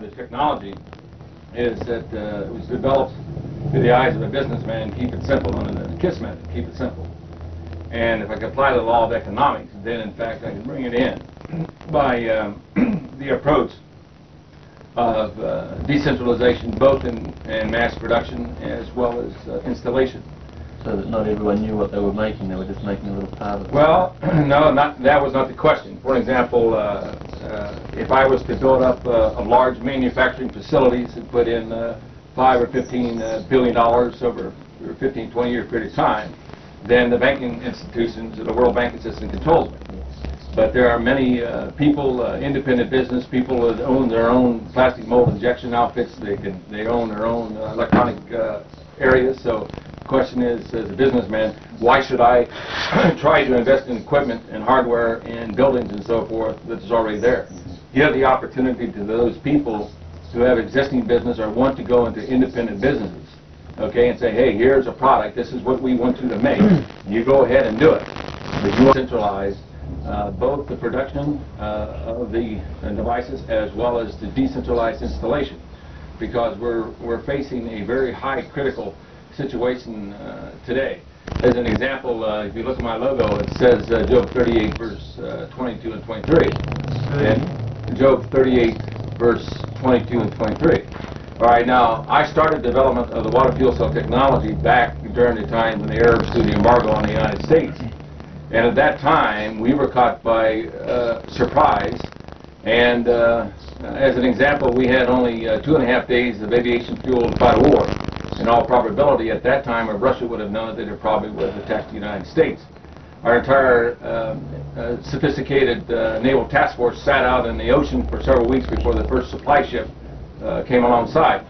the technology is that it was developed through the eyes of a businessman, keep it simple, under the KISS method, keep it simple. And if I could apply the law of economics, then in fact I can bring it in by the approach of decentralization, both in mass production as well as installation. So that not everyone knew what they were making, they were just making a little part of it. Well, no, that was not the question. For example, if I was to build up a large manufacturing facilities and put in $5 or $15 billion over a 15, 20-year period of time, then the banking institutions, the World Banking System controls me. But there are many people, independent business people that own their own plastic mold injection outfits. They own their own electronic areas. So the question is, as a businessman, why should I try to invest in equipment and hardware and buildings and so forth that's already there? Give the opportunity to those people who have existing business or want to go into independent businesses, okay, and say, hey, here's a product, this is what we want you to make. You go ahead and do it. But you centralize both the production of the devices as well as the decentralized installation, because we're facing a very high critical situation today. As an example, if you look at my logo, it says Job 38 verse 22 and 23. And Job 38 verse 22 and 23. All right, now I started development of the water fuel cell technology back during the time when the Arabs threw the embargo on the United States. And at that time, we were caught by surprise. And as an example, we had only 2.5 days of aviation fuel to fight a war. In all probability, at that time, if Russia would have known it, they probably would have attacked the United States. Our entire sophisticated naval task force sat out in the ocean for several weeks before the first supply ship came alongside.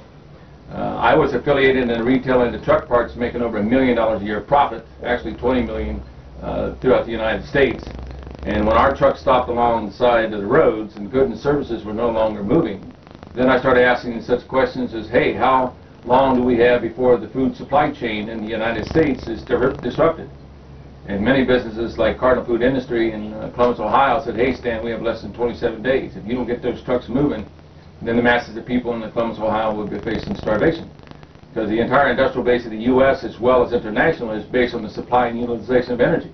I was affiliated in retail into truck parts, making over $1 million a year profit, actually $20 million throughout the United States. And when our trucks stopped along the side of the roads and goods and services were no longer moving, then I started asking such questions as, hey, how long do we have before the food supply chain in the United States is disrupted? And many businesses like Cardinal Food Industry in Columbus, Ohio said, hey, Stan, we have less than 27 days. If you don't get those trucks moving, then the masses of people in the Columbus, Ohio will be facing starvation. Because the entire industrial base of the U.S. as well as international is based on the supply and utilization of energy.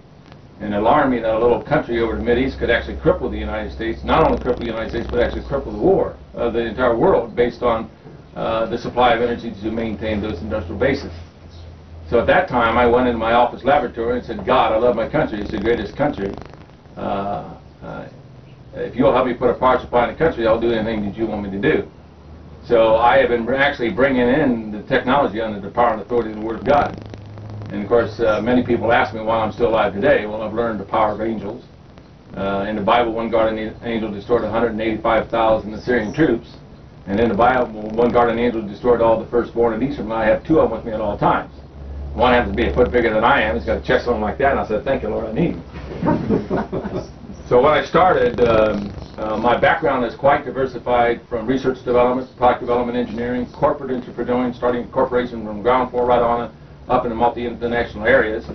And it alarmed me that a little country over the Mideast could actually cripple the United States, not only cripple the United States, but actually cripple the war of the entire world based on the supply of energy to maintain those industrial bases. So at that time, I went into my office laboratory and said, God, I love my country. It's the greatest country. If you'll help me put a power supply in the country, I'll do anything that you want me to do. So I have been actually bringing in the technology under the power and authority of the Word of God. And of course, many people ask me why I'm still alive today. Well, I've learned the power of angels. In the Bible, one guardian angel destroyed 185,000 Assyrian troops. And in the Bible, one guardian angel destroyed all the firstborn in Ephraim. I have two of them with me at all times. One happens to be a foot bigger than I am. He's got a chest on like that. And I said, thank you, Lord, I need him. So when I started, my background is quite diversified, from research development, product development, engineering, corporate entrepreneuring, starting a corporation from ground floor right on up into multi-international areas.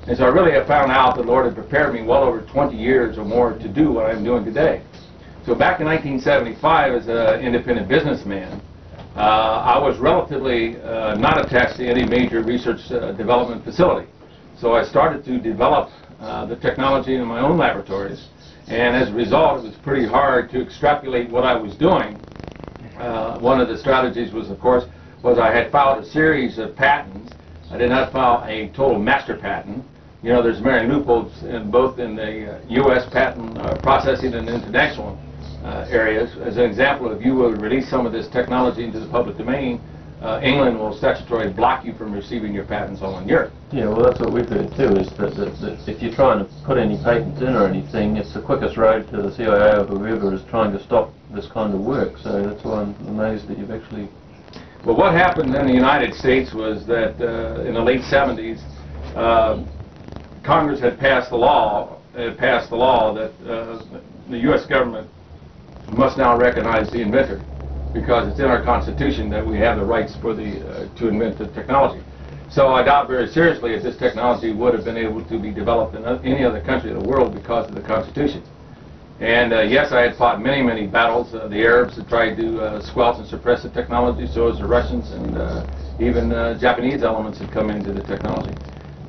And so I really have found out the Lord had prepared me well over 20 years or more to do what I'm doing today. So back in 1975, as an independent businessman, I was relatively not attached to any major research development facility. So I started to develop the technology in my own laboratories. And as a result, it was pretty hard to extrapolate what I was doing. One of the strategies was, of course, I had filed a series of patents. I did not file a total master patent. You know, there's many loopholes in both in the U.S. patent processing and international areas. As an example, if you will release some of this technology into the public domain, England will statutorily block you from receiving your patents all in Europe. Yeah, well, that's what we've heard too, is that if you're trying to put any patents in or anything, it's the quickest road to the CIA or whoever is trying to stop this kind of work. So that's why I'm amazed that you've actually... Well, what happened in the United States was that in the late 70s, Congress had passed the law that the U.S. government must now recognize the inventor, because it's in our Constitution that we have the rights for to invent the technology. So I doubt very seriously if this technology would have been able to be developed in any other country of the world because of the Constitution. And yes, I had fought many, many battles. The Arabs had tried to squelch and suppress the technology, so has the Russians, and even Japanese elements had come into the technology.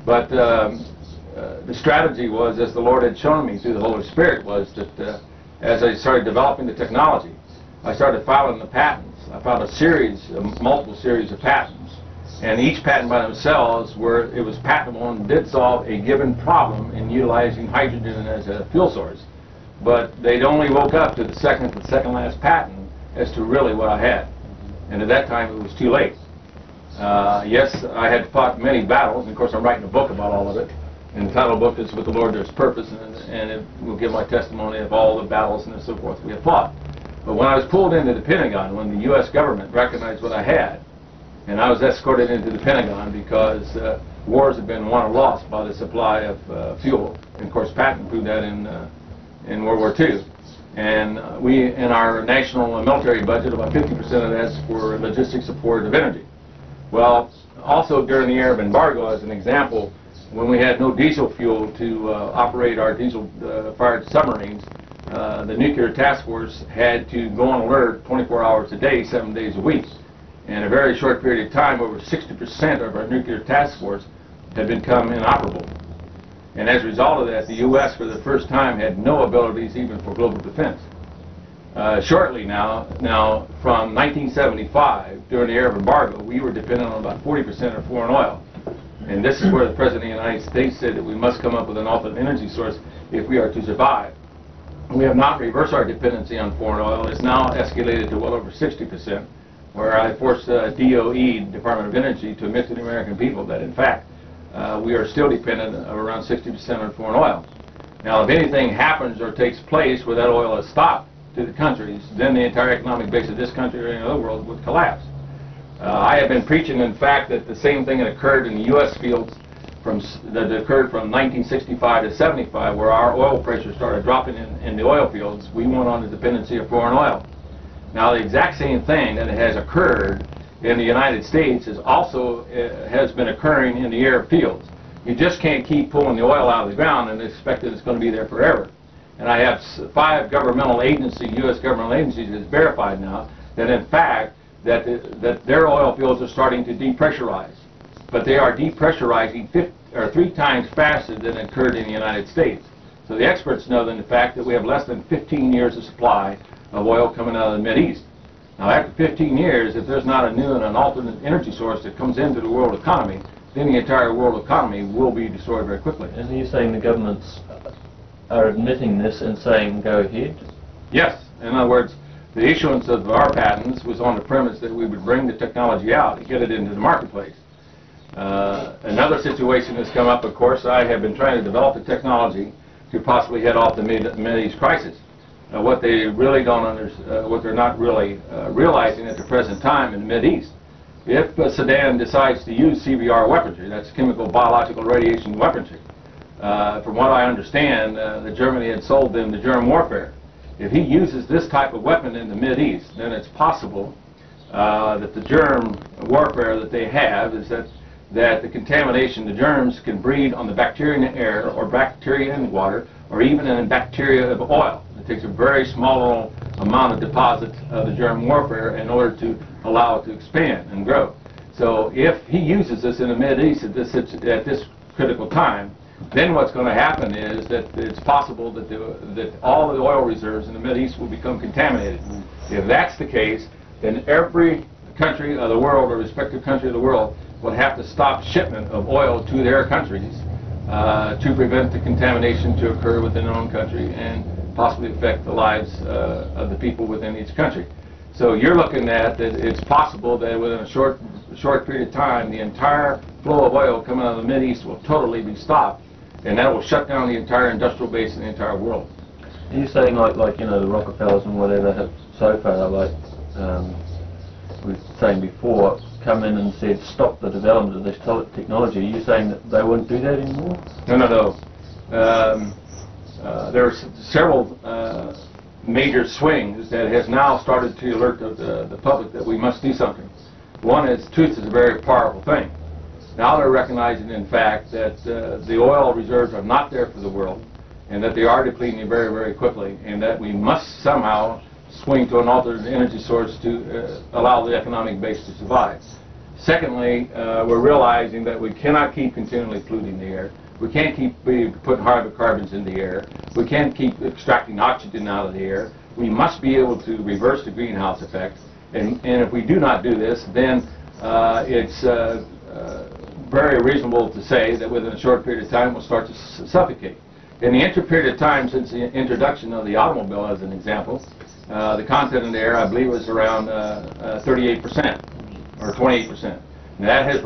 But the strategy was, as the Lord had shown me through the Holy Spirit, was that as I started developing the technology, I started filing the patents. I filed a series, multiple series of patents, and each patent by themselves, it was patentable and did solve a given problem in utilizing hydrogen as a fuel source. But they'd only woke up to the second last patent as to really what I had. And at that time, it was too late. Yes, I had fought many battles, and of course I'm writing a book about all of it. And the title of the book is With the Lord There's Purpose, and it will give my testimony of all the battles and so forth we have fought. But when I was pulled into the Pentagon, when the U.S. government recognized what I had, and I was escorted into the Pentagon because wars had been won or lost by the supply of fuel. And of course, Patton proved that in World War II. And we, in our national military budget, about 50% of that's for logistics support of energy. Well, also during the Arab embargo, as an example, when we had no diesel fuel to operate our diesel-fired submarines, the nuclear task force had to go on alert 24 hours a day, 7 days a week. In a very short period of time, over 60% of our nuclear task force had become inoperable. And as a result of that, the U.S. for the first time had no abilities even for global defense. Shortly now from 1975, during the Arab embargo, we were dependent on about 40% of foreign oil. And this is where the President of the United States said that we must come up with an alternate energy source if we are to survive. We have not reversed our dependency on foreign oil. It's now escalated to well over 60%, where I forced DOE, Department of Energy, to admit to the American people that, in fact, we are still dependent of around 60% on foreign oil. Now, if anything happens or takes place where that oil is stopped to the countries, then the entire economic base of this country or any other world would collapse. I have been preaching, in fact, that the same thing that occurred in the U.S. fields that occurred from 1965 to 75, where our oil pressure started dropping in the oil fields, we went on the dependency of foreign oil. Now, the exact same thing that has occurred in the United States is also has been occurring in the Arab fields. You just can't keep pulling the oil out of the ground and expect that it's going to be there forever. And I have 5 governmental agencies, U.S. governmental agencies, that's verified now that, in fact, that their oil fields are starting to depressurize. But they are depressurizing 3 times faster than occurred in the United States. So the experts know that, in fact, that we have less than 15 years of supply of oil coming out of the Mideast. Now, after 15 years, if there's not a new and an alternate energy source that comes into the world economy, then the entire world economy will be destroyed very quickly. And are you saying the governments are admitting this and saying go ahead? Yes. In other words, the issuance of our patents was on the premise that we would bring the technology out and get it into the marketplace. Another situation has come up, of course. I have been trying to develop the technology to possibly head off the Mideast crisis. What they really don't understand, what they're not really realizing at the present time in the Mideast, if Saddam decides to use CBR weaponry, that's chemical, biological, radiation weaponry, from what I understand, Germany had sold them the germ warfare. If he uses this type of weapon in the Mideast, then it's possible that the germ warfare that they have is that the contamination, the germs can breed on the bacteria in the air or bacteria in water or even in bacteria of oil. It takes a very small amount of deposit of the germ warfare in order to allow it to expand and grow. So if he uses this in the Mideast at this critical time, then what's going to happen is that it's possible that all of the oil reserves in the Mideast will become contaminated. If that's the case, then every country of the world or respective country of the world would have to stop shipment of oil to their countries to prevent the contamination to occur within their own country and possibly affect the lives of the people within each country. So you're looking at that it's possible that within a short period of time, the entire flow of oil coming out of the Mideast will totally be stopped, and that will shut down the entire industrial base in the entire world. Are you saying like you know, the Rockefellers and whatever have so far, like we were saying before, come in and said stop the development of this technology? Are you saying that they wouldn't do that anymore? No. There are several major swings that has now started to alert the public that we must do something. One is truth is a very powerful thing. Now they're recognizing, in fact, that the oil reserves are not there for the world, and that they are depleting very, very quickly, and that we must somehow swing to an alternate energy source to allow the economic base to survive. Secondly, we're realizing that we cannot keep continually polluting the air. We can't keep putting hydrocarbons in the air. We can't keep extracting oxygen out of the air. We must be able to reverse the greenhouse effect. And if we do not do this, then it's very reasonable to say that within a short period of time we'll start to suffocate. In the period of time since the introduction of the automobile, as an example, the content in the air, I believe, was around 38% or 28%. And that has,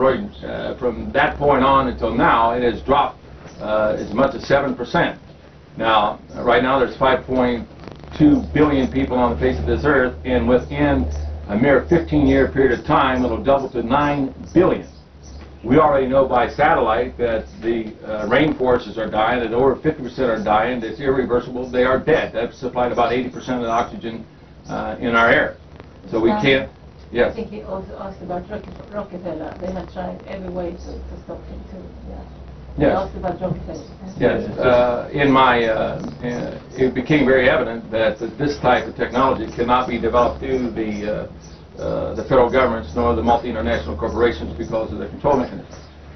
from that point on until now, it has dropped as much as 7%. Now, right now there's 5.2 billion people on the face of this earth, and within a mere 15-year period of time, it'll double to 9 billion. We already know by satellite that the rainforests are dying, that over 50% are dying, that's irreversible, they are dead. That's supplied about 80% of the oxygen in our air. So we can't, yes? I think he also asked about Rockefeller. They had tried every way to stop him too. Yeah. He Yes. asked about Rockefeller. Yes. In my, it became very evident that this type of technology cannot be developed through the federal governments nor the multi-international corporations because of the control mechanism.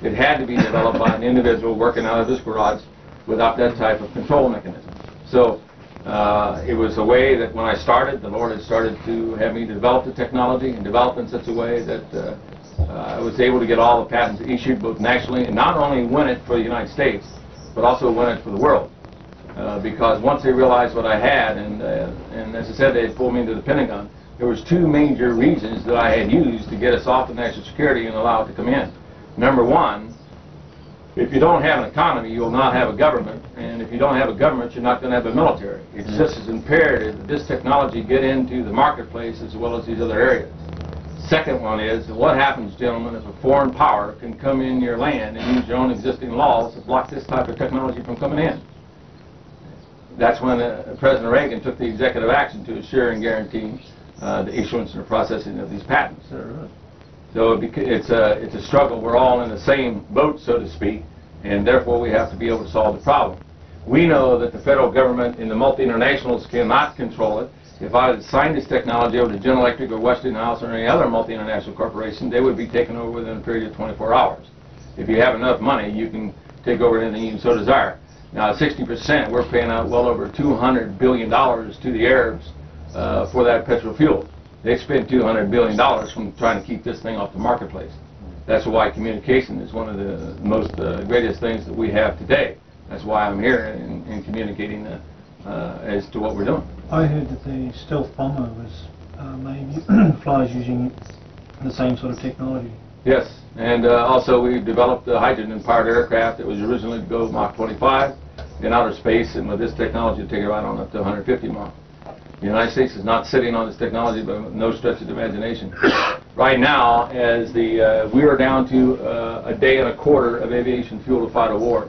It had to be developed by an individual working out of his garage without that type of control mechanism. So it was a way that when I started, the Lord had started to have me develop the technology and develop in such a way that I was able to get all the patents issued both nationally and not only win it for the United States, but also win it for the world. Because once they realized what I had, and as I said, they had pulled me into the Pentagon, there was two major reasons that I had used to get us off of national security and allow it to come in. Number one, if you don't have an economy, you will not have a government, and if you don't have a government, you're not going to have a military. It's just as imperative that this technology get into the marketplace as well as these other areas. Second one is, what happens, gentlemen, if a foreign power can come in your land and use your own existing laws to block this type of technology from coming in? That's when President Reagan took the executive action to assure and guarantee the issuance and the processing of these patents. So it's a struggle. We're all in the same boat, so to speak, and therefore we have to be able to solve the problem. We know that the federal government and the multi-internationals cannot control it. If I had signed this technology over to General Electric or Westinghouse or any other multi-international corporation, they would be taken over within a period of 24 hours. If you have enough money, you can take over anything you so desire. Now, 60%, we're paying out well over $200 billion to the Arabs for that petrol fuel. They spent $200 billion from trying to keep this thing off the marketplace. That's why communication is one of the most greatest things that we have today. That's why I'm here in communicating as to what we're doing. I heard that the stealth bomber was maybe flies using the same sort of technology. Yes, and also we developed the hydrogen-powered aircraft that was originally to go Mach 25 in outer space, and with this technology to take it right on up to 150 Mach. The United States is not sitting on this technology by no stretch of the imagination. Right now, as we are down to a day and a quarter of aviation fuel to fight a war.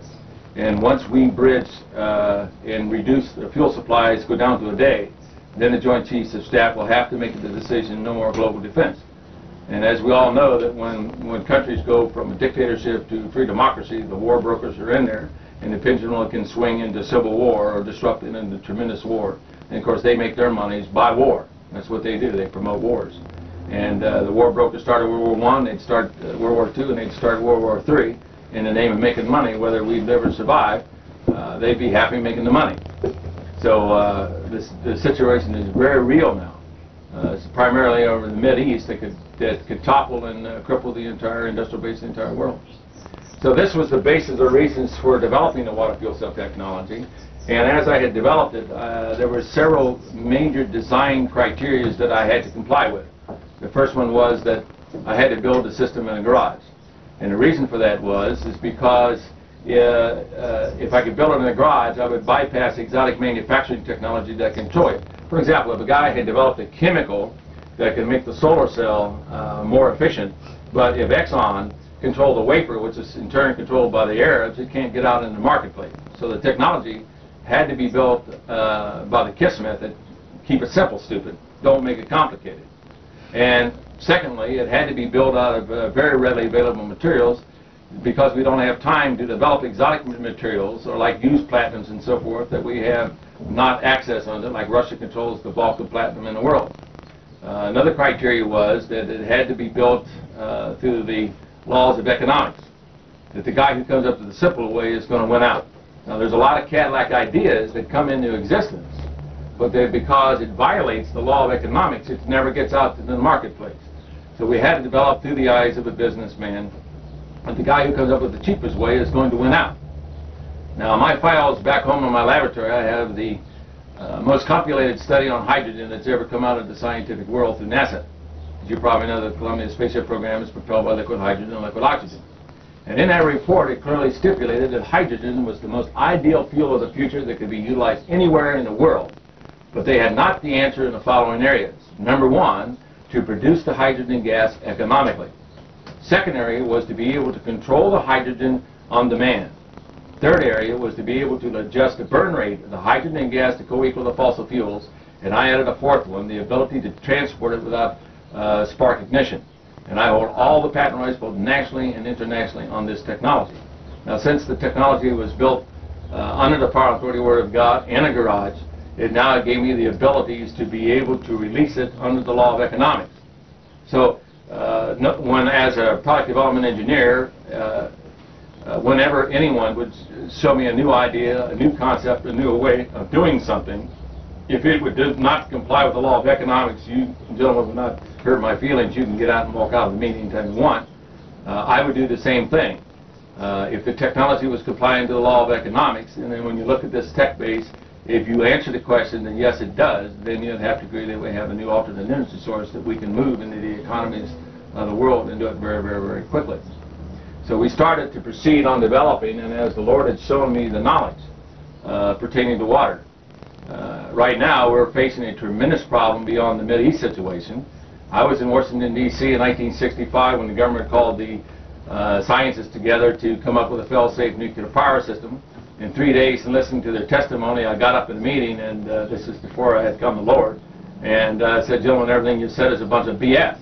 And once we bridge and reduce the fuel supplies, go down to a day, then the Joint Chiefs of Staff will have to make the decision, no more global defense. And as we all know, that when countries go from a dictatorship to free democracy, the war brokers are in there, and the pendulum can swing into civil war or disrupt it into tremendous war. And of course, they make their monies by war. That's what they do. They promote wars. And the war brokers started World War I, they'd start World War II, and they'd start World War III in the name of making money. Whether we'd ever survive, they'd be happy making the money. So the situation is very real now. It's primarily over the Mideast that could topple and cripple the entire industrial base of the entire world. So this was the basis of the reasons for developing the water fuel cell technology. And as I had developed it, there were several major design criteria that I had to comply with. The first one was that I had to build a system in a garage. And the reason for that is because if I could build it in a garage, I would bypass exotic manufacturing technology that can control it. For example, if a guy had developed a chemical that can make the solar cell more efficient, but if Exxon controlled the vapor, which is in turn controlled by the Arabs, it can't get out in the marketplace. So the technology had to be built by the KISS method. Keep it simple, stupid. Don't make it complicated. And secondly, it had to be built out of very readily available materials because we don't have time to develop exotic materials or like used platinums and so forth, that we have not access on it, like Russia controls the bulk of platinum in the world. Another criteria was that it had to be built through the laws of economics, that the guy who comes up with the simple way is going to win out. Now, there's a lot of Cadillac ideas that come into existence, but because it violates the law of economics, it never gets out to the marketplace. So we had to develop through the eyes of a businessman that the guy who comes up with the cheapest way is going to win out. Now, in my files back home in my laboratory, I have the most compiled study on hydrogen that's ever come out of the scientific world through NASA. As you probably know, the Columbia spaceship program is propelled by liquid hydrogen and liquid oxygen. And in that report, it clearly stipulated that hydrogen was the most ideal fuel of the future that could be utilized anywhere in the world. But they had not the answer in the following areas. Number one, to produce the hydrogen gas economically. Second area was to be able to control the hydrogen on demand. Third area was to be able to adjust the burn rate of the hydrogen and gas to co-equal the fossil fuels. And I added a fourth one, the ability to transport it without spark ignition. And I hold all the patent rights both nationally and internationally on this technology. Now, since the technology was built under the power and authority word of God in a garage, it now gave me the abilities to be able to release it under the law of economics. So when, as a product development engineer, whenever anyone would show me a new idea, a new concept, a new way of doing something, if it would not comply with the law of economics, you gentlemen would not hurt my feelings. You can get out and walk out of the meeting anytime you want. I would do the same thing. If the technology was complying to the law of economics, and then when you look at this tech base, if you answer the question that yes it does, then you'd have to agree that we have a new alternate energy source that we can move into the economies of the world and do it very, very, very quickly. So we started to proceed on developing, and as the Lord had shown me the knowledge pertaining to water. Right now we're facing a tremendous problem beyond the Mideast situation. I was in Washington, D.C. in 1965 when the government called the scientists together to come up with a fail-safe nuclear power system. In 3 days, and listening to their testimony, I got up in the meeting, and this is before I had come to the Lord, and said, gentlemen, everything you said is a bunch of BS.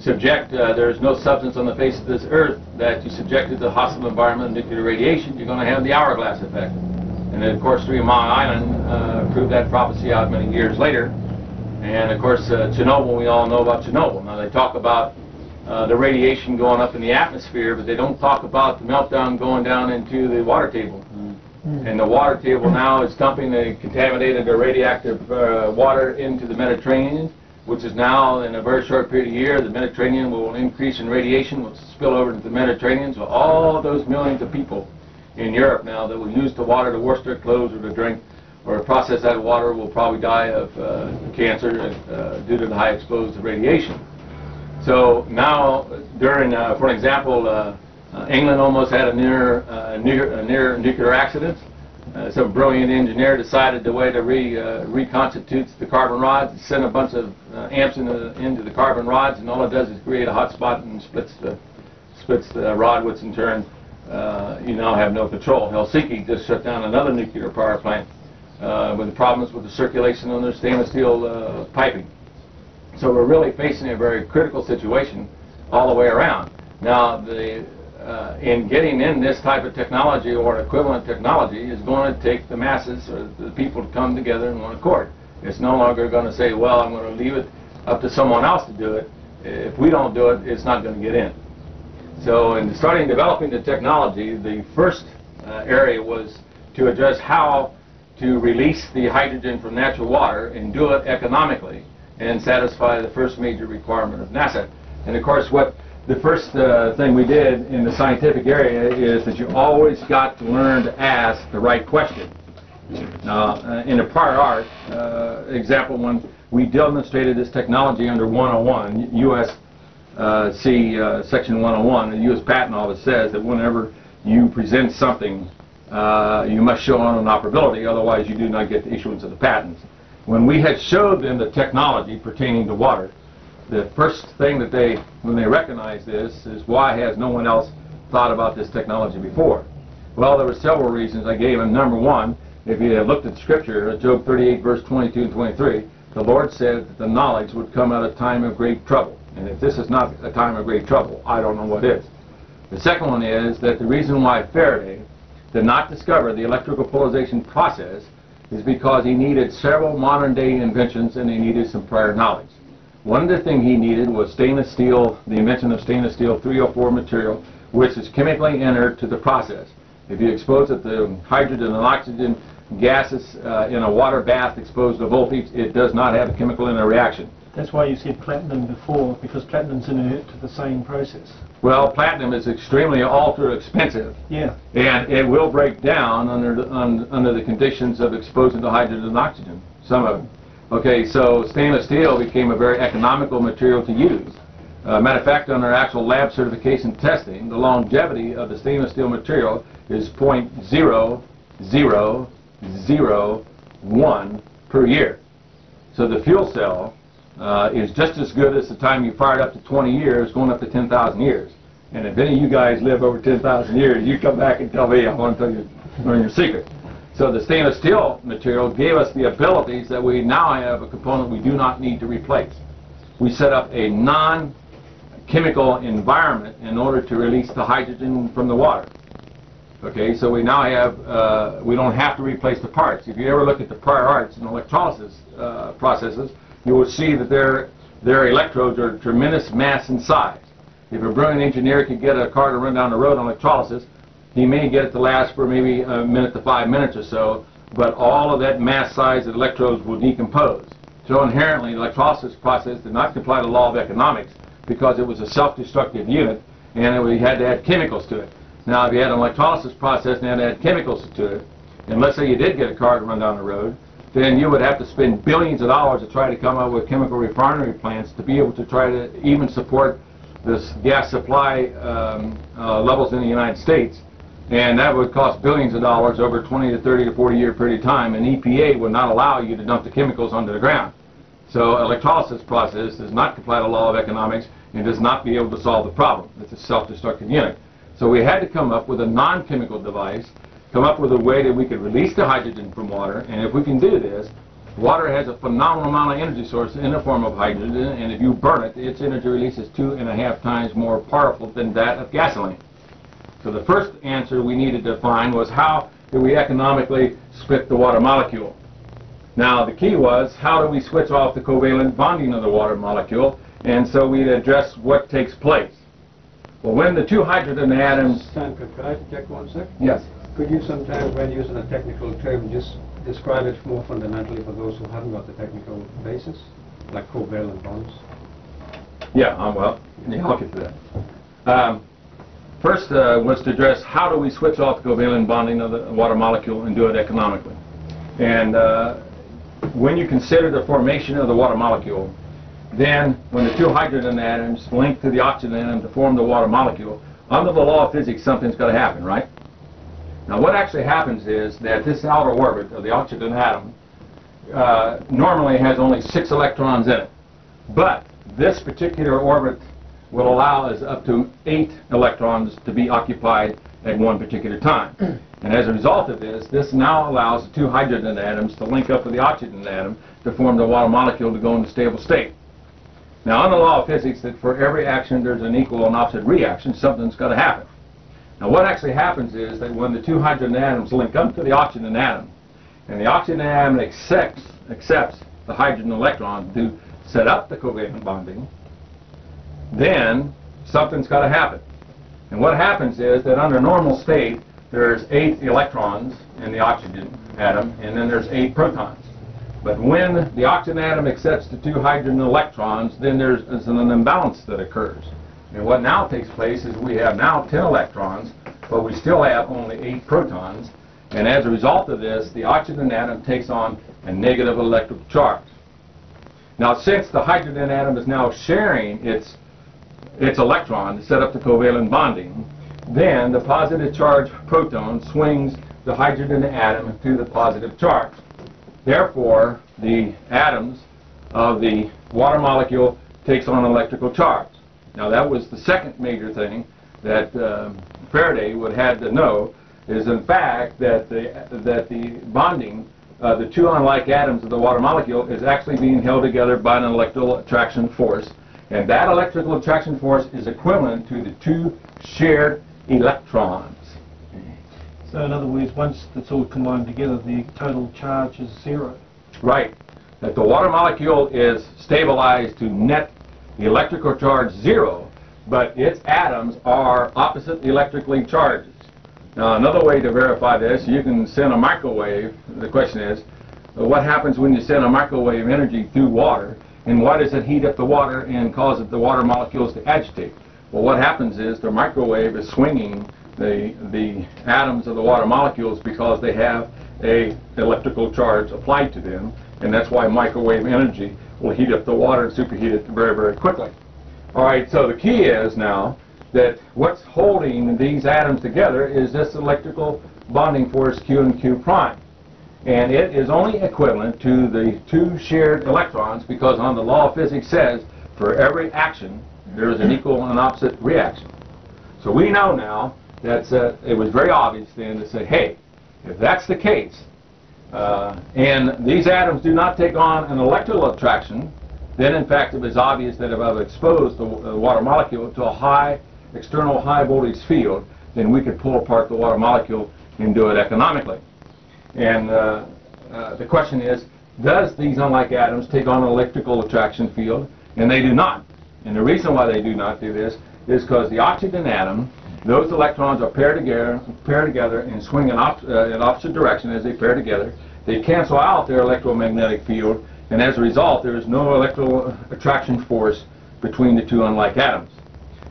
There is no substance on the face of this earth that you subject to the hostile environment of nuclear radiation, you're going to have the hourglass effect. And then, of course, 3 Mile Island proved that prophecy out many years later. And, of course, Chernobyl, we all know about Chernobyl. Now, they talk about the radiation going up in the atmosphere, but they don't talk about the meltdown going down into the water table. And the water table now is dumping the contaminated or radioactive water into the Mediterranean, which is now, in a very short period of year, the Mediterranean will increase in radiation, will spill over into the Mediterranean. So all those millions of people in Europe now that will use the water to wash their clothes or to drink or to process that water will probably die of cancer due to the high exposure to radiation. So now, during, for example, England almost had a near nuclear accident. Some brilliant engineer decided the way to reconstitute the carbon rods, to send a bunch of amps into the carbon rods, and all it does is create a hot spot and splits the rod, which in turn you now have no control. Helsinki just shut down another nuclear power plant with problems with the circulation on their stainless steel piping. So we're really facing a very critical situation all the way around. Now, in getting in this type of technology or equivalent technology is going to take the masses or the people to come together in one accord. It's no longer going to say, well, I'm going to leave it up to someone else to do it. If we don't do it, it's not going to get in. So in starting developing the technology, the first area was to address how to release the hydrogen from natural water and do it economically and satisfy the first major requirement of NASA. And of course, what the first thing we did in the scientific area is that you always got to learn to ask the right question. Now, in the prior art, example, when we demonstrated this technology under 101, U.S.C. Section 101, the U.S. Patent Office says that whenever you present something, you must show inoperability, otherwise you do not get the issuance of the patents. When we had showed them the technology pertaining to water, the first thing that when they recognized this, is why has no one else thought about this technology before? Well, there were several reasons I gave them. Number one, if you have looked at Scripture, Job 38, verse 22 and 23, the Lord said that the knowledge would come at a time of great trouble. And if this is not a time of great trouble, I don't know what is. The second one is that the reason why Faraday did not discover the electrical polarization process is because he needed several modern-day inventions and he needed some prior knowledge. One of the things he needed was stainless steel, the invention of stainless steel 304 material, which is chemically inert to the process. If you expose it to hydrogen and oxygen gases in a water bath exposed to voltage, it does not have a chemical interaction. That's why you said platinum before, because platinum's inert to the same process. Well, platinum is extremely ultra expensive. Yeah. And it will break down under the conditions of exposing to hydrogen and oxygen, some of them. Okay, so stainless steel became a very economical material to use. Matter of fact, on our actual lab certification testing, the longevity of the stainless steel material is 0.0001 per year. So the fuel cell is just as good as the time you fired up to 20 years, going up to 10,000 years. And if any of you guys live over 10,000 years, you come back and tell me, I want to tell you, learn your secret. So the stainless steel material gave us the abilities that we now have a component we do not need to replace. We set up a non-chemical environment in order to release the hydrogen from the water. Okay, so we now have, we don't have to replace the parts. If you ever look at the prior arts in electrolysis processes, you will see that their electrodes are tremendous mass and size. If a brilliant engineer could get a car to run down the road on electrolysis, he may get it to last for maybe a minute to 5 minutes or so, but all of that mass size of electrodes will decompose. So inherently, the electrolysis process did not comply to the law of economics because it was a self-destructive unit and we had to add chemicals to it. Now, if you had an electrolysis process and had to add chemicals to it, and let's say you did get a car to run down the road, then you would have to spend billions of dollars to try to come up with chemical refinery plants to be able to try to even support this gas supply levels in the United States. And that would cost billions of dollars over 20 to 30 to 40 year period of time, and EPA would not allow you to dump the chemicals under the ground. So electrolysis process does not comply to the law of economics and does not be able to solve the problem. It's a self-destructive unit. So we had to come up with a non-chemical device, come up with a way that we could release the hydrogen from water, and if we can do this, water has a phenomenal amount of energy source in the form of hydrogen, and if you burn it, its energy release is 2.5 times more powerful than that of gasoline. So the first answer we needed to find was how do we economically split the water molecule. Now the key was how do we switch off the covalent bonding of the water molecule, and so we address what takes place. Well, when the two hydrogen atoms... Stanley, could I check 1 sec? Yes. Could you sometimes, when using a technical term, just describe it more fundamentally for those who haven't got the technical basis, like covalent bonds? Yeah, well, yeah, I'll get to that. First was to address how do we switch off the covalent bonding of the water molecule and do it economically. And when you consider the formation of the water molecule, then when the two hydrogen atoms link to the oxygen atom to form the water molecule, under the law of physics something's got to happen, right? Now what actually happens is that this outer orbit of the oxygen atom normally has only 6 electrons in it. But this particular orbit will allow us up to 8 electrons to be occupied at one particular time. And as a result of this, this now allows the two hydrogen atoms to link up with the oxygen atom to form the water molecule to go into stable state. Now, on the law of physics, that for every action there's an equal and opposite reaction, something's got to happen. Now, what actually happens is that when the two hydrogen atoms link up to the oxygen atom, and the oxygen atom accepts the hydrogen electron to set up the covalent bonding, then something's got to happen. And what happens is that under normal state, there's 8 electrons in the oxygen atom, and then there's 8 protons. But when the oxygen atom accepts the 2 hydrogen electrons, then there's an imbalance that occurs. And what now takes place is we have now 10 electrons, but we still have only 8 protons. And as a result of this, the oxygen atom takes on a negative electrical charge. Now, since the hydrogen atom is now sharing its electron to set up the covalent bonding, then the positive charge proton swings the hydrogen atom to the positive charge. Therefore, the atoms of the water molecule takes on an electrical charge. Now, that was the second major thing that Faraday would have to know, is in fact that the bonding, the 2 unlike atoms of the water molecule is actually being held together by an electrical attraction force. And that electrical attraction force is equivalent to the two shared electrons. So in other words, once it's all combined together, the total charge is 0. Right. That the water molecule is stabilized to net electrical charge 0, but its atoms are opposite electrically charged. Now, another way to verify this, you can send a microwave. The question is, what happens when you send a microwave energy through water, and why does it heat up the water and cause the water molecules to agitate? Well, what happens is the microwave is swinging the atoms of the water molecules because they have a electrical charge applied to them, and that's why microwave energy will heat up the water and superheat it very, very quickly. All right, so the key is now that what's holding these atoms together is this electrical bonding force Q and Q prime. And it is only equivalent to the two shared electrons, because on the law of physics says for every action there is an equal and opposite reaction. So we know now that it was very obvious then to say, hey, if that's the case, and these atoms do not take on an electrical attraction, then in fact it was obvious that if I've exposed the water molecule to a external high voltage field, then we could pull apart the water molecule and do it economically. And the question is, does these unlike atoms take on an electrical attraction field? And they do not. And the reason why they do not do this is because the oxygen atom, those electrons are paired together and swing in opposite direction as they pair together. They cancel out their electromagnetic field, and as a result, there is no electrical attraction force between the two unlike atoms.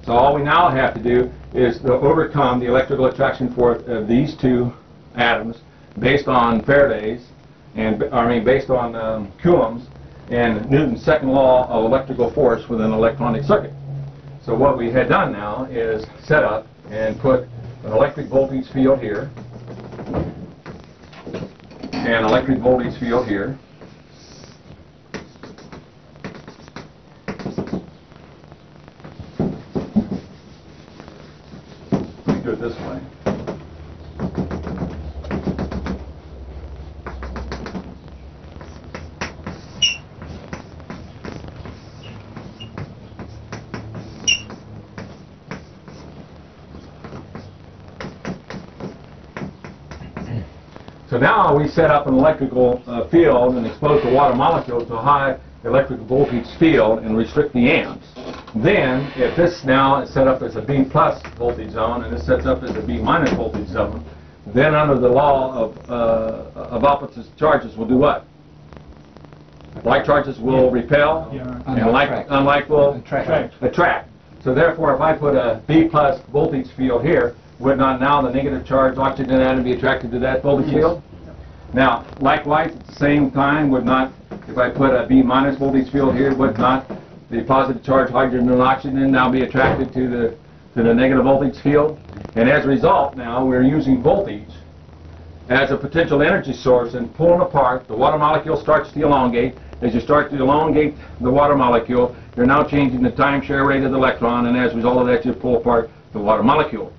So all we now have to do is to overcome the electrical attraction force of these two atoms based on Faraday's, based on Coulomb's and Newton's second law of electrical force with an electronic circuit. So what we had done now is set up and put an electric voltage field here, and electric voltage field here. Let me do it this way. So now we set up an electrical field and expose the water molecule to a high electric voltage field and restrict the amps. Then, if this now is set up as a B plus voltage zone and this sets up as a B minus voltage zone, then under the law of opposite charges will do what? Like charges will repel, and unlike will attract. So therefore, if I put a B plus voltage field here, would not now the negative charge oxygen atom be attracted to that voltage field? Now, likewise, at the same time, would not, if I put a B minus voltage field here, would not the positive charge hydrogen and oxygen now be attracted to the negative voltage field? And as a result, now we're using voltage as a potential energy source and pulling apart. The water molecule starts to elongate. As you start to elongate the water molecule, you're now changing the time share rate of the electron, and as a result of that, you pull apart the water molecule.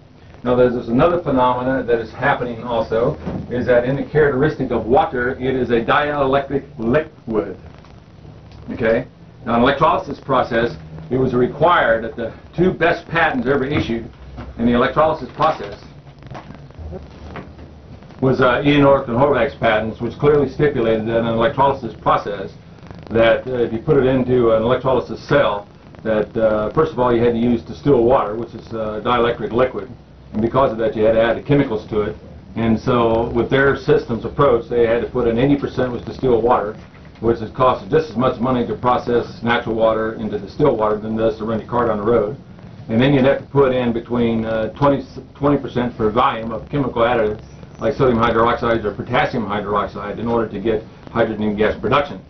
Now there's another phenomena that is happening also, is that in the characteristic of water, it is a dielectric liquid. Okay? Now in the electrolysis process, it was required that the two best patents ever issued in the electrolysis process was Ian Ork and Horvath's patents, which clearly stipulated that in an electrolysis process, that if you put it into an electrolysis cell, that first of all you had to use distilled water, which is a dielectric liquid. And because of that, you had to add the chemicals to it. And so with their systems approach, they had to put in 80% was distilled water, which has cost just as much money to process natural water into distilled water than it does to run your car down the road. And then you'd have to put in between 20% per volume of chemical additive, like sodium hydroxide or potassium hydroxide, in order to get hydrogen gas production.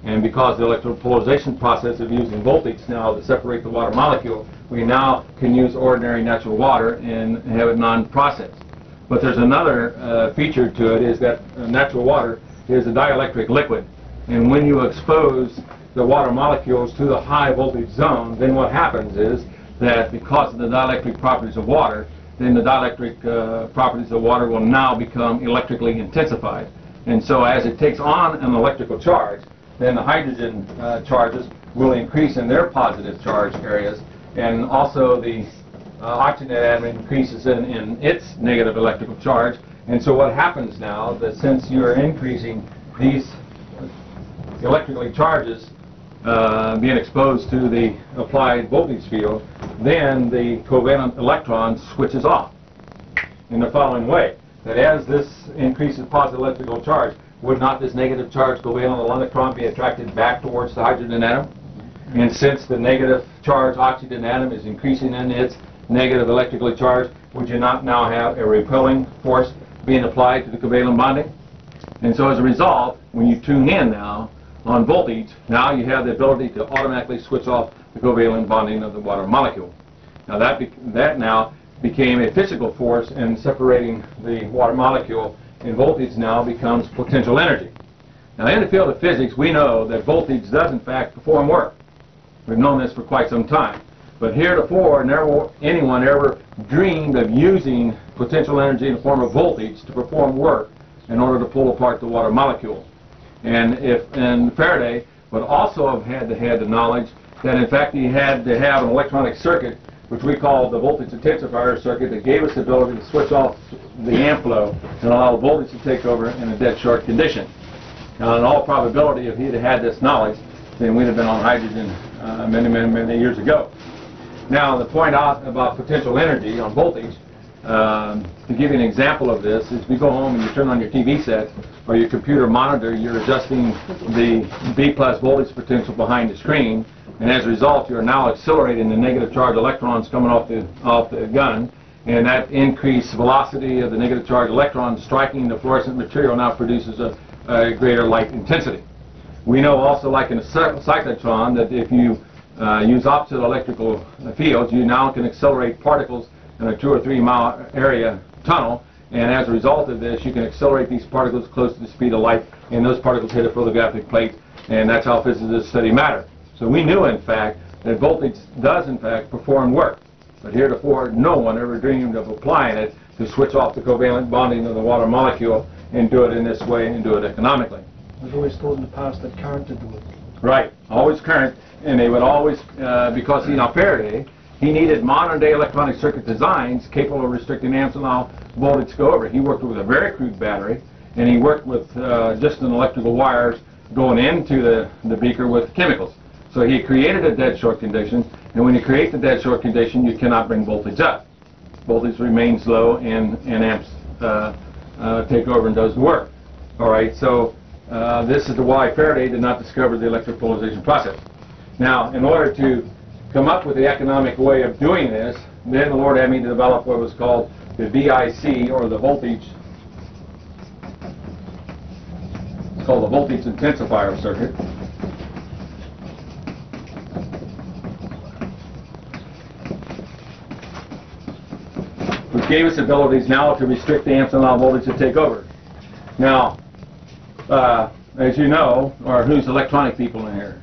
And because the electropolarization process of using voltage now to separate the water molecule, we now can use ordinary natural water and have it non-processed. But there's another feature to it, is that natural water is a dielectric liquid. And when you expose the water molecules to the high voltage zone, then what happens is that because of the dielectric properties of water, then the dielectric properties of water will now become electrically intensified. And so as it takes on an electrical charge, then the hydrogen charges will increase in their positive charge areas, and also the oxygen atom increases in its negative electrical charge. And so what happens now, that since you're increasing these electrically charges being exposed to the applied voltage field, then the covalent electron switches off in the following way, that as this increases positive electrical charge, would not this negative charge covalent electron be attracted back towards the hydrogen atom? And since the negative charge oxygen atom is increasing in its negative electrically charged, would you not now have a repelling force being applied to the covalent bonding? And so as a result, when you tune in now on voltage, now you have the ability to automatically switch off the covalent bonding of the water molecule. Now that now became a physical force in separating the water molecule, and voltage now becomes potential energy. Now in the field of physics, we know that voltage does in fact perform work. We've known this for quite some time. But heretofore, never anyone ever dreamed of using potential energy in the form of voltage to perform work in order to pull apart the water molecule. And Faraday would also have had to have the knowledge that in fact he had to have an electronic circuit, which we call the voltage intensifier circuit, that gave us the ability to switch off the amp flow and allow the voltage to take over in a dead short condition. Now in all probability, if he'd had this knowledge, then we'd have been on hydrogen many years ago. Now the point out about potential energy on voltage, to give you an example of this, is we go home and you turn on your TV set or your computer monitor, you're adjusting the B+ voltage potential behind the screen, and as a result you're now accelerating the negative charge electrons coming off the gun, and that increased velocity of the negative charge electrons striking the fluorescent material now produces a greater light intensity. We know also, like in a cyclotron, that if you use opposite electrical fields, you now can accelerate particles in a 2 or 3 mile area tunnel, and as a result of this you can accelerate these particles close to the speed of light, and those particles hit a photographic plate, and that's how physicists study matter. So we knew in fact that voltage does in fact perform work, but heretofore no one ever dreamed of applying it to switch off the covalent bonding of the water molecule and do it in this way and do it economically. We've always thought in the past that current did the work. Right, always current, and they would always, because Faraday, he needed modern day electronic circuit designs capable of restricting amps and all voltage to go over. He worked with a very crude battery, and he worked with just an electrical wires going into the beaker with chemicals. So he created a dead short condition, and when you create the dead short condition, you cannot bring voltage up. Voltage remains low, and amps take over and does the work. All right, so this is why Faraday did not discover the electric polarization process. Now, in order to come up with the economic way of doing this, then the Lord had me to develop what was called the VIC, or the voltage, it's called the voltage intensifier circuit. Which gave us abilities now to restrict the amps and allow voltage to take over. Now, as you know, or who's electronic people in here?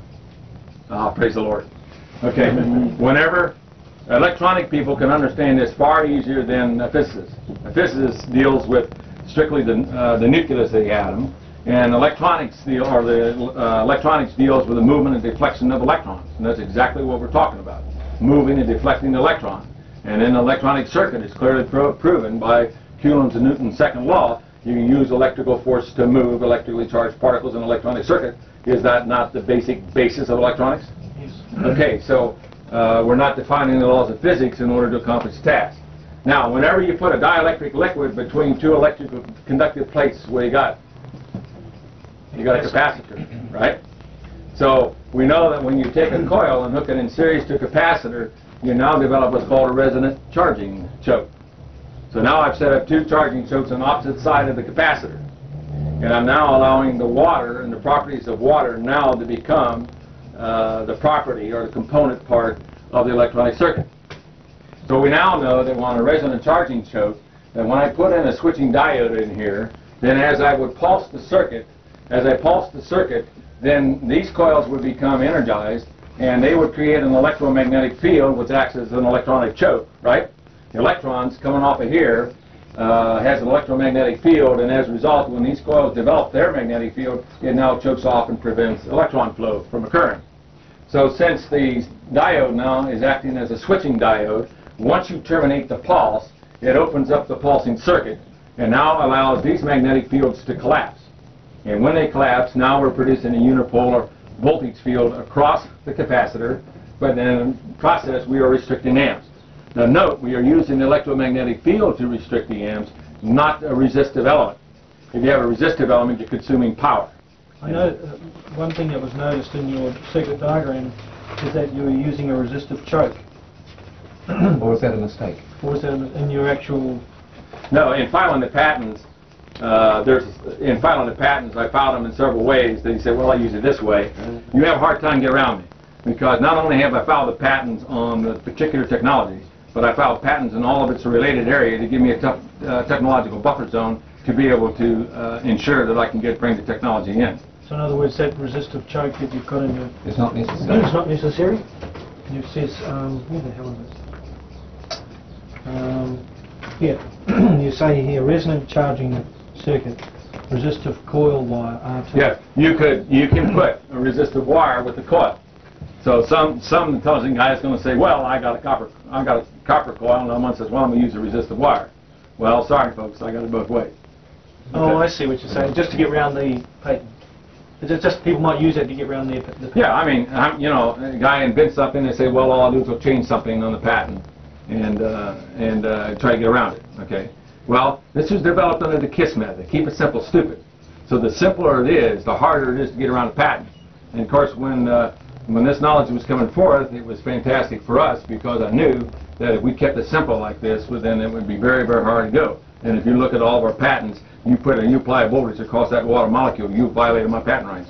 Praise the Lord. Okay, whenever electronic people can understand this far easier than a physicist. A physicist deals with strictly the nucleus of the atom, and electronics deals with the movement and deflection of electrons, and that's exactly what we're talking about, moving and deflecting the electron. And in an electronic circuit, it's clearly proven by Coulomb's and Newton's second law, you can use electrical force to move electrically charged particles in an electronic circuit. Is that not the basic basis of electronics? Yes. Okay, so we're not defining the laws of physics in order to accomplish tasks. Now, whenever you put a dielectric liquid between two electrical conductive plates, what do you got? You got a capacitor, right? So we know that when you take a coil and hook it in series to a capacitor, you now develop what's called a resonant charging choke. So now I've set up two charging chokes on the opposite side of the capacitor. And I'm now allowing the water and the properties of water now to become the property or the component part of the electronic circuit. So we now know that on a resonant charging choke, that when I put in a switching diode in here, then as I would pulse the circuit, then these coils would become energized, and they would create an electromagnetic field which acts as an electronic choke, right? The electrons coming off of here has an electromagnetic field, and as a result, when these coils develop their magnetic field, it now chokes off and prevents electron flow from occurring. So since the diode now is acting as a switching diode, once you terminate the pulse, it opens up the pulsing circuit and now allows these magnetic fields to collapse. And when they collapse, now we're producing a unipolar voltage field across the capacitor, but in the process we are restricting amps. Now note, we are using the electromagnetic field to restrict the amps, not a resistive element. If you have a resistive element, you're consuming power. I know one thing that was noticed in your circuit diagram is that you were using a resistive choke. Or is that a mistake? Or is that in your actual... No, in filing the patents, in filing the patents, I filed them in several ways. They said, well, I use it this way. You have a hard time getting around me, because not only have I filed the patents on the particular technology, but I filed patents in all of its related area to give me a tough technological buffer zone to be able to ensure that I can bring the technology in. So in other words, that resistive choke that you've got in your... It's not necessary. It's not necessary? And it says, where the hell is it? Here, you say here, resonant charging circuit, resistive coil wire, R2. Yeah, you can put a resistive wire with the coil. So some intelligent guy is going to say, well, I got a copper coil, and someone says, well, I'm going to use a resistive wire. Well, sorry folks, I got it both ways. Oh, I see what you're saying. Just to get around the patent. It's just people might use it to get around the patent. Yeah, I mean, you know, a guy invents something, they say, well, all I'll do is I'll change something on the patent and try to get around it. Okay. Well, this was developed under the KISS method. Keep it simple, stupid. So the simpler it is, the harder it is to get around a patent. And of course, when this knowledge was coming forth, it was fantastic for us because I knew that if we kept it simple like this, well, then it would be very, very hard to go. And if you look at all of our patents, you apply a voltage across that water molecule, you violated my patent rights.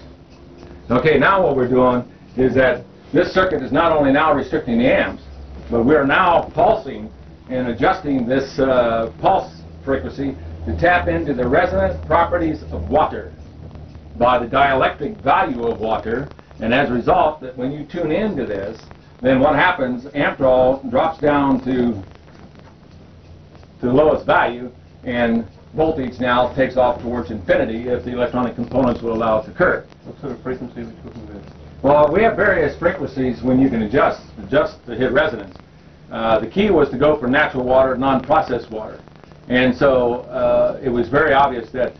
Okay, now what we're doing is that this circuit is not only now restricting the amps, but we're now pulsing and adjusting this pulse frequency to tap into the resonant properties of water by the dielectric value of water. And as a result, that when you tune into this, then what happens, amp draw drops down to the lowest value, and voltage now takes off towards infinity if the electronic components will allow it to occur. What sort of frequency are we talking about? Well, we have various frequencies when you can adjust to hit resonance. The key was to go for natural water, non-processed water. And so it was very obvious that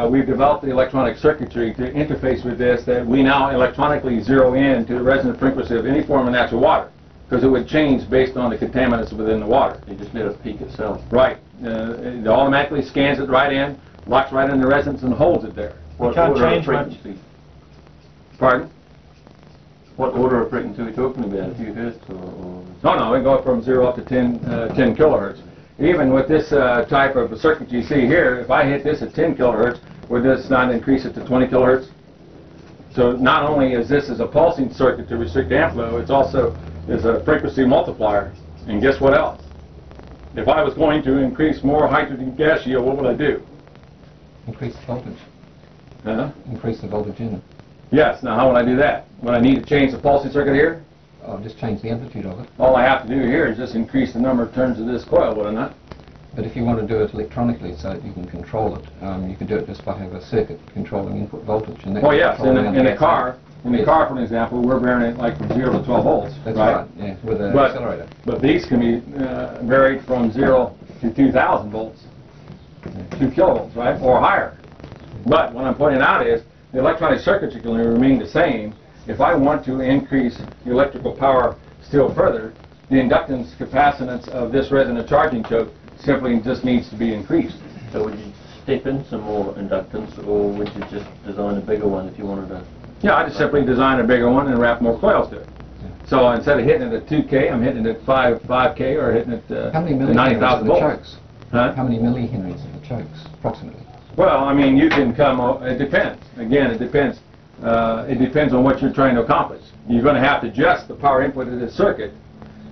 we've developed the electronic circuitry to interface with this, that we now electronically zero in to the resonant frequency of any form of natural water, because it would change based on the contaminants within the water. You just let it peak itself. Right. It automatically scans it right in, locks right in the resonance, and holds it there. You can't change much. Pardon? What order of frequency are we talking about? A few hertz or... No, we go from 0 up to 10 kilohertz. Even with this type of circuit you see here, if I hit this at 10 kilohertz, would this not increase it to 20 kilohertz? So not only is this as a pulsing circuit to restrict amp flow, it's also is a frequency multiplier. And guess what else? If I was going to increase more hydrogen gas yield, what would I do? Increase the voltage. Huh? Increase the voltage in it. Yes. Now how would I do that? Would I need to change the pulsing circuit here? I'll just change the amplitude of it. All I have to do here is just increase the number of turns of this coil, would I not? But if you want to do it electronically so that you can control it, you can do it just by having a circuit controlling input voltage. And Oh yes, in a car, for example, we're varying it like from 0 to 12 volts. That's right, yeah, with an accelerator. But these can be varied from 0 to 2,000 volts, 2 kilovolts, right, or higher. But what I'm pointing out is the electronic circuitry can remain the same. If I want to increase the electrical power still further, the inductance capacitance of this resonant charging choke simply just needs to be increased. So would you step in some more inductance, or would you just design a bigger one if you wanted to? Yeah, I just simply design a bigger one and wrap more coils to it. So instead of hitting it at 2K, I'm hitting it at 5K or hitting it at 90,000 volts. Chokes? Huh? How many millihenries are the chokes, approximately? Well, I mean, you can come, it depends. Again, it depends. It depends on what you're trying to accomplish. You're going to have to adjust the power input of this circuit,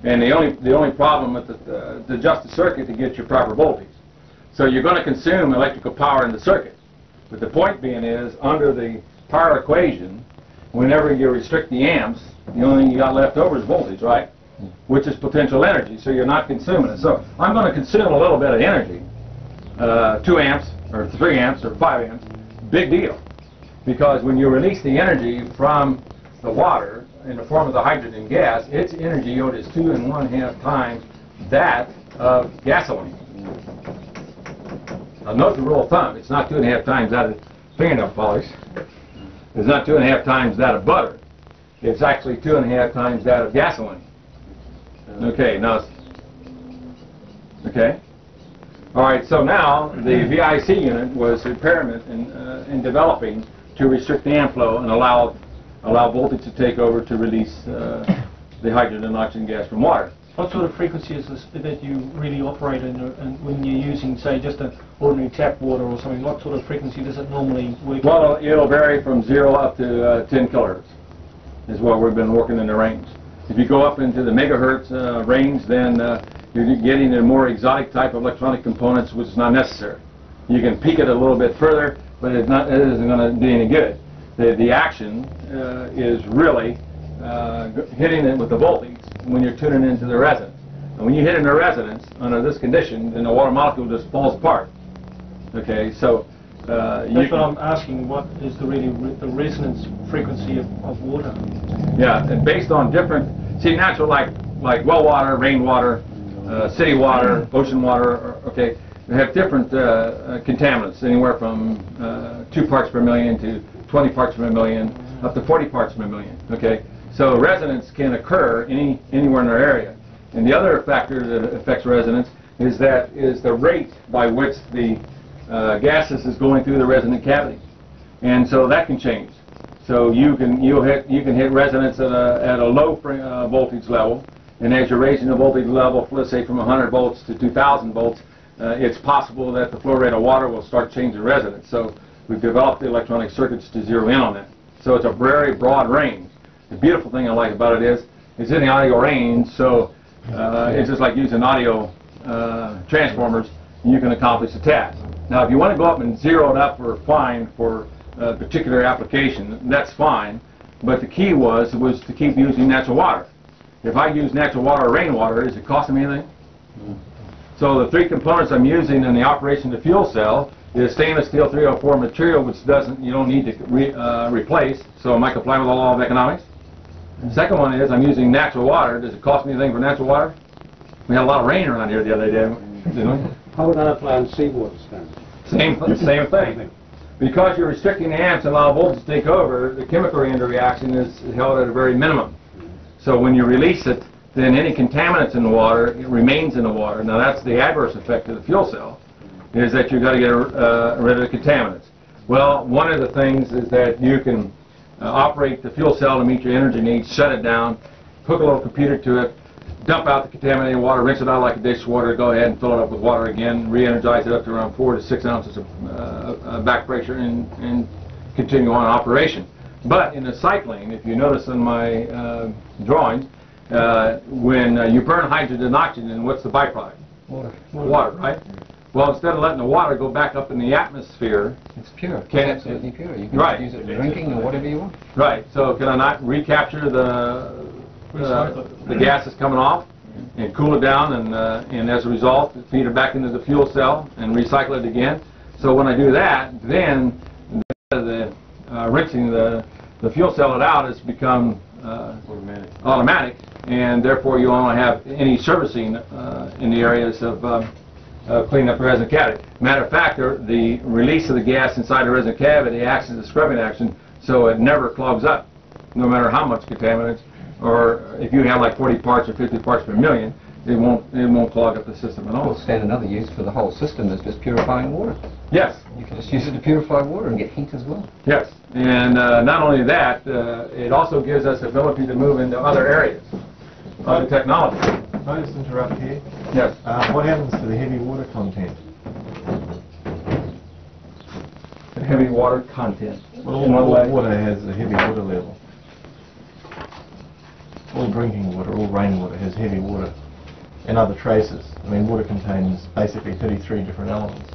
and the only problem with to adjust the circuit to get your proper voltage. So you're going to consume electrical power in the circuit. But the point being is, under the power equation, whenever you restrict the amps, the only thing you got left over is voltage, right? Which is potential energy, so you're not consuming it. So I'm going to consume a little bit of energy, 2 amps, or 3 amps, or 5 amps, big deal. Because when you release the energy from the water, in the form of the hydrogen gas, its energy yield is 2.5 times that of gasoline. Now note the rule of thumb, it's not 2.5 times that of fingernail polish. It's not 2.5 times that of butter. It's actually 2.5 times that of gasoline. Okay, now, okay. All right, so now the VIC unit was experiment in developing to restrict the amp flow and allow voltage to take over to release the hydrogen and oxygen gas from water. What sort of frequency is this that you really operate in, and when you're using, say, just an ordinary tap water or something? What sort of frequency does it normally work? Well, it'll vary from 0 up to 10 kilohertz is what we've been working in the range. If you go up into the megahertz range, then you're getting a more exotic type of electronic components, which is not necessary. You can peak it a little bit further, but it isn't going to do any good. The action is really hitting it with the voltage when you're tuning into the resonance. And when you hit in the resonance under this condition, then the water molecule just falls apart. Okay, so That's what I'm asking. What is the resonance frequency of water? Yeah, and based on different, natural like well water, rainwater, city water, ocean water, okay, they have different contaminants, anywhere from 2 parts per million to 20 parts per million, up to 40 parts per million. Okay, so resonance can occur anywhere in our area. And the other factor that affects resonance is the rate by which the gases is going through the resonant cavity, and so that can change. So you can hit resonance at a low voltage level, and as you're raising the voltage level, let's say from 100 volts to 2,000 volts, it's possible that the flow rate of water will start changing resonance. So we've developed the electronic circuits to zero in on that. So it's a very broad range. The beautiful thing I like about it is it's in the audio range, so it's just like using audio transformers, and you can accomplish the task. Now, if you want to go up and zero it up or fine for a particular application, that's fine. But the key was to keep using natural water. If I use natural water or rainwater, is it costing me anything? So the 3 components I'm using in the operation of the fuel cell is stainless steel 304 material, which you don't need to replace. So am I complying with the law of economics? The second one is I'm using natural water. Does it cost me anything for natural water? We had a lot of rain around here the other day, didn't we? How would that apply on seawater standards? Same thing. Because you're restricting the amps and allow voltage to take over, the chemical end of the reaction is held at a very minimum. So when you release it, then any contaminants in the water, it remains in the water. Now that's the adverse effect of the fuel cell, is that you've got to get rid of the contaminants. Well, one of the things is that you can operate the fuel cell to meet your energy needs, shut it down, hook a little computer to it, dump out the contaminated water, rinse it out like a dishwater, go ahead and fill it up with water again, re-energize it up to around 4 to 6 ounces of back pressure, and continue on operation. But in the cycling, if you notice in my drawings, when you burn hydrogen and oxygen, what's the byproduct? Water, right? Well, instead of letting the water go back up in the atmosphere, it's pure. It's absolutely pure. You can use it for drinking or whatever you want. Right. So can I not recapture the gases coming off and cool it down, and as a result feed it back into the fuel cell and recycle it again? So when I do that, then rinsing the fuel cell out has become automatic, and therefore you only have any servicing in the areas of cleaning up the resonant cavity. Matter of fact, the release of the gas inside the resonant cavity acts as a scrubbing action, so it never clogs up, no matter how much contaminants. Or if you have like 40 parts or 50 parts per million, it won't clog up the system at all. Well, stand another use for the whole system is just purifying water. Yes. You can just use it to purify water and get heat as well. Yes, and not only that, it also gives us the ability to move into other areas of the technology. Can I just interrupt here? Yes. What happens to the heavy water content? The heavy water content. Well, all water has a heavy water level. All drinking water, all rainwater has heavy water and other traces. I mean, water contains basically 33 different elements.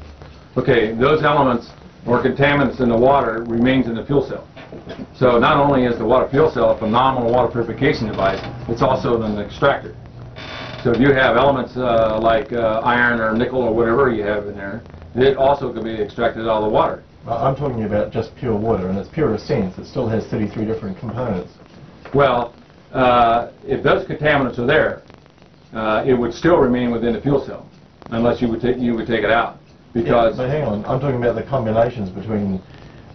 Okay, those elements or contaminants in the water remains in the fuel cell. So not only is the water fuel cell a phenomenal water purification device, it's also an extractor. So if you have elements like iron or nickel or whatever you have in there, it also can be extracted out of the water. I'm talking about just pure water, and it's pure essence. It still has 33 different components. Well, if those contaminants are there, it would still remain within the fuel cell, unless you would take it out. Because but hang on, I'm talking about the combinations between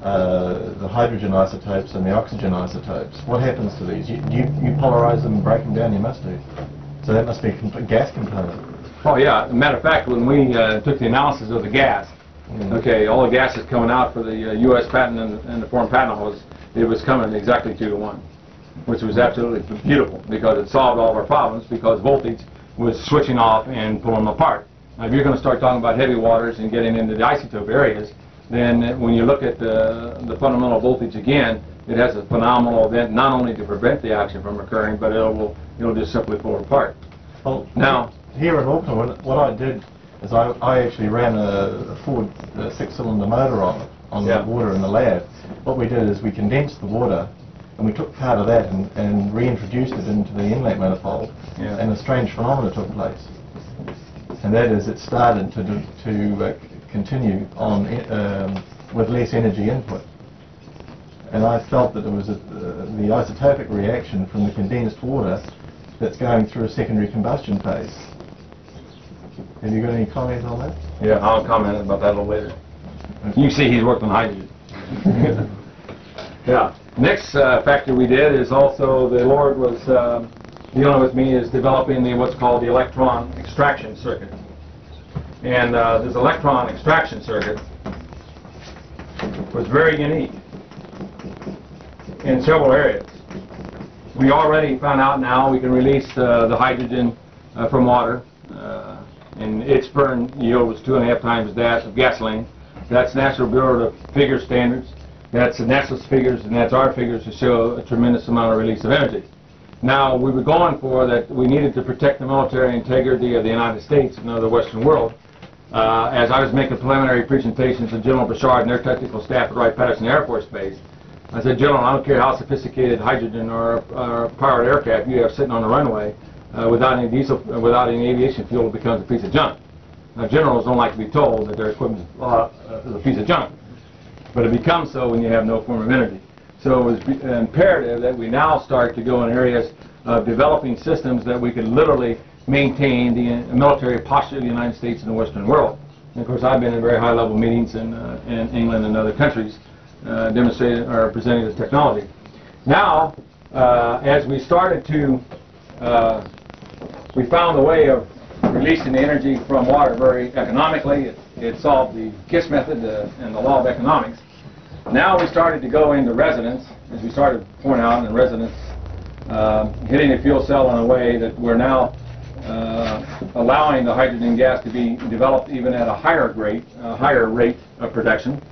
the hydrogen isotopes and the oxygen isotopes. What happens to these? You polarize them and break them down, you must do. So that must be a gas component. oh yeah, as a matter of fact, when we took the analysis of the gas, okay, all the gases coming out for the U.S. patent and the foreign patent holds, it was coming exactly 2-to-1, which was absolutely beautiful because it solved all of our problems because voltage was switching off and pulling them apart. Now, if you're going to start talking about heavy waters and getting into the isotope areas, then when you look at the fundamental voltage again, it has a phenomenal event not only to prevent the action from occurring, but it'll just simply pull it apart. Well, Now, here in Auckland, what I did is I actually ran a Ford 6-cylinder motor on Yeah. the water in the lab. What we did is we condensed the water and we took part of that and reintroduced it into the inlet manifold, Yeah. and a strange phenomena took place. And that is it started to continue on with less energy input. And I felt that it was the isotopic reaction from the condensed water that's going through a secondary combustion phase. Have you got any comment on that? yeah, I'll comment about that a little later. You see he's worked on hydrogen. Yeah. Next factor we did is also the Lord was dealing with me is developing what's called the electron extraction circuit. And this electron extraction circuit was very unique in several areas. We already found out now we can release the hydrogen from water, and its burn yield was 2.5 times that of gasoline. That's National Bureau of Figure standards. That's the NASA's figures, and that's our figures to show a tremendous amount of release of energy. Now, we were going for that we needed to protect the military integrity of the United States and of the Western world. As I was making preliminary presentations to General Bouchard and their technical staff at Wright-Patterson Air Force Base, I said, General, I don't care how sophisticated hydrogen or powered aircraft you have sitting on the runway, without any diesel, without any aviation fuel, it becomes a piece of junk. Now, generals don't like to be told that their equipment is a piece of junk, but it becomes so when you have no form of energy. So it was imperative that we now start to go in areas of developing systems that we could literally maintain the military posture of the United States and the Western world. And of course, I've been in very high-level meetings in England and other countries demonstrating or presenting this technology. Now, as we started to, we found a way of releasing the energy from water very economically. It solved the KISS method and the law of economics. Now we started to go into resonance, as we started to point out in resonance, hitting the fuel cell in a way that we're now allowing the hydrogen gas to be developed even at a higher rate of production.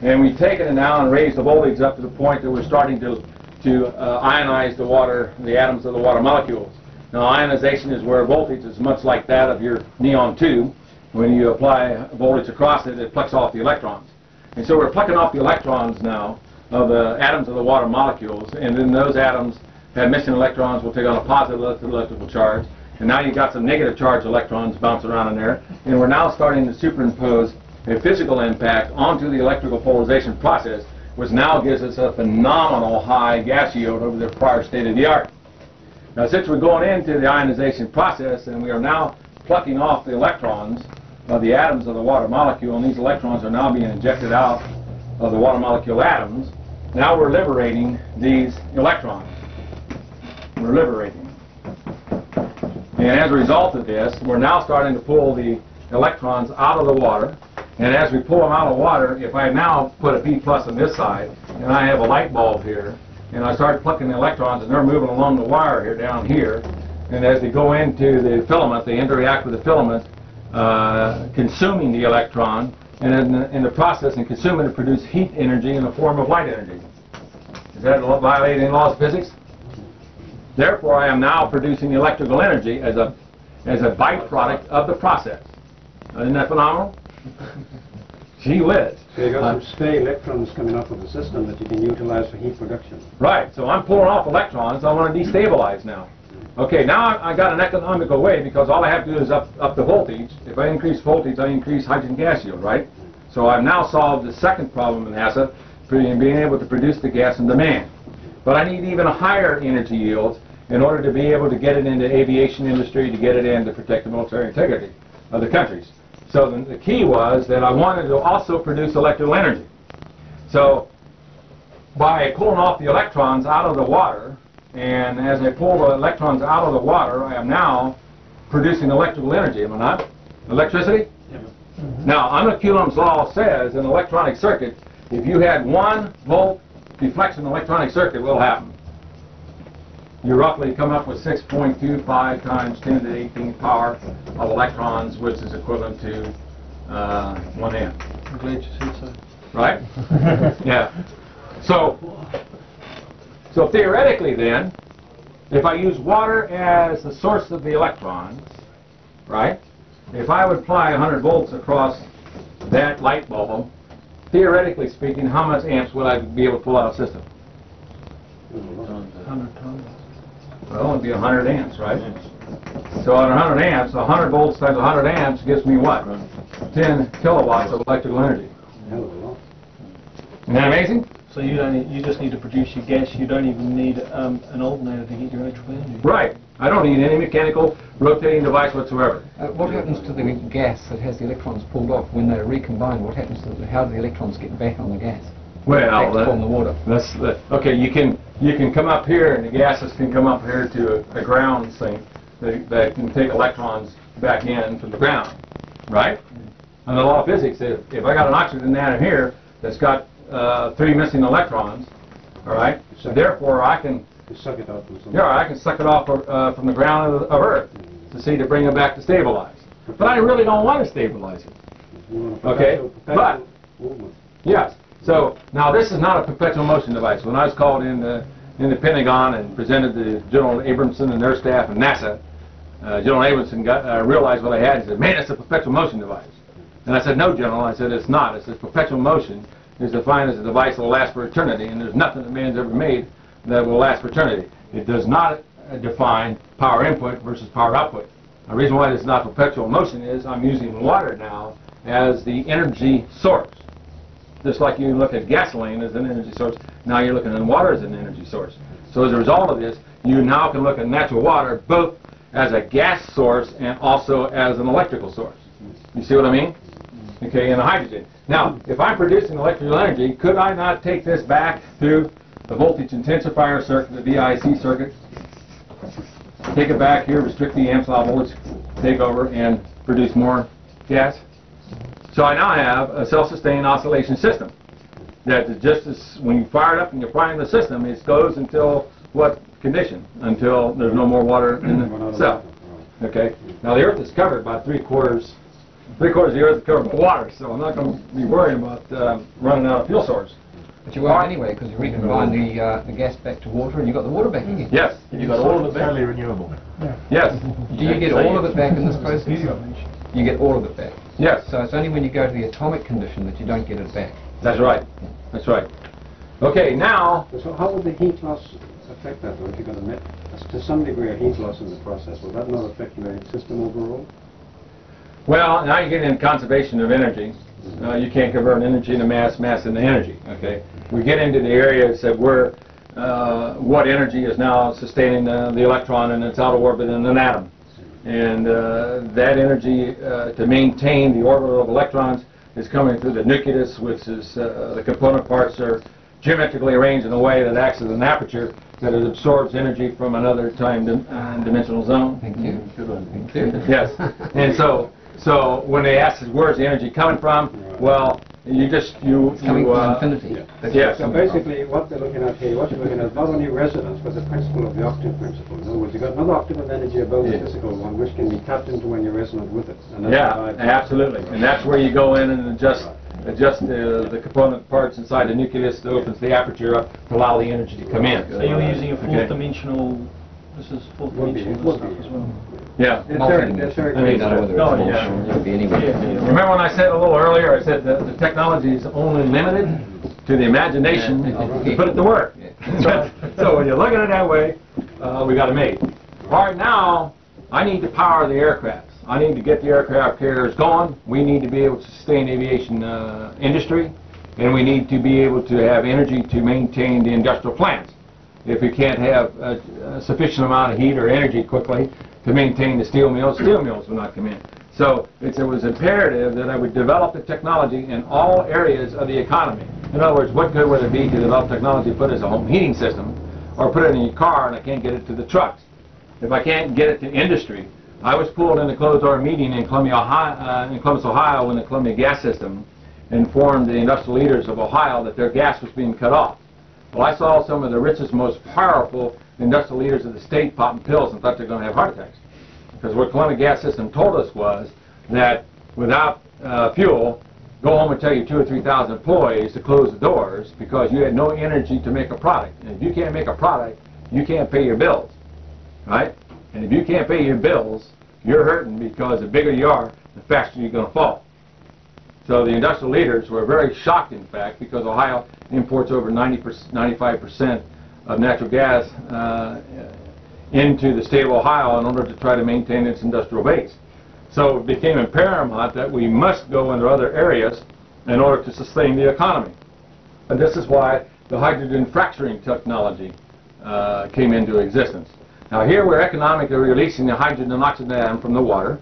And we've taken it now and raised the voltage up to the point that we're starting to ionize the water, the atoms of the water molecules. Now, ionization is where voltage is much like that of your neon tube. When you apply voltage across it, it plucks off the electrons. And so we're plucking off the electrons now of the atoms of the water molecules, and then those atoms have missing electrons will take on a positive electrical charge, and now you've got some negative charged electrons bouncing around in there, and we're now starting to superimpose a physical impact onto the electrical polarization process, which now gives us a phenomenal high gas yield over the prior state of the art. Now, since we're going into the ionization process and we are now plucking off the electrons of the atoms of the water molecule, and these electrons are now being injected out of the water molecule atoms, now we're liberating these electrons. We're liberating them. And as a result of this, we're now starting to pull the electrons out of the water. And as we pull them out of the water, if I now put a P plus on this side, and I have a light bulb here, and I start plucking the electrons, and they're moving along the wire here, down here, and as they go into the filament, they interact with the filament, consuming the electron, and in the process of consuming it, produce heat energy in the form of light energy. Is that violating the laws of physics? Therefore, I am now producing electrical energy as a byproduct of the process. Isn't that phenomenal? Gee whiz. So you got some stray electrons coming off of the system that you can utilize for heat production. Right, so I'm pulling off electrons. I want to destabilize now. Okay, now I got an economical way because all I have to do is up the voltage. If I increase voltage, I increase hydrogen gas yield, right? So I've now solved the second problem in NASA, being able to produce the gas in demand. But I need even higher energy yields, in order to be able to get it into aviation industry, to get it in to protect the military integrity of the countries. So the key was that I wanted to also produce electrical energy. So by pulling off the electrons out of the water, and as I pull the electrons out of the water, I am now producing electrical energy, am I not? Electricity? Now, under Coulomb's law says in an electronic circuit, if you had 1 volt deflection in an electronic circuit, what will happen? You roughly come up with 6.25 times 10 to the 18th power of electrons, which is equivalent to 1 amp. I'm glad you said so. Right? Yeah. So theoretically then, if I use water as the source of the electrons, right? If I would apply 100 volts across that light bulb, theoretically speaking, how much amps would I be able to pull out of the system? 100 times. Well, it would be 100 amps, right? So at 100 amps, 100 volts times 100 amps gives me what? 10 kilowatts of electrical energy. Isn't that amazing? So you just need to produce your gas. You don't even need an alternator to get your electrical energy. Right. I don't need any mechanical rotating device whatsoever. What happens to the gas that has the electrons pulled off when they're recombined? What happens to how do the electrons get back on the gas? Well, Back from the water. Okay. You can come up here, and the gases can come up here to a ground sink that can take electrons back in from the ground, right? And the law of physics, if I got an oxygen atom here that's got 3 missing electrons, all right, therefore I can suck it out from somewhere. yeah, I can suck it off from the ground of Earth to bring it back to stabilize. But I really don't want to stabilize it. Okay, but yes. So now this is not a perpetual motion device. When I was called in the Pentagon and presented to General Abramson and their staff and NASA, General Abramson realized what I had. He said, "Man, it's a perpetual motion device." And I said, "No, General." I said, "It's not. It says perpetual motion is defined as a device that will last for eternity, and there's nothing that man's ever made that will last for eternity. It does not define power input versus power output. The reason why it's not perpetual motion is I'm using water now as the energy source. Just like you look at gasoline as an energy source, now you're looking at water as an energy source. So as a result of this, you now can look at natural water both as a gas source and also as an electrical source. You see what I mean? Okay, and a hydrogen. Now, if I'm producing electrical energy, could I not take this back through the voltage intensifier circuit, the VIC circuit, take it back here, restrict the amps allow voltage, take over, and produce more gas? So I now have a self-sustained oscillation system that is just as, when you fire it up and you're firing the system, it goes until what condition? Until there's no more water in the cell. Okay? Now the Earth is covered by three-quarters of the Earth is covered by water, so I'm not going to be worrying about running out of fuel source. But you are anyway, because you recombine the gas back to water and you got the water back again. Yes. You got all of it back. Totally renewable. Yes. Do you get all of it back in this process? You get all of it back. Yes. So it's only when you go to the atomic condition that you don't get it back. That's right. That's right. Okay, now... So how would the heat loss affect that, though? If you're going to make, to some degree, a heat loss in the process, will that not affect your system overall? Well, now you get into conservation of energy. You can't convert energy into mass into energy. Okay, we get into the areas that where what energy is now sustaining the electron in its outer orbit in an atom, and that energy to maintain the orbit of electrons is coming through the nucleus, which is the component parts are geometrically arranged in a way that acts as an aperture that it absorbs energy from another time-dimensional zone. Thank you. Good one. Thank you. Yes, and so when they ask us where's the energy coming from, well, It's coming from infinity. Yes. So basically, what they're looking at here, what you're looking at, not only resonance, but the principle of the octave principle. In other words, you've got another octave of energy above the physical one, which can be tapped into when you're resonant with it. And that's Yeah, absolutely. And that's where you go in and adjust the component parts inside the nucleus that opens the aperture up to allow the energy to come in. So you're using a fourth dimensional. This is fourth dimensional stuff as well. Yeah. It's very I mean, clear. Whether it's Oh, functional, yeah. it could be anywhere. Remember when I said a little earlier, I said the technology is only limited to the imagination to put it to work. So when you look at it that way, we got it made. All right, now I need to power the aircraft. I need to get the aircraft carriers going. We need to be able to sustain aviation industry, and we need to be able to have energy to maintain the industrial plants. if we can't have a sufficient amount of heat or energy quickly to maintain the steel mills will not come in. So it was imperative that I would develop the technology in all areas of the economy. In other words, what good would it be to develop technology, put it as a home heating system, or put it in your car and I can't get it to the trucks? If I can't get it to industry, I was pulled in a closed-door meeting in Columbus, Ohio, when the Columbia gas system informed the industrial leaders of Ohio that their gas was being cut off. Well, I saw some of the richest, most powerful industrial leaders of the state popping pills and thought they were going to have heart attacks. Because what Columbia gas system told us was that without fuel, go home and tell your 2,000 or 3,000 employees to close the doors because you had no energy to make a product. And if you can't make a product, you can't pay your bills, right? And if you can't pay your bills, you're hurting because the bigger you are, the faster you're going to fall. So the industrial leaders were very shocked, in fact, because Ohio imports over 95% of natural gas into the state of Ohio in order to try to maintain its industrial base. So it became paramount that we must go into other areas in order to sustain the economy. And this is why the hydrogen fracturing technology came into existence. Now here we're economically releasing the hydrogen and oxygen atom from the water.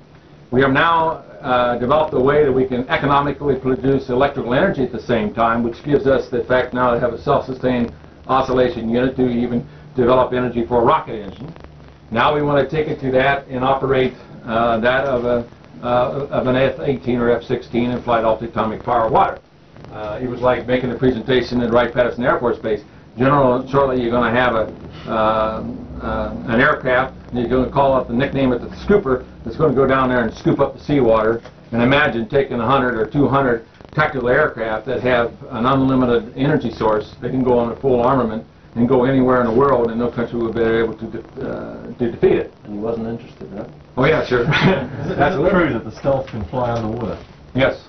We have now developed a way that we can economically produce electrical energy at the same time, which gives us the fact now to have a self-sustained oscillation unit to even develop energy for a rocket engine. Now we want to take it to that and operate that of an F-18 or F-16 and flight atomic power water. It was like making a presentation at Wright-Patterson Air Force Base. Shortly you're going to have an aircraft, and you're going to call up the nickname of the scooper that's going to go down there and scoop up the seawater. And imagine taking 100 or 200 tactical aircraft that have an unlimited energy source. They can go on a full armament and go anywhere in the world, and no country would be able to defeat it. And he wasn't interested, right? Oh yeah, sure. That's true that the stealth can fly underwater. Yes.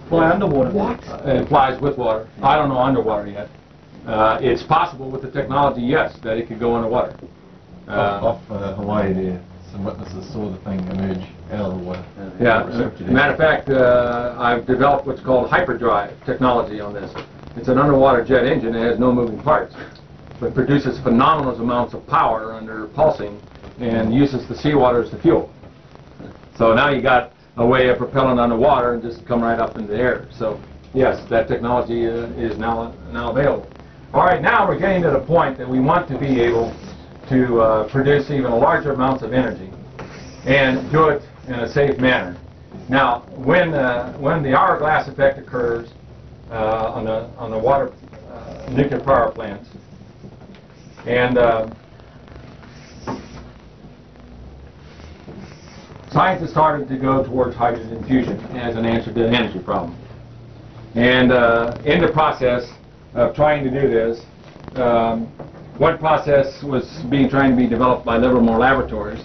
Fly underwater. What? It flies with water. I don't know underwater yet. It's possible with the technology, yes, that it could go underwater. Off Hawaii there, some witnesses saw the thing emerge out of the water. Yeah, matter of fact, I've developed what's called hyperdrive technology on this. It's an underwater jet engine that has no moving parts, but produces phenomenal amounts of power under pulsing and uses the seawater as the fuel. So now you got a way of propelling underwater and just come right up into the air. So yes, that technology is now available. All right, now we're getting to the point that we want to be able to produce even larger amounts of energy and do it in a safe manner. Now, when the hourglass effect occurs on the water nuclear power plants, and scientists started to go towards hydrogen fusion as an answer to the energy problem. And in the process of trying to do this, one process was trying to be developed by Livermore Laboratories,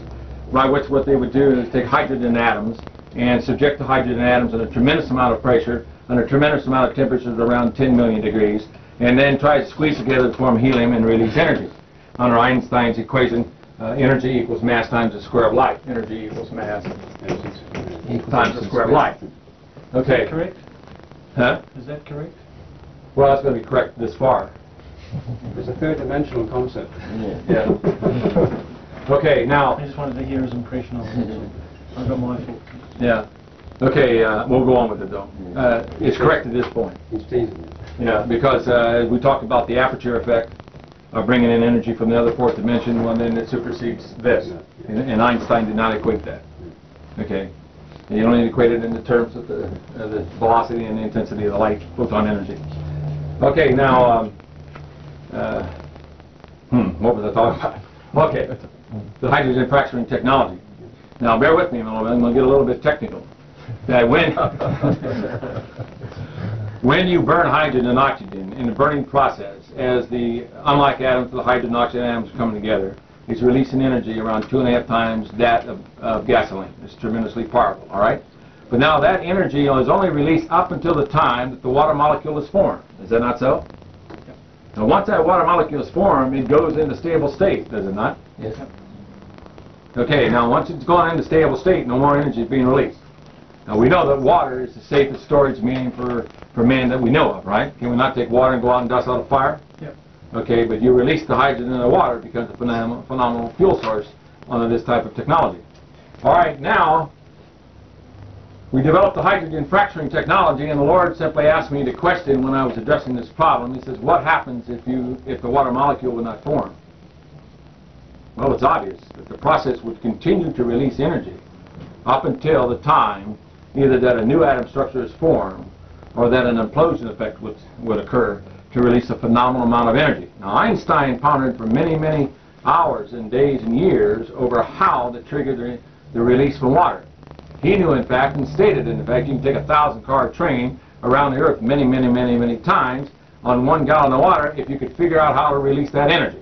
by which what they would do is take hydrogen atoms and subject the hydrogen atoms at a tremendous amount of pressure under a tremendous amount of temperatures around 10 million degrees, and then try to squeeze together to form helium and release energy. Under Einstein's equation, energy equals mass times the square of light. Energy equals mass times the square of light. Okay. Is that correct? Huh? Is that correct? Well, that's going to be correct this far. It's a third-dimensional concept. Yeah. Okay, now. I just wanted to hear his impression of it. I've got my thoughts. Yeah. Okay, we'll go on with it though. It's correct at this point. He's teasing it. Yeah, because we talked about the aperture effect of bringing in energy from the other fourth dimension, well, then it supersedes this. And Einstein did not equate that. Okay. You only equate it in the terms of the velocity and the intensity of the light, photon energy. Okay, now, what was I talking about? Okay, the hydrogen fracturing technology. Now, bear with me a moment, I'm going to get a little bit technical. That when you burn hydrogen and oxygen in the burning process, as the unlike atoms, the hydrogen and oxygen atoms are coming together, it's releasing energy around 2.5 times that of gasoline. It's tremendously powerful, all right? But now that energy is only released up until the time that the water molecule is formed. Is that not so? Now once that water molecule is formed, it goes into stable state, does it not? Yes. Okay, now once it's gone into stable state, no more energy is being released. Now we know that water is the safest storage medium for man that we know of, right? Can we not take water and go out and dust out a fire? Yep. Okay, but you release the hydrogen in the water, it becomes a phenomenal fuel source under this type of technology. All right, now we developed the hydrogen fracturing technology, and the Lord simply asked me the question when I was addressing this problem. He says, what happens if the water molecule would not form? Well, it's obvious that the process would continue to release energy up until the time either that a new atom structure is formed or that an implosion effect would occur to release a phenomenal amount of energy. Now, Einstein pondered for many, many hours and days and years over how to trigger the release from water. He knew, in fact, and stated, in fact, you can take a 1,000-car train around the Earth many, many, many, many times on 1 gallon of water if you could figure out how to release that energy.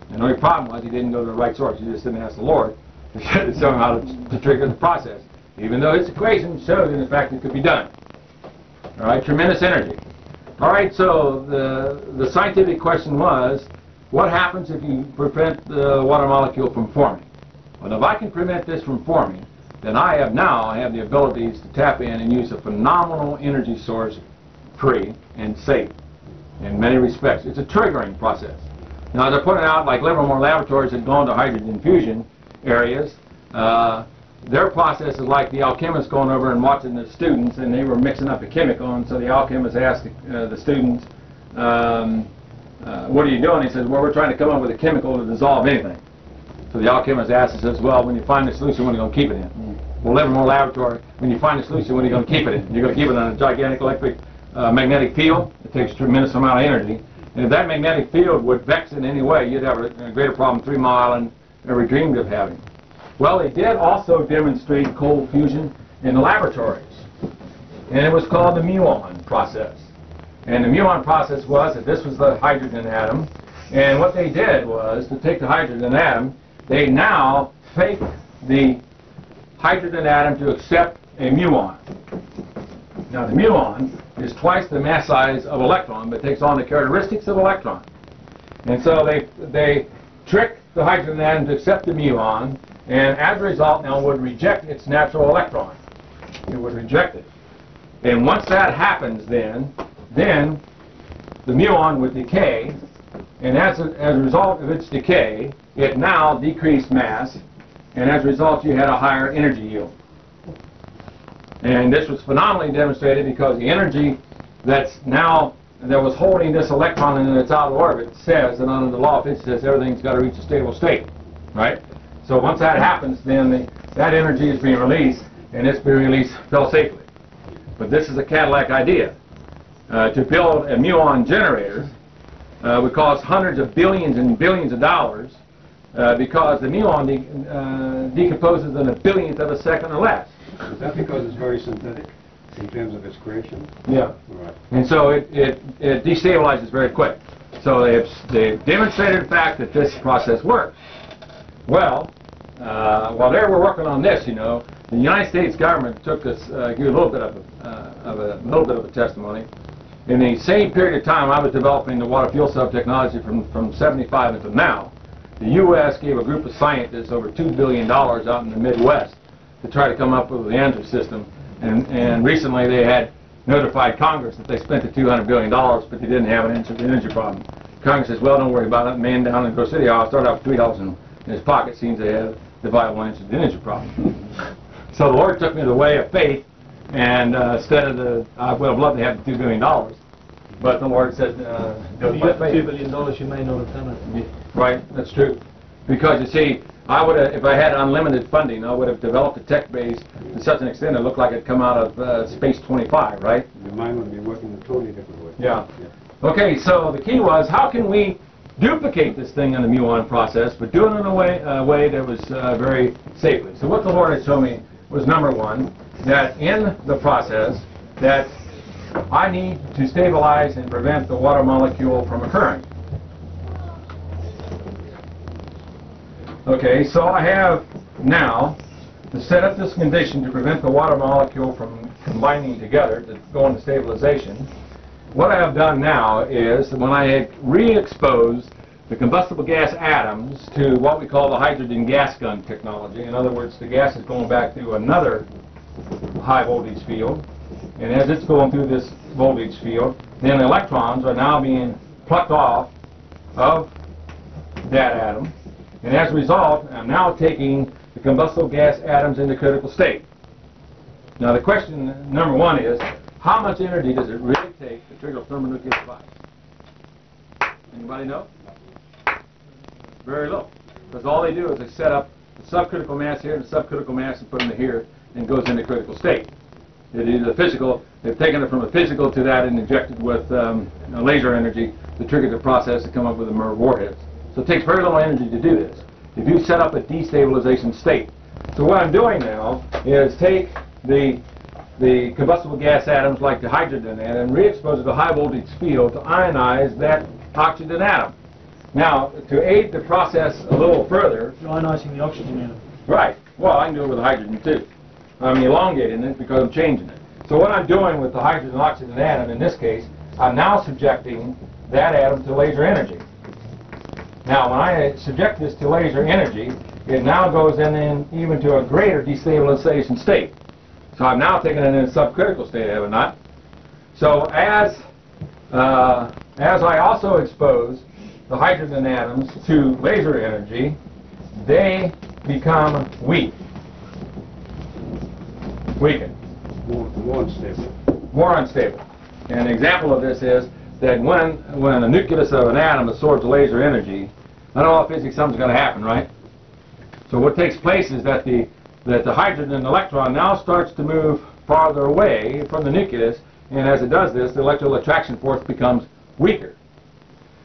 And the only problem was he didn't go to the right source. He just didn't ask the Lord to tell him how to trigger the process, even though his equation showed, in fact, it could be done. All right, tremendous energy. All right, so the scientific question was, what happens if you prevent the water molecule from forming? Well, if I can prevent this from forming, then I have the abilities to tap in and use a phenomenal energy source, free and safe in many respects. It's a triggering process. Now, as I pointed out, like Livermore Laboratories had gone to hydrogen fusion areas, their process is like the alchemists going over and watching the students, and they were mixing up a chemical, and so the alchemist asked the students, what are you doing? He says, well, we're trying to come up with a chemical to dissolve anything. So the alchemist asks, he says, well, when you find the solution, what are you going to keep it in? Well, Livermore Laboratory, when you find the solution, what are you going to keep it in? You're going to keep it in a gigantic electric magnetic field. It takes a tremendous amount of energy. And if that magnetic field would vex in any way, you'd have a greater problem 3 Mile Island ever dreamed of having. Well, they did also demonstrate cold fusion in the laboratories. And it was called the muon process. And the muon process was that this was the hydrogen atom. And what they did was to take the hydrogen atom, they now fake the hydrogen atom to accept a muon. Now, the muon is twice the mass size of electron, but takes on the characteristics of electron. And so they trick the hydrogen atom to accept the muon, and as a result now would reject its natural electron. It would reject it. And once that happens, then the muon would decay, and as a result of its decay, it now decreased mass, and as a result you had a higher energy yield. And this was phenomenally demonstrated because the energy that was holding this electron in its outer orbit says that under the law of physics says everything's got to reach a stable state, right? So once that happens, then that energy is being released, and it's being released fairly safely. But this is a Cadillac idea. To build a muon generator would cost hundreds of billions and billions of dollars because the muon decomposes in a billionth of a second or less. Is that because it's very synthetic in terms of its creation? Yeah. Right. And so it destabilizes very quick. So they've demonstrated the fact that this process works. Well, while they were working on this, you know, the United States government took this, gave a little bit of a testimony. In the same period of time I was developing the water fuel cell technology from 75 until now, the U.S. gave a group of scientists over $2 billion out in the Midwest to try to come up with the answer system. And recently they had notified Congress that they spent the $200 billion, but they didn't have an answer to the energy problem. Congress says, well, don't worry about it. Man down in Grove City, I'll start off with $3 in his pocket. Seems they have the viable answer to the energy problem. So the Lord took me the way of faith, and instead of I would have loved to have the $2 billion, but the Lord said, do it by faith. $2 billion, you may not have done it. Right, that's true. Because you see, I would have, if I had unlimited funding, I would have developed a tech base to such an extent it looked like it'd come out of Space 25, right? Your mind would be working in a totally different way. Yeah. Okay, so the key was, how can we duplicate this thing in the muon process, but do it in a way that was very safely? So what the Lord had shown me was, number one, that in the process, that I need to stabilize and prevent the water molecule from occurring. Okay, so I have now to set up this condition to prevent the water molecule from combining together to go into stabilization. What I have done now is, when I re-expose the combustible gas atoms to what we call the hydrogen gas gun technology, in other words, the gas is going back through another high voltage field, and as it's going through this voltage field, then the electrons are now being plucked off of that atom, and as a result, I'm now taking the combustible gas atoms into critical state. Now the question number one is, how much energy does it really take to trigger a thermonuclear device? Anybody know? Very low. Because all they do is they set up the subcritical mass here and the subcritical mass and put them here and goes into critical state. It is a physical, they've taken it from a physical to that and injected with laser energy to trigger the process to come up with the MIR warheads. So it takes very little energy to do this. If you set up a destabilization state. So what I'm doing now is take the combustible gas atoms like the hydrogen atom and re-expose it to high voltage field to ionize that oxygen atom. Now, to aid the process a little further... You're ionizing the oxygen atom. Right. Well, I can do it with the hydrogen too. I'm elongating it because I'm changing it. So what I'm doing with the hydrogen oxygen atom, in this case, I'm now subjecting that atom to laser energy. Now, when I subject this to laser energy, it now goes in even to a greater destabilization state. So I'm now taking it in a subcritical state, have I not? So as I also expose the hydrogen atoms to laser energy, they become weakened. More unstable. More unstable. And an example of this is that when the nucleus of an atom absorbs laser energy, I know all physics, something's going to happen, right? So what takes place is that the hydrogen electron now starts to move farther away from the nucleus, and as it does this, the electrical attraction force becomes weaker.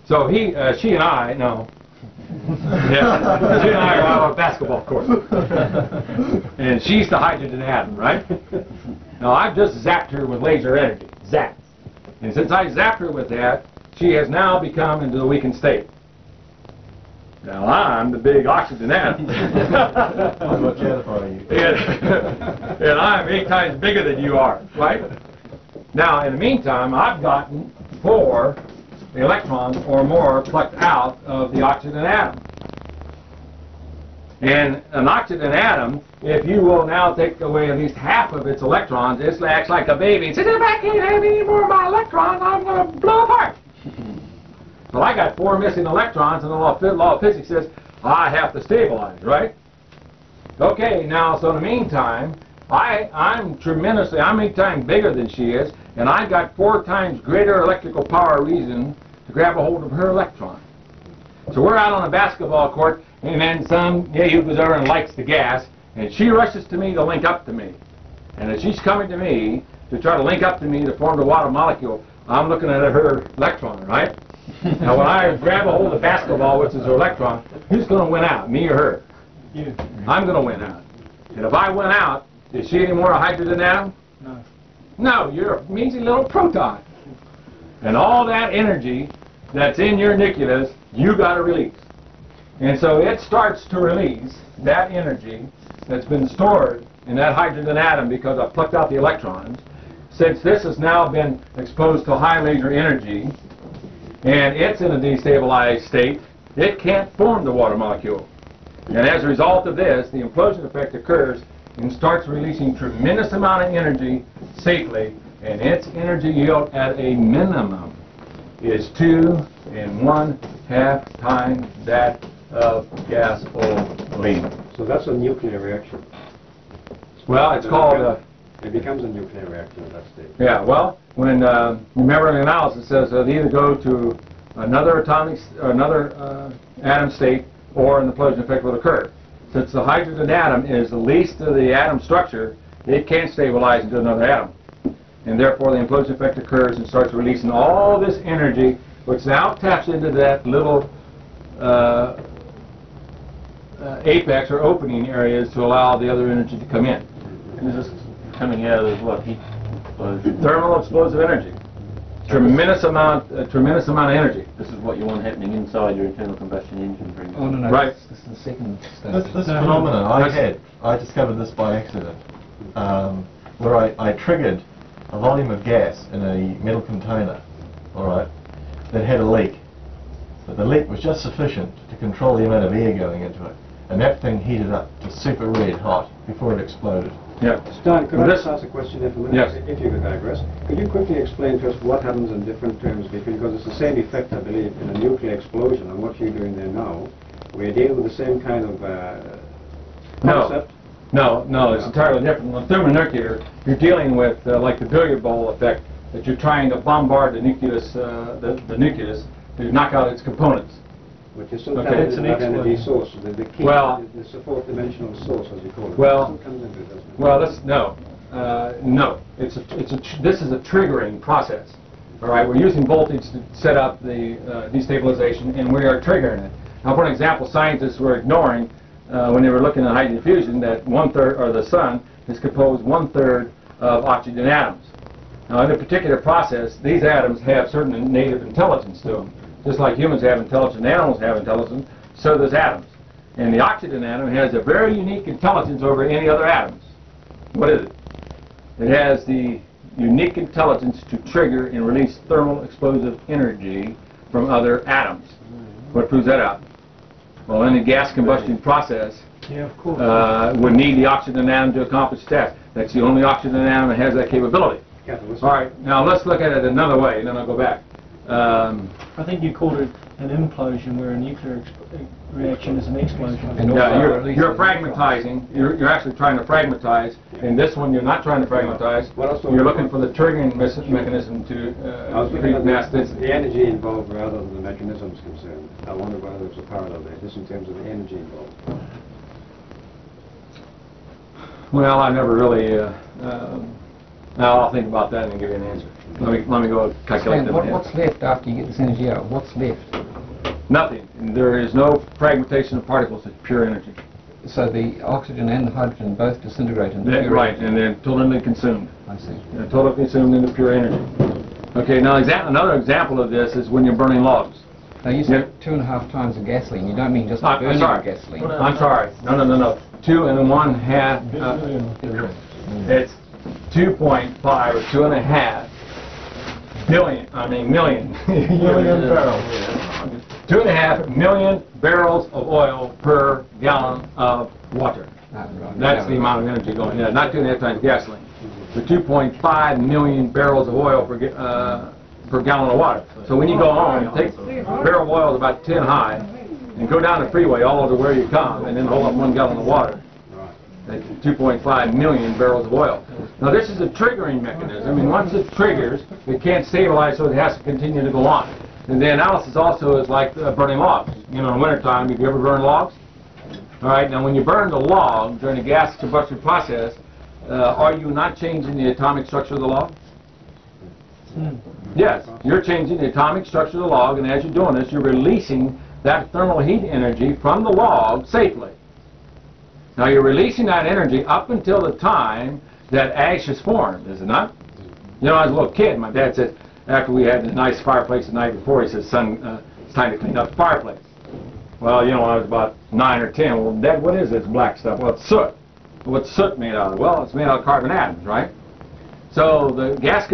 So she and I, no. Yeah, she and I are out on a basketball court. And she's the hydrogen atom, right? Now I've just zapped her with laser energy. Zap. And since I zapped her with that, she has now become into the weakened state. Now I'm the big oxygen atom. I'm much better for you. And I'm 8 times bigger than you are, right? Now in the meantime, I've gotten 4 electrons or more plucked out of the oxygen atom. And an oxygen atom, if you will now take away at least half of its electrons, it acts like a baby and says, if I can't have any more of my electrons, I'm going to blow apart. Well, I got 4 missing electrons, and the law of physics says I have to stabilize, right? Okay, now, so in the meantime, I'm 8 times bigger than she is, and I got 4 times greater electrical power reason to grab a hold of her electron. So we're out on a basketball court, and then some yahoo goes over and lights the gas, and she rushes to me to link up to me. And as she's coming to me to try to link up to me to form the water molecule, I'm looking at her electron, right? Now when I grab a hold of the basketball, which is her electron, who's going to win out, me or her? You. I'm going to win out. And if I win out, is she any more a hydrogen atom? No. No, you're a measly little proton. And all that energy that's in your nucleus, you got to release. And so it starts to release that energy that's been stored in that hydrogen atom because I plucked out the electrons. Since this has now been exposed to high laser energy, and it's in a destabilized state, it can't form the water molecule. And as a result of this, the implosion effect occurs and starts releasing tremendous amount of energy safely, and its energy yield at a minimum is 2 1/2 times that of gasoline. So that's a nuclear reaction. Well, it's called... It becomes a nuclear reaction at that stage. Yeah, well, when remember the analysis says they either go to another atom state or an implosion effect will occur. Since the hydrogen atom is the least of the atom structure, it can't stabilize into another atom. And therefore the implosion effect occurs and starts releasing all this energy, which now taps into that little apex or opening areas to allow the other energy to come in. And this is coming out of what, heat? Thermal explosive energy. Tremendous amount of energy. This is what you want happening inside your internal combustion engine, for example. Oh, no, no. Right. This is the second stage. This phenomenon I discovered this by accident, where I triggered a volume of gas in a metal container, all right, that had a leak. But the leak was just sufficient to control the amount of air going into it. And that thing heated up to super red hot before it exploded. Yeah. Stan, could Well, I this- just ask a question if a minute, Yes. if you could digress? Could you quickly explain to us what happens in different terms, because it's the same effect, I believe, in a nuclear explosion and what you're doing there now. We're dealing with the same kind of concept. No, it's entirely different. On thermonuclear, you're dealing with like the billiard ball effect, that you're trying to bombard the nucleus, the nucleus to knock out its components. But you're still Okay. counting It's in an that energy explosion. source, the key, Well- the fourth dimensional source, as you call it. Well- It still comes into it, doesn't it? Well, no. This is a triggering process. All right, we're using voltage to set up the destabilization, and we are triggering it. Now, for an example, scientists were ignoring when they were looking at hydrogen fusion that 1/3, or the sun, is composed 1/3 of oxygen atoms. Now, in a particular process, these atoms have certain native intelligence to them. Just like humans have intelligence, animals have intelligence, so does atoms. And the oxygen atom has a very unique intelligence over any other atoms. What is it? It has the unique intelligence to trigger and release thermal explosive energy from other atoms. What proves that out? Well, any gas combustion process Yeah, of course. would need the oxygen atom to accomplish that. That's the only oxygen atom that has that capability. Catalyst. All right, now let's look at it another way, and then I'll go back. I think you called it an implosion, where a nuclear reaction is an explosion. And Yeah, also you're fragmentizing. You're actually trying to fragmentize. In this one, you're not trying to fragmentize. What else? You're looking for the triggering mechanism to I was looking create at mass the density. energy involved rather than the mechanisms concerned. I wonder whether there's a parallel there, just in terms of the energy involved. Well, I never really. Now I'll think about that and give you an answer. Let me go calculate Stan, that. what's left after you get this energy out? What's left? Nothing. There is no fragmentation of particles. It's pure energy. So the oxygen and the hydrogen both disintegrate into pure Right, energy. and they're totally consumed. I see. They're totally consumed into pure energy. Okay, now another example of this is when you're burning logs. Now you said 2.5 times the gasoline. You don't mean just the I'm burning sorry. of gasoline. I'm sorry. No. 2 1/2. It's 2.5 or 2.5 billion. I mean million. Million barrels. 2.5 million barrels of oil per gallon of water. Right. That's the amount of energy going. Yeah, not 2.5 times gasoline. So 2.5 million barrels of oil per gallon of water. So when you go home, take a barrel of oil about 10 high, and go down the freeway all over where you come, and then hold up 1 gallon of water. That's 2.5 million barrels of oil. Now this is a triggering mechanism, and once it triggers, it can't stabilize, so it has to continue to go on. And the analysis also is like burning logs. You know, in wintertime, have you ever burned logs? All right, now when you burn the log during the gas combustion process, are you not changing the atomic structure of the log? Yes, you're changing the atomic structure of the log, and as you're doing this, you're releasing that thermal heat energy from the log safely. Now you're releasing that energy up until the time that ash is formed, is it not? You know, as a little kid, my dad said, after we had a nice fireplace the night before, he said, son, it's time to clean up the fireplace. Well, you know, when I was about 9 or 10, well, Dad, what is this black stuff? Well, it's soot. What's soot made out of? Well, it's made out of carbon atoms, right? So the gas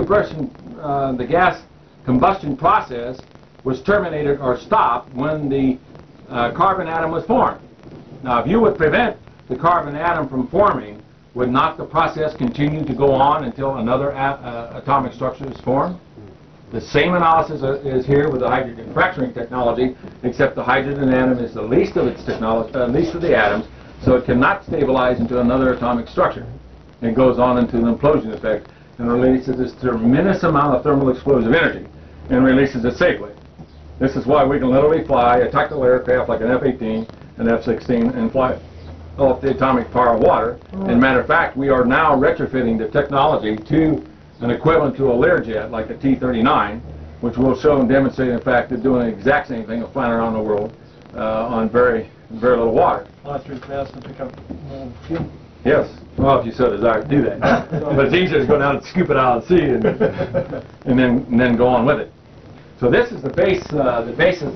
combustion process was terminated or stopped when the carbon atom was formed. Now, if you would prevent the carbon atom from forming, would not the process continue to go on until another atomic structure is formed? The same analysis is here with the hydrogen fracturing technology, except the hydrogen atom is the least of its technology, least of the atoms, so it cannot stabilize into another atomic structure. It goes on into an implosion effect and releases this tremendous amount of thermal explosive energy and releases it safely. This is why we can literally fly a tactical aircraft like an F-18, an F-16, and fly off the atomic power of water. And matter of fact, we are now retrofitting the technology to an equivalent to a Learjet, like a T-39, which will show and demonstrate, in fact, they're doing the exact same thing of flying around the world on very, very little water. Fly through clouds to pick up more fuel. Yes. Well, if you so desire to do that. But it's easier to go down and scoop it out of the sea and then go on with it. So this is the basis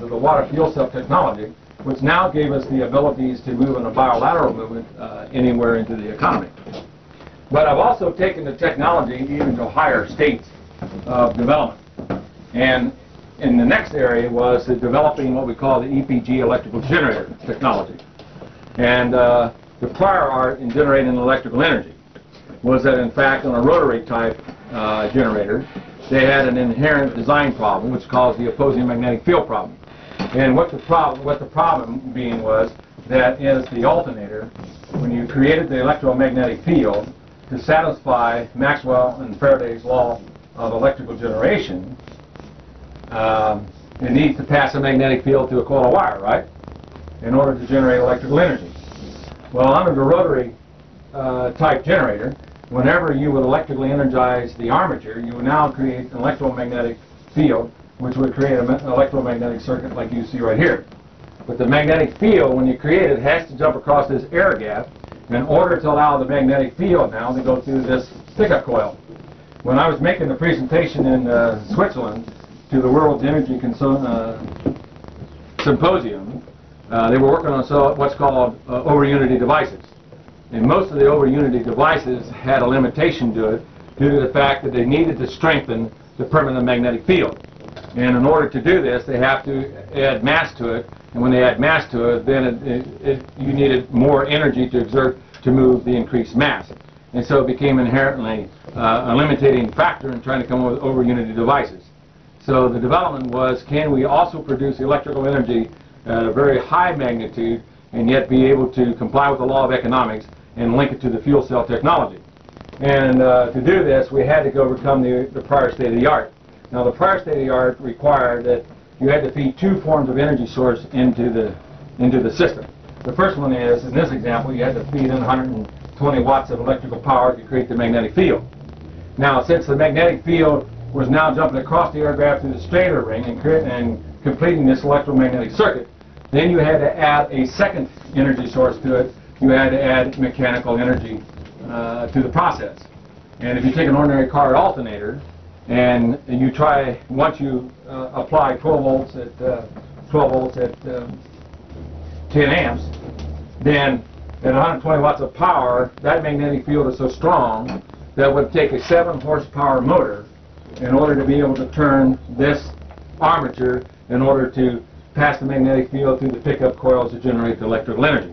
of the water fuel cell technology, which now gave us the abilities to move in a bilateral movement anywhere into the economy. But I've also taken the technology even to higher states of development. And in the next area was developing what we call the EPG electrical generator technology. And the prior art in generating electrical energy. was that in fact on a rotary type generator, they had an inherent design problem which caused the opposing magnetic field problem. And what the problem being was that is the alternator, when you created the electromagnetic field to satisfy Maxwell and Faraday's law of electrical generation, it needs to pass a magnetic field through a coil of wire, right, in order to generate electrical energy. Well, under the rotary type generator, whenever you would electrically energize the armature, you would now create an electromagnetic field which would create an electromagnetic circuit like you see right here. But the magnetic field, when you create it, has to jump across this air gap in order to allow the magnetic field now to go through this pickup coil. When I was making the presentation in Switzerland to the World Energy Symposium, they were working on what's called over-unity devices. And most of the over-unity devices had a limitation to it due to the fact that they needed to strengthen the permanent magnetic field. And in order to do this, they have to add mass to it. And when they add mass to it, then you needed more energy to exert to move the increased mass. And so it became inherently a limiting factor in trying to come up with over-unity devices. So the development was, can we also produce electrical energy at a very high magnitude and yet be able to comply with the law of economics and link it to the fuel cell technology? And to do this, we had to overcome the prior state of the art. Now, the prior state of the art required that you had to feed two forms of energy source into the system. The first one is, in this example, you had to feed in 120 watts of electrical power to create the magnetic field. Now, since the magnetic field was now jumping across the air gap through the stator ring and completing this electromagnetic circuit, then you had to add a second energy source to it. You had to add mechanical energy to the process. And if you take an ordinary car alternator and you try, once you apply 12 volts at 10 amps, then at 120 watts of power, that magnetic field is so strong that it would take a 7 horsepower motor in order to be able to turn this armature in order to pass the magnetic field through the pickup coils to generate the electrical energy.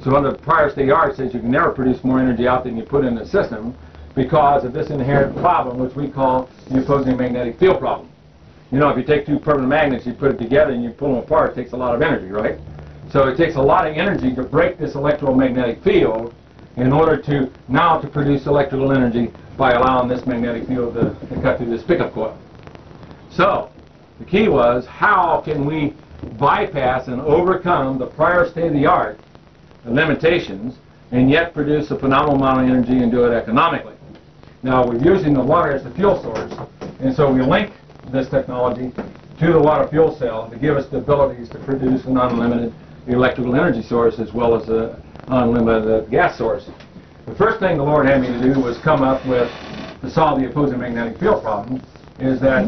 So under the prior state of the art says you can never produce more energy out than you put in the system because of this inherent problem which we call the opposing magnetic field problem. You know, if you take two permanent magnets, you put it together and you pull them apart, it takes a lot of energy, right? So it takes a lot of energy to break this electromagnetic field in order to produce electrical energy by allowing this magnetic field to cut through this pickup coil. So the key was, how can we bypass and overcome the prior state of the art limitations and yet produce a phenomenal amount of energy and do it economically? Now, we're using the water as the fuel source, and so we link this technology to the water fuel cell to give us the abilities to produce an unlimited electrical energy source as well as an unlimited gas source. The first thing the Lord had me to do was come up with, to solve the opposing magnetic field problem, is that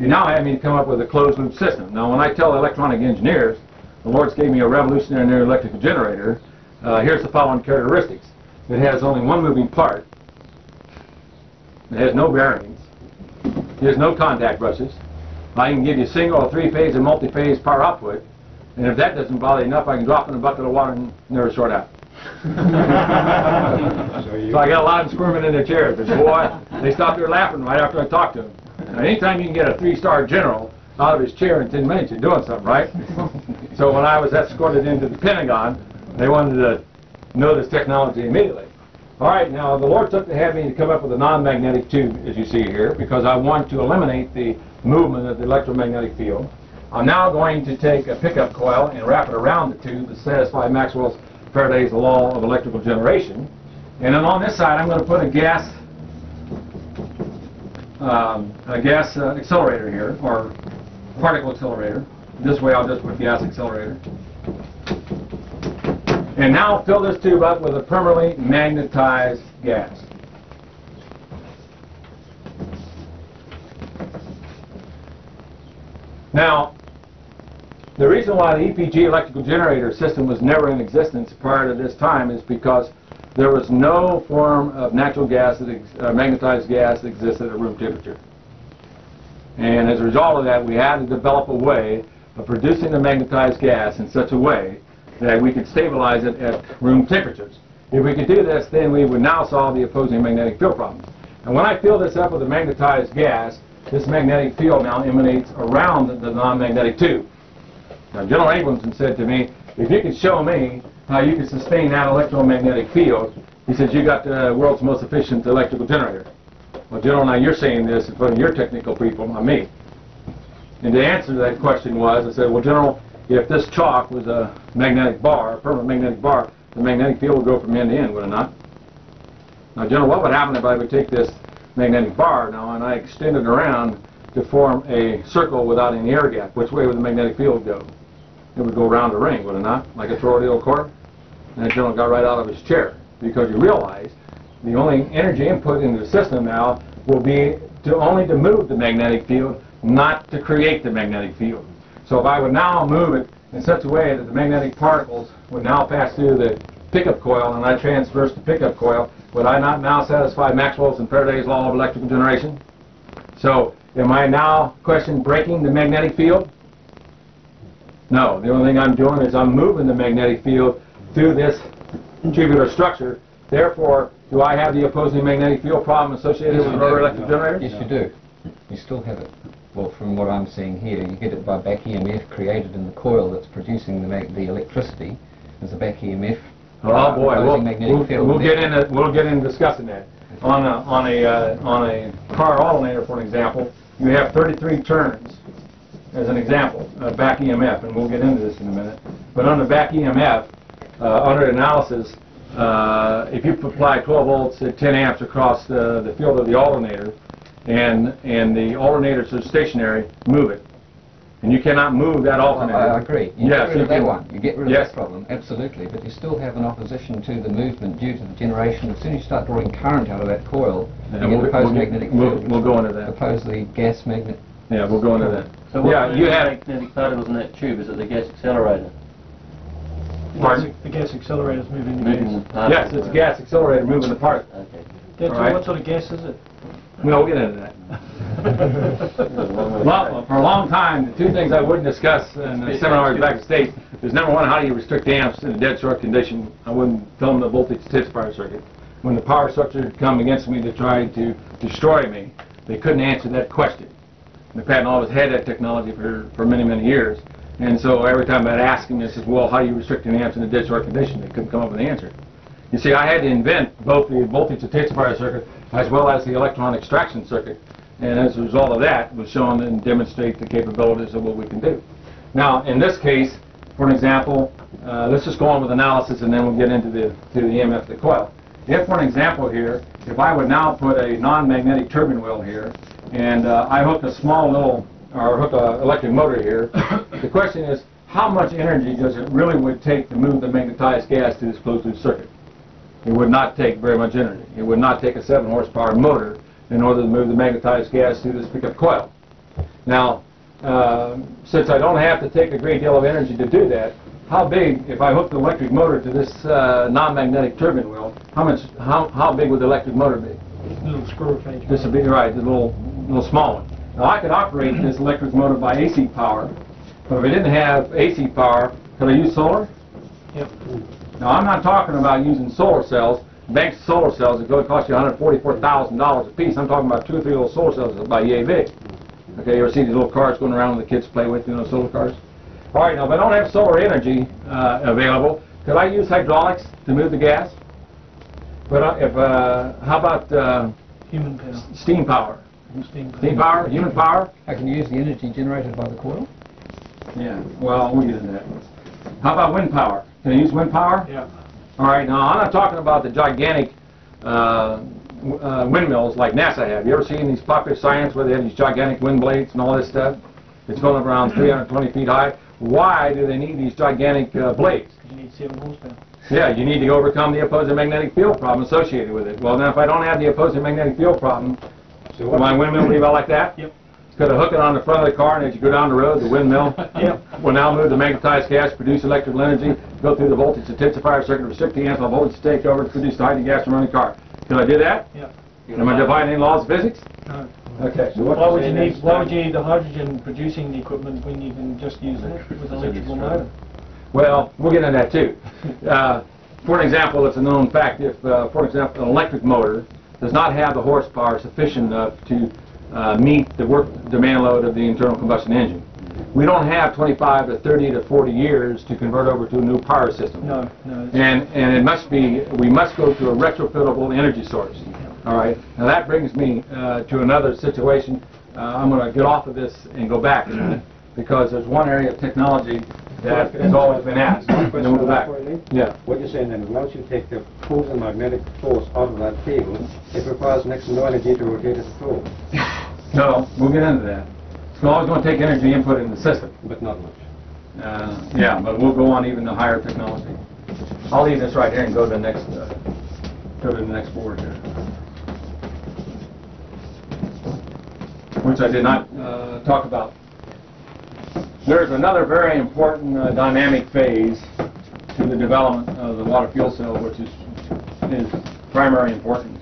He now had me come up with a closed loop system. Now, when I tell electronic engineers, the Lord's gave me a revolutionary electrical generator, here's the following characteristics. It has only one moving part. It has no bearings. It has no contact brushes. I can give you single or three-phase and multi-phase power output, and if that doesn't bother you enough, I can drop in a bucket of water and never short out. So I got a lot of them squirming in their chairs, but boy, they stopped there laughing right after I talked to them. Now, anytime you can get a 3-star general out of his chair in 10 minutes, you're doing something, right? So when I was escorted into the Pentagon, they wanted to know this technology immediately. All right, now the Lord took to have me to come up with a non-magnetic tube, as you see here, because I want to eliminate the movement of the electromagnetic field. I'm now going to take a pickup coil and wrap it around the tube to satisfy Maxwell's Faraday's law of electrical generation. And then on this side, I'm going to put a gas accelerator here, or particle accelerator. This way I'll just put gas accelerator. And now fill this tube up with a permanently magnetized gas. Now, the reason why the EPG electrical generator system was never in existence prior to this time is because there was no form of natural gas, magnetized gas that existed at room temperature. And as a result of that, we had to develop a way of producing the magnetized gas in such a way that we could stabilize it at room temperatures. If we could do this, then we would now solve the opposing magnetic field problem. And when I fill this up with a magnetized gas, this magnetic field now emanates around the non-magnetic tube. Now, General Abramson said to me, if you could show me how you could sustain that electromagnetic field, he said, you got the world's most efficient electrical generator. Well, General, now you're saying this in front of your technical people, not me. And the answer to that question was, I said, well, General, if this chalk was a magnetic bar, a permanent magnetic bar, the magnetic field would go from end to end, would it not? Now, General, what would happen if I would take this magnetic bar now and I extend it around to form a circle without any air gap? Which way would the magnetic field go? It would go around the ring, would it not? Like a toroidal cord? And the General got right out of his chair, because you realize the only energy input into the system now will be only to move the magnetic field, not to create the magnetic field. So if I would now move it in such a way that the magnetic particles would now pass through the pickup coil and I transverse the pickup coil, would I not now satisfy Maxwell's and Faraday's law of electrical generation? So am I now, question, breaking the magnetic field? No. The only thing I'm doing is I'm moving the magnetic field through this tubular structure. Therefore, do I have the opposing magnetic field problem associated with rotor electric generators? Yes, you do. You still have it. Well, from what I'm seeing here, you get it by back EMF created in the coil that's producing the electricity. There's a back EMF. Oh boy, we'll get into discussing that. On a car alternator, for an example, you have 33 turns, as an example, back EMF, and we'll get into this in a minute. But on the back EMF, under analysis, if you apply 12 volts at 10 amps across the field of the alternator, and the alternators are stationary, move it. And you cannot move that alternator. I agree. You yes, get rid of that one. You get rid of yes. that problem, absolutely. But you still have an opposition to the movement due to the generation. As soon as you start drawing current out of that coil, you get opposed magnetic field. We'll go into that. Oppose the gas magnet. Yeah, we'll go into that. So what you have magnetic particles in that tube? Is it the gas accelerator? Pardon? The gas accelerator is moving the gas. Yes, it's a gas accelerator moving the part. Okay. That's All right. What sort of gas is it? We'll get into that. Well, for a long time, the two things I wouldn't discuss in the seminars back in the States is, number one, how do you restrict amps in a dead short condition? I wouldn't film the voltage intensifier circuit. When the power structure had come against me to try to destroy me, they couldn't answer that question. The patent office had that technology for many, many years. And so every time I'd ask them, they said, well, how do you restrict an amps in a dead short condition? They couldn't come up with an answer. You see, I had to invent both the voltage intensifier circuit as well as the electron extraction circuit. And as a result of that, was shown and demonstrate the capabilities of what we can do. Now, in this case, for an example, let's just go on with analysis and then we'll get into the EMF of the coil. If, for an example here, if I would now put a non-magnetic turbine wheel here, and I hook a small little, or hook an electric motor here, the question is, how much energy does it really would take to move the magnetized gas to this closed-loop circuit? It would not take very much energy. It would not take a 7 horsepower motor in order to move the magnetized gas through this pickup coil. Now, since I don't have to take a great deal of energy to do that, how big, if I hooked the electric motor to this non-magnetic turbine wheel, how big would the electric motor be? Little squirrel cage. This would be, right, the little small one. Now, I could operate this electric motor by AC power, but if I didn't have AC power, could I use solar? Yep. Now, I'm not talking about using solar cells, banks of solar cells that go to cost you $144,000 a piece. I'm talking about 2 or 3 little solar cells that about yay big. Okay, you ever see these little cars going around that the kids play with, you know, solar cars? All right, now, if I don't have solar energy available, could I use hydraulics to move the gas? But how about Human power. steam power? Steam Power, human power? I can use the energy generated by the coil. Yeah, well, we'll get into that. How about wind power? Can I use wind power? Yeah. All right, now I'm not talking about the gigantic windmills like NASA have. You ever seen these popular science where they have these gigantic wind blades and all this stuff? It's going up around 320 feet high. Why do they need these gigantic blades? You need 7 horsepower. Yeah, you need to overcome the opposing magnetic field problem associated with it. Well, now if I don't have the opposing magnetic field problem, So will my windmill be about like that? Yep. Could I hook it on the front of the car, and as you go down the road, the windmill will now move the magnetized gas, produce electrical energy, go through the voltage intensifier circuit, restrict the amps on voltage to take over, to produce the hydrogen gas from running car. Could I do that? Yep. Am I defying any laws of physics? No. Okay. So Why would you need the hydrogen producing the equipment when you can just use it with an electrical motor? Well, we'll get into that too. for an example, it's a known fact, if, for example, an electric motor does not have the horsepower sufficient enough to meet the work demand load of the internal combustion engine, we don't have 25 to 30 to 40 years to convert over to a new power system. No, no. And it must be, we must go to a retrofittable energy source. All right. Now that brings me to another situation. I'm going to get off of this and go back a minute, because there's one area of technology that has always been asked. One And question then we'll go on back. that, Lee. Yeah. What you're saying then, once you take the pulls and magnetic force out of that field, it requires next to no energy to rotate it at all. No, we'll get into that. It's always going to take energy input in the system. But not much. Yeah, but we'll go on even to higher technology. I'll leave this right here and go to the next board here, which I did not talk about. There's another very important dynamic phase to the development of the water fuel cell, which is primary importance.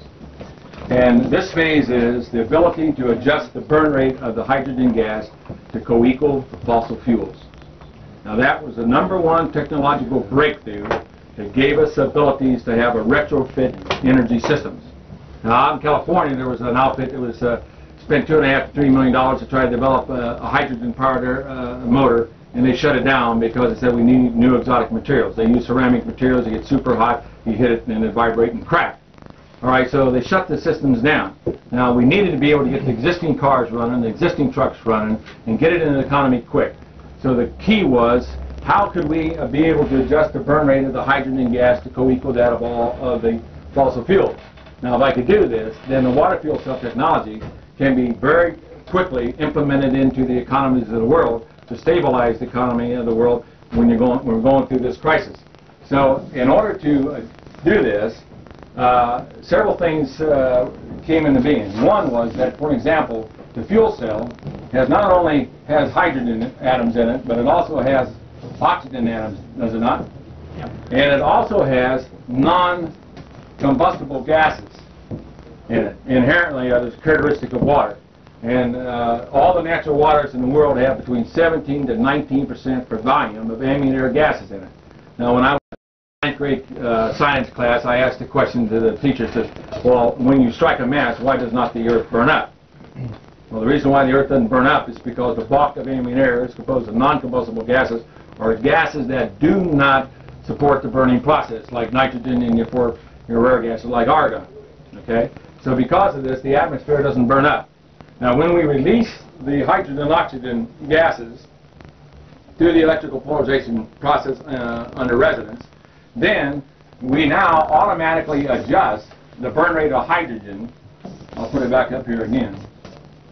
And this phase is the ability to adjust the burn rate of the hydrogen gas to co-equal fossil fuels. Now that was the #1 technological breakthrough that gave us abilities to have a retrofit energy systems. Now out in California there was an outfit that was spent $2.5 to $3 million to try to develop a hydrogen-powered motor, and they shut it down because they said we need new exotic materials. They use ceramic materials, they get super hot, you hit it and it vibrate and crack. All right, so they shut the systems down. Now we needed to be able to get the existing cars running, the existing trucks running, and get it in the economy quick. So the key was, how could we be able to adjust the burn rate of the hydrogen gas to co-equal that of all of the fossil fuels? Now if I could do this, then the water fuel cell technology can be very quickly implemented into the economies of the world to stabilize the economy of the world when we're going through this crisis. So in order to do this, several things came into being. One was that, for example, the fuel cell not only has hydrogen atoms in it, but it also has oxygen atoms, does it not? Yeah. And it also has non-combustible gases in it. Inherently, there's a characteristic of water. And all the natural waters in the world have between 17 to 19% per volume of ambient air gases in it. Now, when I was in 9th grade science class, I asked a question to the teacher, says, well, when you strike a mass, why does not the earth burn up? Well, the reason why the earth doesn't burn up is because the bulk of ambient air is composed of non-combustible gases, or gases that do not support the burning process, like nitrogen and your rare gases like argon. Okay? So because of this, the atmosphere doesn't burn up. Now when we release the hydrogen and oxygen gases through the electrical polarization process under resonance, then we now automatically adjust the burn rate of hydrogen. I'll put it back up here again.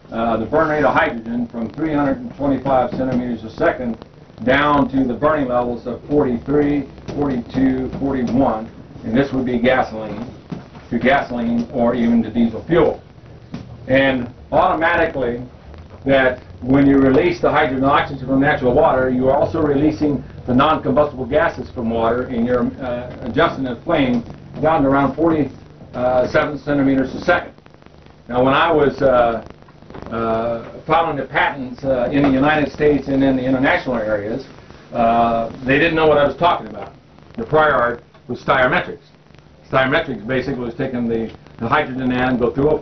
The burn rate of hydrogen from 325 centimeters a second down to the burning levels of 43, 42, 41, and this would be gasoline, to gasoline or even to diesel fuel. And automatically, that when you release the hydrogen and oxygen from natural water, you are also releasing the non-combustible gases from water, and you're adjusting the flame down to around 47 centimeters a second. Now when I was filing the patents in the United States and in the international areas, they didn't know what I was talking about. The prior art was styrometrics. Styrometrics basically was taking the hydrogen atom, go through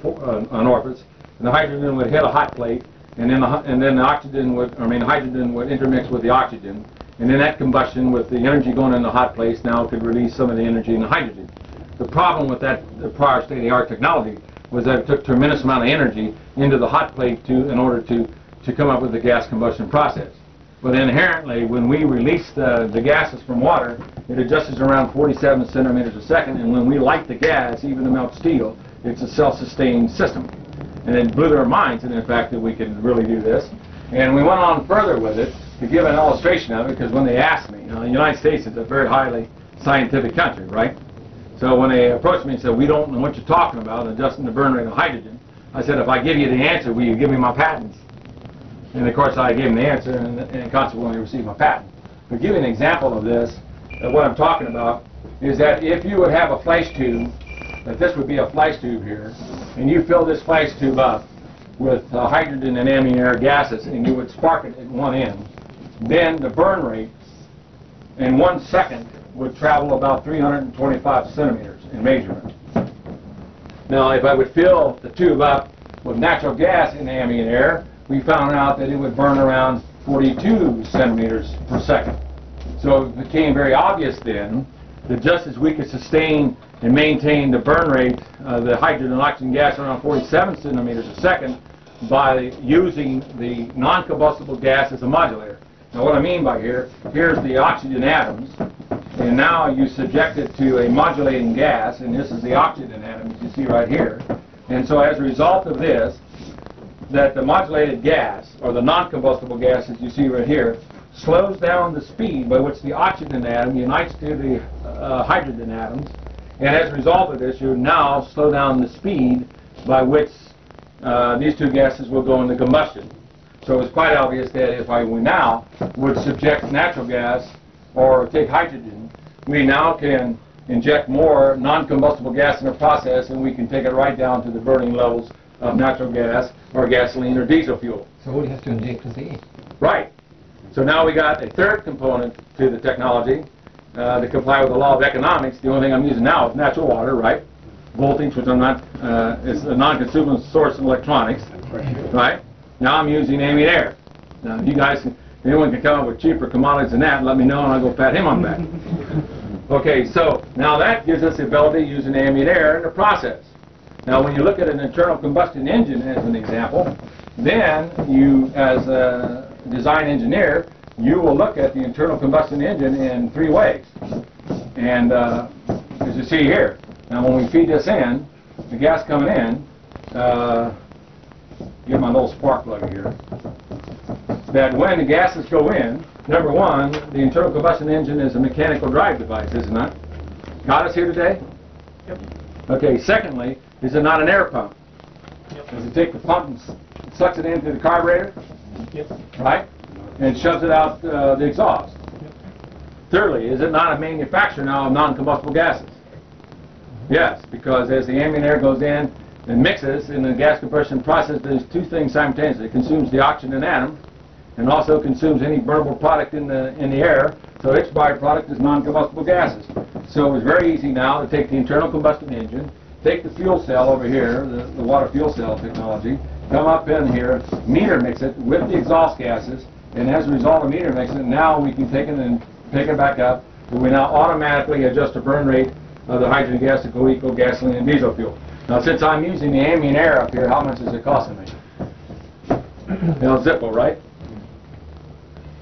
an orifice, and the hydrogen would hit a hot plate, and then the hydrogen would intermix with the oxygen, and then that combustion with the energy going in the hot place now could release some of the energy in the hydrogen. The problem with that, the prior state-of-the-art technology, was that it took a tremendous amount of energy into the hot plate in order to come up with the gas combustion process. But inherently, when we release the gases from water, it adjusts around 47 centimeters a second, and when we light the gas, even to melt steel, it's a self-sustained system. And it blew their minds in the fact that we could really do this. And we went on further with it to give an illustration of it, because when they asked me, the United States is a very highly scientific country, right? So when they approached me and said, we don't know what you're talking about, adjusting the burn rate of hydrogen, I said, if I give you the answer, will you give me my patents? And of course I gave them the answer, and consequently received my patent. But give you an example of this, what I'm talking about, is that if you would have a flash tube, that this would be a flash tube here, and you fill this flash tube up with hydrogen and ambient air gases, and you would spark it at one end, then the burn rate in 1 second would travel about 325 centimeters in measurement. Now, if I would fill the tube up with natural gas in ambient air, we found out that it would burn around 42 centimeters per second. So it became very obvious then that just as we could sustain and maintain the burn rate of the hydrogen and oxygen gas around 47 centimeters a second by using the non-combustible gas as a modulator. Now what I mean by here's the oxygen atoms, and now you subject it to a modulating gas, and this is the oxygen atom as you see right here. And so as a result of this, that the modulated gas, or the non-combustible gas as you see right here, slows down the speed by which the oxygen atom unites to the hydrogen atoms, and as a result of this, you now slow down the speed by which these two gases will go into combustion. So it's quite obvious that if we now would subject natural gas or take hydrogen, we now can inject more non-combustible gas in the process, and we can take it right down to the burning levels of natural gas or gasoline or diesel fuel. So all you have to inject is air. Right. So now we got a third component to the technology to comply with the law of economics. The only thing I'm using now is natural water, right? Voltage, which I'm not, is a non-consumable source of electronics, right? Now I'm using ambient air. Now you guys, anyone can come up with cheaper commodities than that, let me know and I'll go pat him on the back. Okay, so now that gives us the ability to use an ambient air in the process. Now when you look at an internal combustion engine as an example, then you, as a design engineer, you will look at the internal combustion engine in three ways. And as you see here, now when we feed this in, the gas coming in, get my little spark plug here, that when the gases go in, number one, the internal combustion engine is a mechanical drive device, is it not? Got us here today? Yep. Okay, secondly, is it not an air pump? Yep. Does it take the pump and sucks it into the carburetor? Yep. Right? And shoves it out the exhaust. Yep. Thirdly, is it not a manufacturer now of non-combustible gases? Yes, because as the ambient air goes in and mixes in the gas compression process, there's two things simultaneously. It consumes the oxygen atom and also consumes any burnable product in the air, so its byproduct is non-combustible gases. So it's very easy now to take the internal combustion engine, take the fuel cell over here, the water fuel cell technology, come up in here, meter mix it with the exhaust gases, and as a result of meter mixing, now we can take it and pick it back up, and we now automatically adjust the burn rate of the hydrogen gas to go equal gasoline and diesel fuel. Now since I'm using the ambient air up here, how much is it costing me? Zippo, right?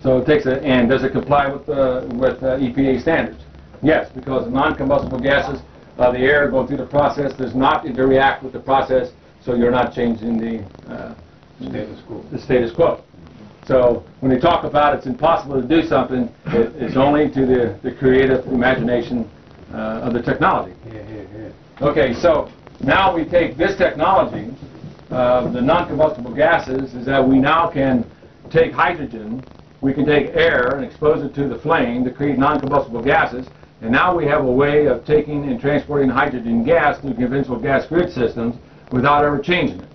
So it takes and does it comply with EPA standards? Yes, because the non-combustible gases of the air going through the process does not interact with the process, so you're not changing the status quo. So when they talk about it's impossible to do something, it's only to the creative imagination of the technology. Okay, so now we take this technology, the non-combustible gases, is that we now can take hydrogen, we can take air and expose it to the flame to create non-combustible gases, and now we have a way of taking and transporting hydrogen gas through conventional gas grid systems without ever changing it.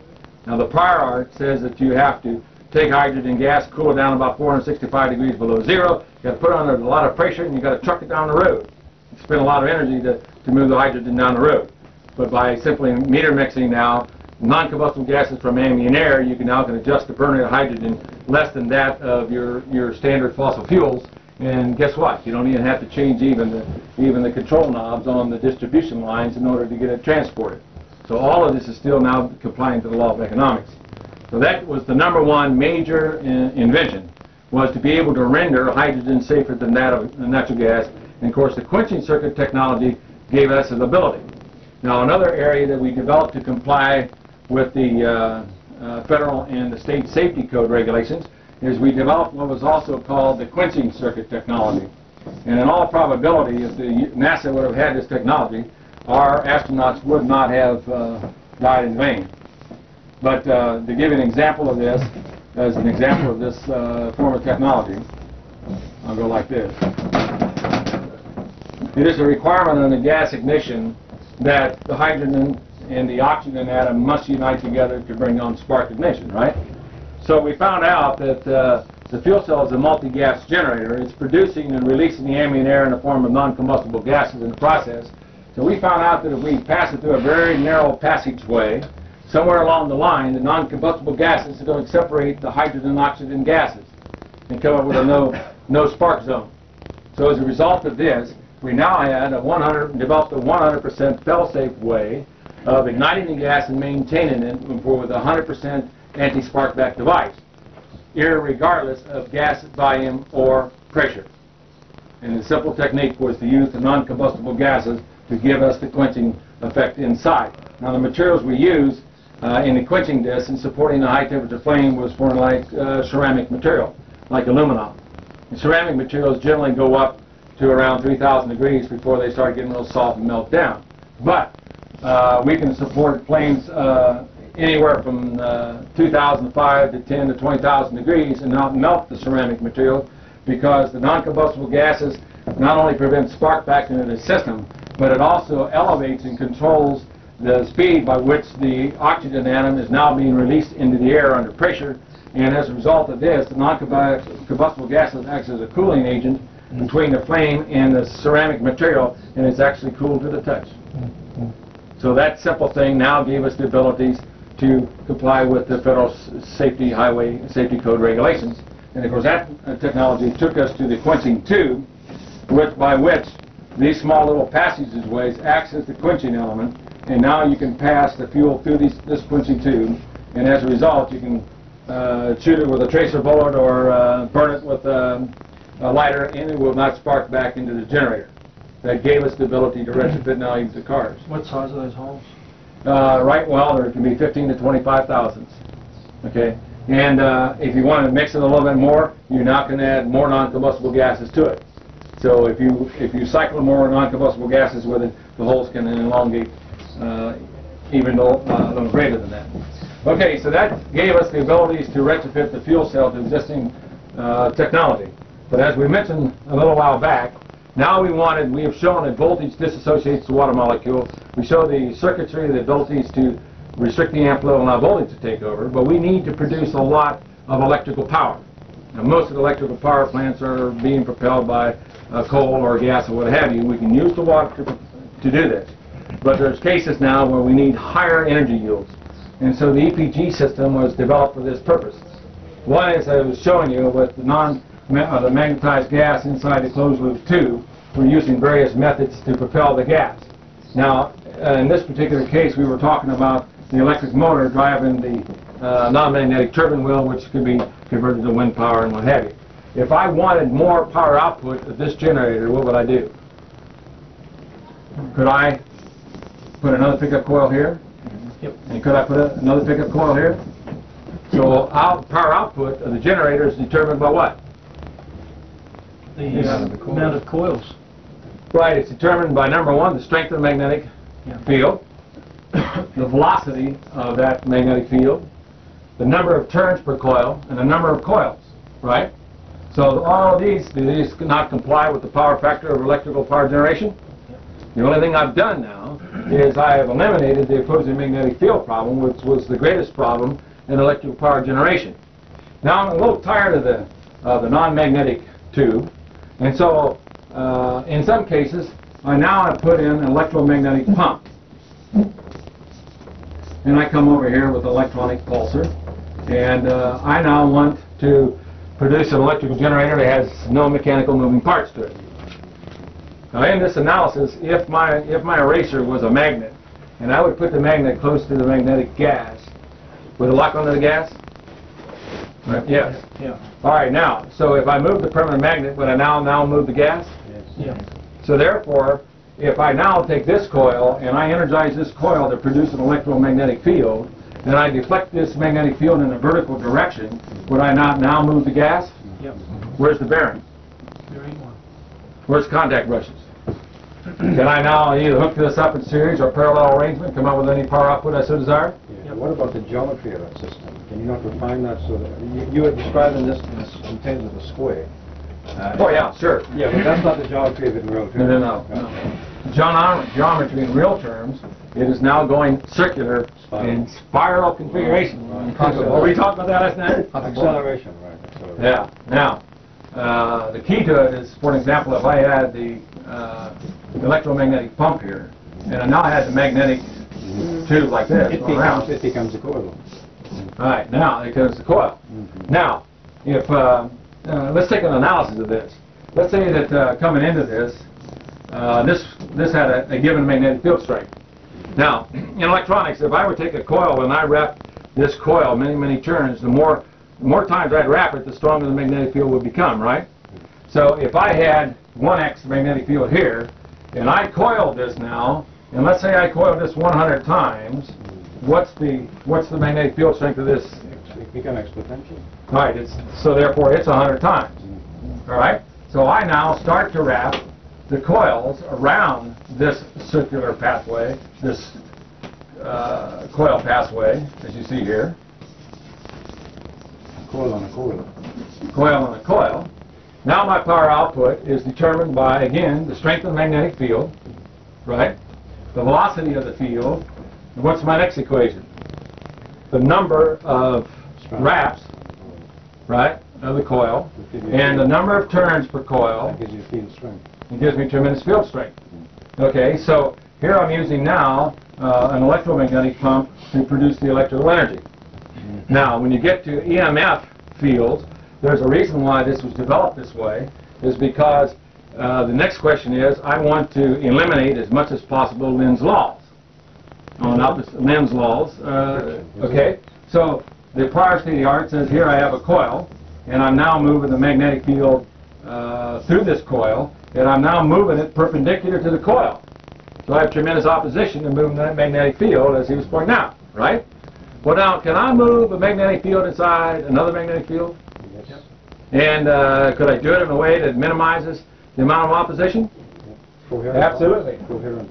Now the prior art says that you have to take hydrogen gas, cool it down about 465 degrees below zero, you got to put it under a lot of pressure, and you got to truck it down the road. You spend a lot of energy to move the hydrogen down the road. But by simply meter mixing now, non-combustible gases from ambient air, you can now adjust the burn rate of hydrogen less than that of your standard fossil fuels. And guess what? You don't even have to change even the control knobs on the distribution lines in order to get it transported. So all of this is still now complying to the law of economics. So that was the number one major invention, was to be able to render hydrogen safer than that of natural gas. And of course the quenching circuit technology gave us an ability. Now another area that we developed to comply with the federal and the state safety code regulations is we developed what was also called the quenching circuit technology. And in all probability, if the NASA would have had this technology, our astronauts would not have died in vain. But to give you an example of this, as an example of this form of technology, I'll go like this. It is a requirement on the gas ignition that the hydrogen and the oxygen atom must unite together to bring on spark ignition, right? So we found out that The fuel cell is a multi-gas generator. It's producing and releasing the ambient air in the form of non-combustible gases in the process. So we found out that if we pass it through a very narrow passageway, somewhere along the line, the non-combustible gases are going to separate the hydrogen and oxygen gases and come up with a no spark zone. So as a result of this, we now had developed a 100% fail-safe way of igniting the gas and maintaining it with a 100% anti-spark back device, irregardless of gas volume or pressure. And the simple technique was to use the non-combustible gases to give us the quenching effect inside. Now the materials we use in the quenching disc and supporting the high temperature flame was for like ceramic material, like aluminum. And ceramic materials generally go up to around 3,000 degrees before they start getting real soft and melt down. But we can support flames anywhere from 2,005 to 10 to 20,000 degrees and not melt the ceramic material, because the non-combustible gases not only prevent spark back into the system, but it also elevates and controls the speed by which the oxygen atom is now being released into the air under pressure. And as a result of this, the non-combustible gases acts as a cooling agent between the flame and the ceramic material, and it's actually cool to the touch. So that simple thing now gave us the abilities to comply with the Federal Highway Safety Code regulations. And of course that technology took us to the quenching tube, by which these small little passageways acts as the quenching element, and now you can pass the fuel through this quenching tube, and as a result you can shoot it with a tracer bullet or burn it with a lighter, and it will not spark back into the generator. That gave us the ability to retrofit now even to cars. What size are those holes? Right, well, there can be 15 to 25 thousandths. Okay, and if you want to mix it a little bit more, you now can add more non-combustible gases to it. So if you cycle more non-combustible gases with it, the holes can elongate even a little greater than that. Okay, so that gave us the abilities to retrofit the fuel cell to existing technology. But as we mentioned a little while back, now we have shown that voltage disassociates the water molecule. We show the circuitry, the abilities to restrict the amp level and allow voltage to take over, but we need to produce a lot of electrical power. Now, most of the electrical power plants are being propelled by coal or gas or what have you. We can use the water to do this. But there's cases now where we need higher energy yields. And so the EPG system was developed for this purpose. One is, I was showing you, with the magnetized gas inside the closed loop tube, we're using various methods to propel the gas. Now, in this particular case, we were talking about the electric motor driving the non-magnetic turbine wheel, which could be converted to wind power and what have you. If I wanted more power output of this generator, what would I do? Could I put another pickup coil here? Yep. And could I put another pickup coil here? So power output of the generator is determined by what? The amount of coils. Right, it's determined by, number one, the strength of the magnetic field, the velocity of that magnetic field, the number of turns per coil, and the number of coils, right? So all of these, do these not comply with the power factor of electrical power generation? The only thing I've done now is I have eliminated the opposing magnetic field problem, which was the greatest problem in electrical power generation. Now I'm a little tired of the non-magnetic tube, and so in some cases I now have put in an electromagnetic pump. And I come over here with an electronic pulser, and I now want to produce an electrical generator that has no mechanical moving parts to it. Now in this analysis, if my eraser was a magnet, and I would put the magnet close to the magnetic gas, would it lock onto the gas? Right. Yes. Yeah. All right, now, so if I move the permanent magnet, would I now move the gas? Yes. Yeah. So therefore, if I now take this coil and I energize this coil to produce an electromagnetic field, then I deflect this magnetic field in a vertical direction, would I not now move the gas? Yep. Where's the bearing? There ain't one. Where's contact brushes? Can I now either hook this up in series or parallel arrangement, come up with any power output I so desire? Yeah. What about the geometry of that system? Can you not refine that so that you were describing this in terms of a square? Oh yeah, sure. Yeah, but that's not the geometry of it in real terms. No. geometry in real terms, it is now going circular in spiral configuration. Were we talking about that last night? Acceleration, right. Acceleration. Yeah. Now, the key to it is, for example, if I had the electromagnetic pump here, and now I had the magnetic tube like this It around. becomes a coil. All right, now it comes the coil. Now, if let's take an analysis of this. Let's say that coming into this, this had a given magnetic field strength. Now, in electronics, if I would take a coil and I wrap this coil many turns, the more times I'd wrap it, the stronger the magnetic field would become, right? So if I had 1x magnetic field here, and I coiled this now, and let's say I coiled this 100 times, what's the magnetic field strength of this? It becomes exponential. All right, so therefore it's 100 times. All right, so I now start to wrap the coils around this circular pathway, this coil pathway, as you see here. Coil on a coil. Coil on a coil. Now my power output is determined by, again, the strength of the magnetic field, right? The velocity of the field. And what's my next equation? The number of wraps, right, of the coil, and the number of turns per coil. That gives you field strength. It gives me tremendous field strength. Okay, so here I'm using now an electromagnetic pump to produce the electrical energy. Now, when you get to EMF fields, there's a reason why this was developed this way, is because the next question is, I want to eliminate as much as possible Lenz's laws. Lenz's laws, okay? So the prior state of the art says here I have a coil, and I'm now moving the magnetic field through this coil, and I'm now moving it perpendicular to the coil. So I have tremendous opposition to moving that magnetic field, as he was pointing out, right? Well, now, can I move a magnetic field inside another magnetic field? Yes. And could I do it in a way that minimizes the amount of opposition? Coherent. Absolutely. Coherent.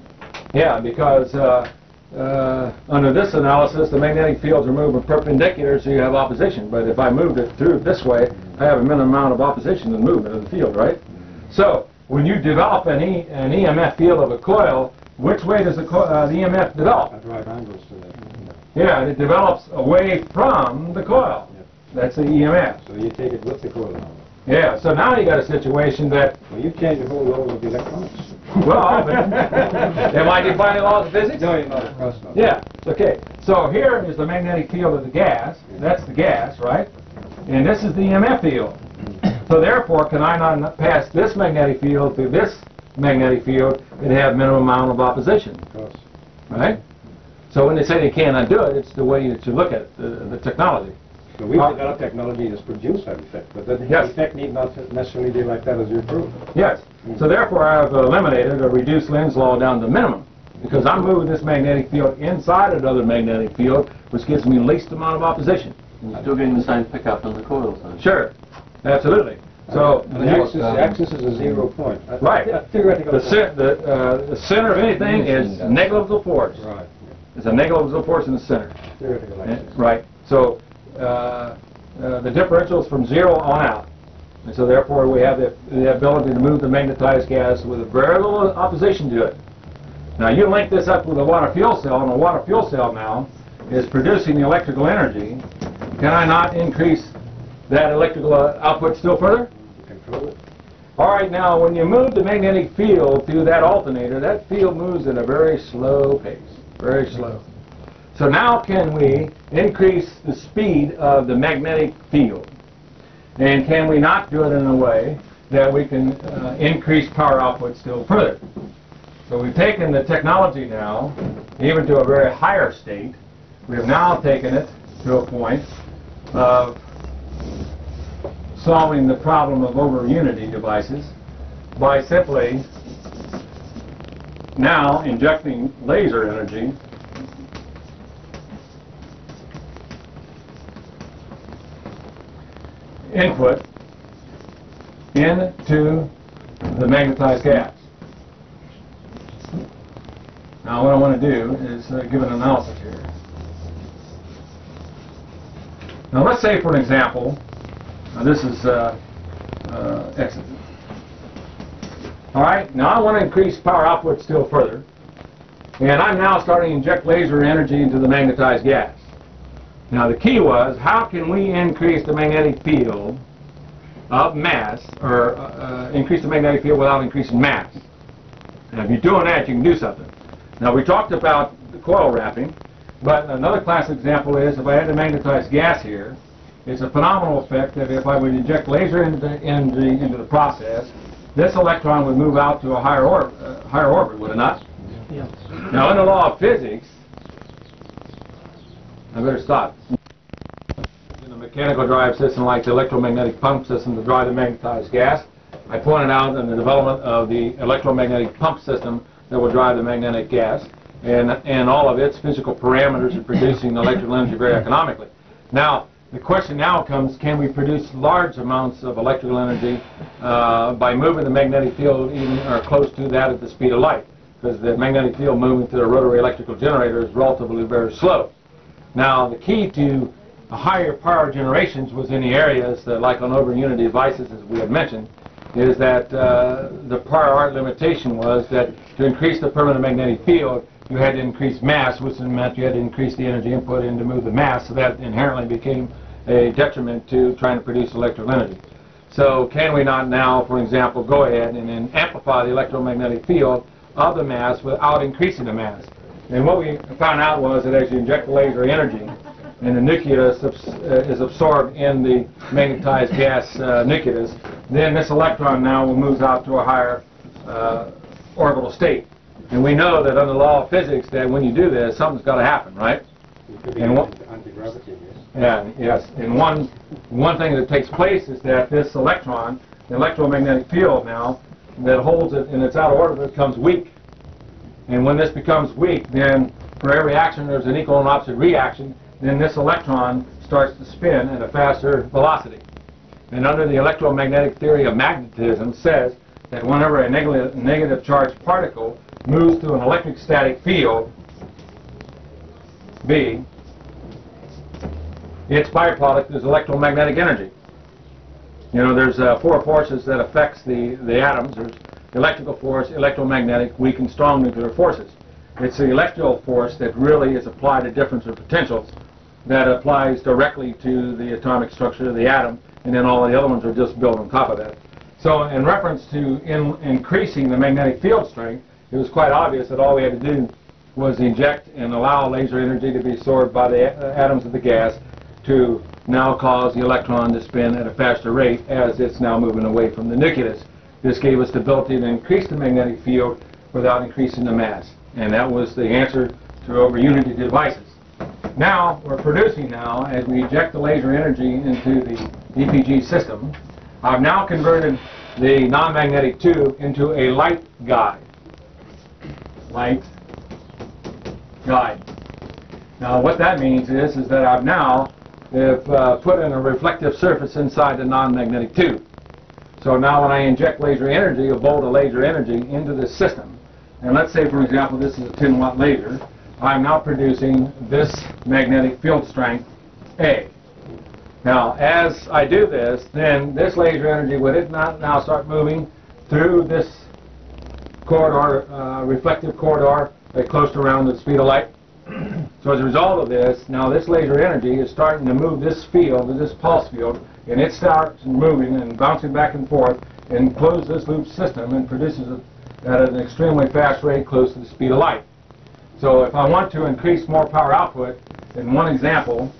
Yeah, because under this analysis, the magnetic fields are moving perpendicular, so you have opposition. But if I moved it through this way, I have a minimum amount of opposition in movement of the field, right? So when you develop an EMF field of a coil, which way does the EMF develop? At right angles to that. Yeah, it develops away from the coil. Yep. That's the EMF. So you take it with the coil now. Yeah, so now you got a situation that, Well, you change the whole law of the electronics. well, am I defining laws of physics? No, you're not, of course not. Yeah, okay. So here is the magnetic field of the gas. That's the gas, right? And this is the EMF field. So therefore, can I not pass this magnetic field through this magnetic field and have minimum amount of opposition, Of course. right? So when they say they cannot do it, it's the way that you look at it, the technology. So we've developed technology that's produced that effect, but that Yes. effect need not necessarily be like that as you prove. Yes. So therefore, I've eliminated or reduced Lenz's law down to minimum, because I'm moving this magnetic field inside another magnetic field, which gives me least amount of opposition. You're still getting the same pickup on the coils, though. Sure. Absolutely. So And the axis is a 0 point. Right. A theoretical the point. the center of anything is negligible force. Right. It's a negligible force in the center. Theoretical axis. Right. So the differential is from 0 on out. And so therefore we have the ability to move the magnetized gas with a very little opposition to it. Now you link this up with a water fuel cell, and a water fuel cell now is producing the electrical energy. Can I not increase that electrical output still further? You control it. All right, now when you move the magnetic field through that alternator, that field moves at a very slow pace, very slow. So now can we increase the speed of the magnetic field? And can we not do it in a way that we can increase power output still further? So we've taken the technology now, even to a very higher state. We have now taken it to a point of solving the problem of over-unity devices by simply now injecting laser energy input into the magnetized gas. Now what I want to do is give an analysis here. Now let's say, for an example, this is exit. All right, now I want to increase power output still further. And I'm now starting to inject laser energy into the magnetized gas. Now the key was, how can we increase the magnetic field of mass, or increase the magnetic field without increasing mass? Now if you're doing that, you can do something. Now we talked about the coil wrapping, but another classic example is if I had the magnetized gas here, it's a phenomenal effect that if I would inject laser into the process, this electron would move out to a higher orbit, would it not? Yeah. Now in the law of physics, I better stop. In a mechanical drive system like the electromagnetic pump system to drive the magnetized gas, I pointed out in the development of the electromagnetic pump system that will drive the magnetic gas and all of its physical parameters of producing electrical energy very economically. Now, the question now comes, can we produce large amounts of electrical energy by moving the magnetic field even or close to that at the speed of light? Because the magnetic field moving through the rotary electrical generator is relatively very slow. Now, the key to higher power generations was in the areas that, like on over unity devices, as we had mentioned, is that the prior art limitation was that to increase the permanent magnetic field, you had to increase mass, which meant you had to increase the energy input in to move the mass, so that inherently became a detriment to trying to produce electrical energy. So can we not now, for example, go ahead and then amplify the electromagnetic field of the mass without increasing the mass? And what we found out was that as you inject the laser energy and the nucleus is absorbed in the magnetized gas nucleus, then this electron now moves out to a higher orbital state. And we know that under the law of physics that when you do this, something's got to happen, right? It could be And anti-gravity, yes. Yeah, yes. And one thing that takes place is that this electron, the electromagnetic field now, that holds it in its outer orbit becomes weak. And when this becomes weak, then for every action there's an equal and opposite reaction, then this electron starts to spin at a faster velocity. And under the electromagnetic theory of magnetism says that whenever a negative charged particle moves through an electrostatic field, B, its byproduct is electromagnetic energy. You know, there's four forces that affects the atoms. There's electrical force, electromagnetic, weak and strong nuclear forces. It's the electrical force that really is applied to difference of potentials that applies directly to the atomic structure of the atom, and then all the other ones are just built on top of that. So in reference to increasing the magnetic field strength, it was quite obvious that all we had to do was inject and allow laser energy to be absorbed by the atoms of the gas to now cause the electron to spin at a faster rate as it's now moving away from the nucleus. This gave us the ability to increase the magnetic field without increasing the mass. And that was the answer to over unity devices. Now, we're producing now, as we inject the laser energy into the EPG system, I've now converted the non-magnetic tube into a light guide. Light guide. Now, what that means is that I've now put in a reflective surface inside the non-magnetic tube. So now when I inject laser energy, a volt of laser energy into this system, and let's say, for example, this is a 10-watt laser, I'm now producing this magnetic field strength, A. Now, as I do this, then this laser energy, would it not now start moving through this corridor, reflective corridor, close to around the speed of light? So as a result of this, now this laser energy is starting to move this field, this pulse field, and it starts moving and bouncing back and forth and closes this loop system and produces it at an extremely fast rate close to the speed of light. So if I want to increase more power output, in one example,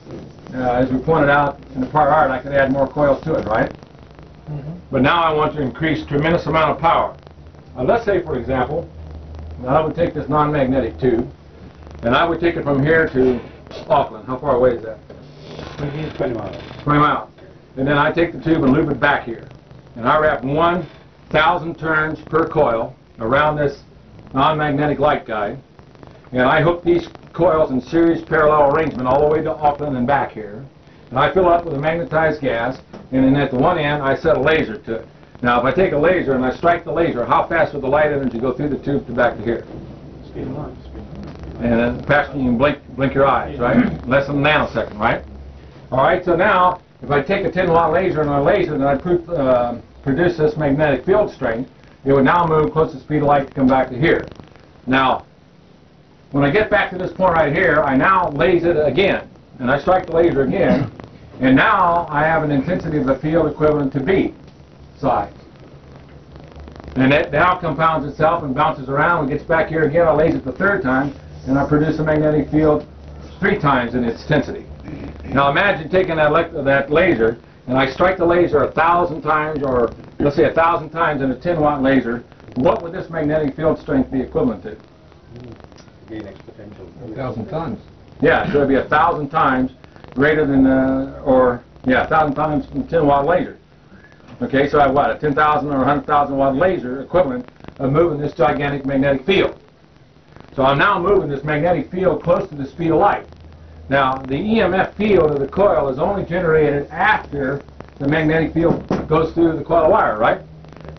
as we pointed out in the prior art, I could add more coils to it, right? Mm-hmm. But now I want to increase tremendous amount of power. Let's say, for example, now I would take this non-magnetic tube, and I would take it from here to Auckland. How far away is that? 20 miles. 20 miles. And then I take the tube and loop it back here. And I wrap 1,000 turns per coil around this non-magnetic light guide. And I hook these coils in series parallel arrangement all the way to Auckland and back here. And I fill up with a magnetized gas, and then at the one end I set a laser to it. Now if I take a laser and I strike the laser, how fast would the light energy go through the tube to back to here? Speed of light. And then faster than you can blink your eyes, right? Less than a nanosecond, right? All right, so now if I take a 10-watt laser and I laser, then I produce this magnetic field strength. it would now move close to the speed of light to come back to here. Now, when I get back to this point right here, I now laser it again, and I strike the laser again, and now I have an intensity of the field equivalent to B psi. And it now compounds itself and bounces around and gets back here again. I laser it the third time, and I produce a magnetic field 3 times in its intensity. Now imagine taking that laser, and I strike the laser 1,000 times, or let's say 1,000 times in a 10-watt laser. What would this magnetic field strength be equivalent to? Gain exponential. 1,000 times. Yeah, so it'd be 1,000 times greater than, 1,000 times from 10-watt laser. Okay, so I have what, a 10,000 or 100,000 watt laser equivalent of moving this gigantic magnetic field. So I'm now moving this magnetic field close to the speed of light. Now, the EMF field of the coil is only generated after the magnetic field goes through the coil wire, right?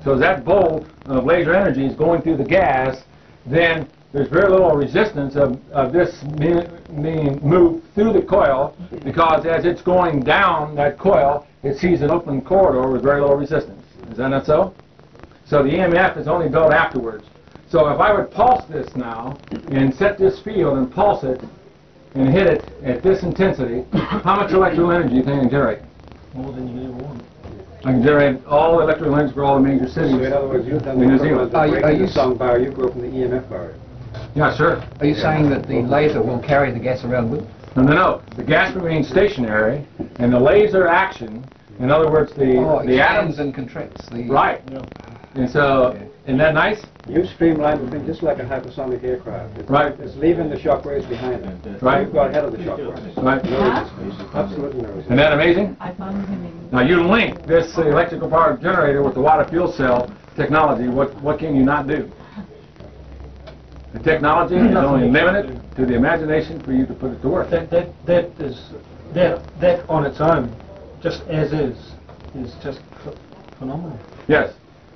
So as that bolt of laser energy is going through the gas, then there's very little resistance of this being moved through the coil, because as it's going down that coil, it sees an open corridor with very little resistance. Is that not so? So the EMF is only built afterwards. So if I would pulse this now and set this field and pulse it and hit it at this intensity, how much electrical energy do you think I can generate? More than you ever want. I can generate all the electrical energy for all the major cities. So in other words, you've done in the New Zealand. equivalent of Are breaking you the sound barrier, you go from the EMF barrier. Yeah, sure. Are you saying that the laser will carry the gas around with it? No. The gas remains stationary, and the laser action, in other words, the expands atoms. and contracts. Right. And so, isn't that nice? You streamline the thing just like a hypersonic aircraft. Right. It's leaving the shock waves behind it. Right. You've got ahead of the shock waves. Right. No resistance. Absolutely no resistance. Isn't that amazing? I found him in. Now you link this electrical power generator with the water fuel cell technology. What can you not do? The technology is only limited to the imagination for you to put it to work. That on its own, just as is just phenomenal. Yes,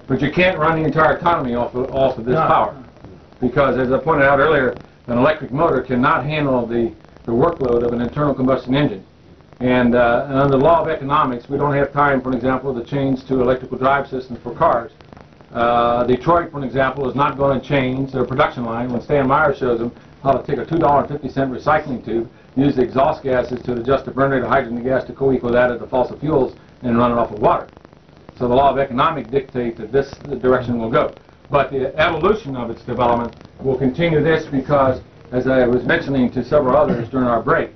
but you can't run the entire economy off of this power, because as I pointed out earlier, an electric motor cannot handle the workload of an internal combustion engine. And under the law of economics, we don't have time, for example, to change to electrical drive systems for cars. Detroit, for example, is not going to change their production line when Stan Meyer shows them how to take a $2.50 recycling tube, use the exhaust gases to adjust the burn rate of hydrogen gas to co-equal that of the fossil fuels, and run it off of water. So the law of economics dictates that this the direction will go. But the evolution of its development will continue this, because, as I was mentioning to several others during our break,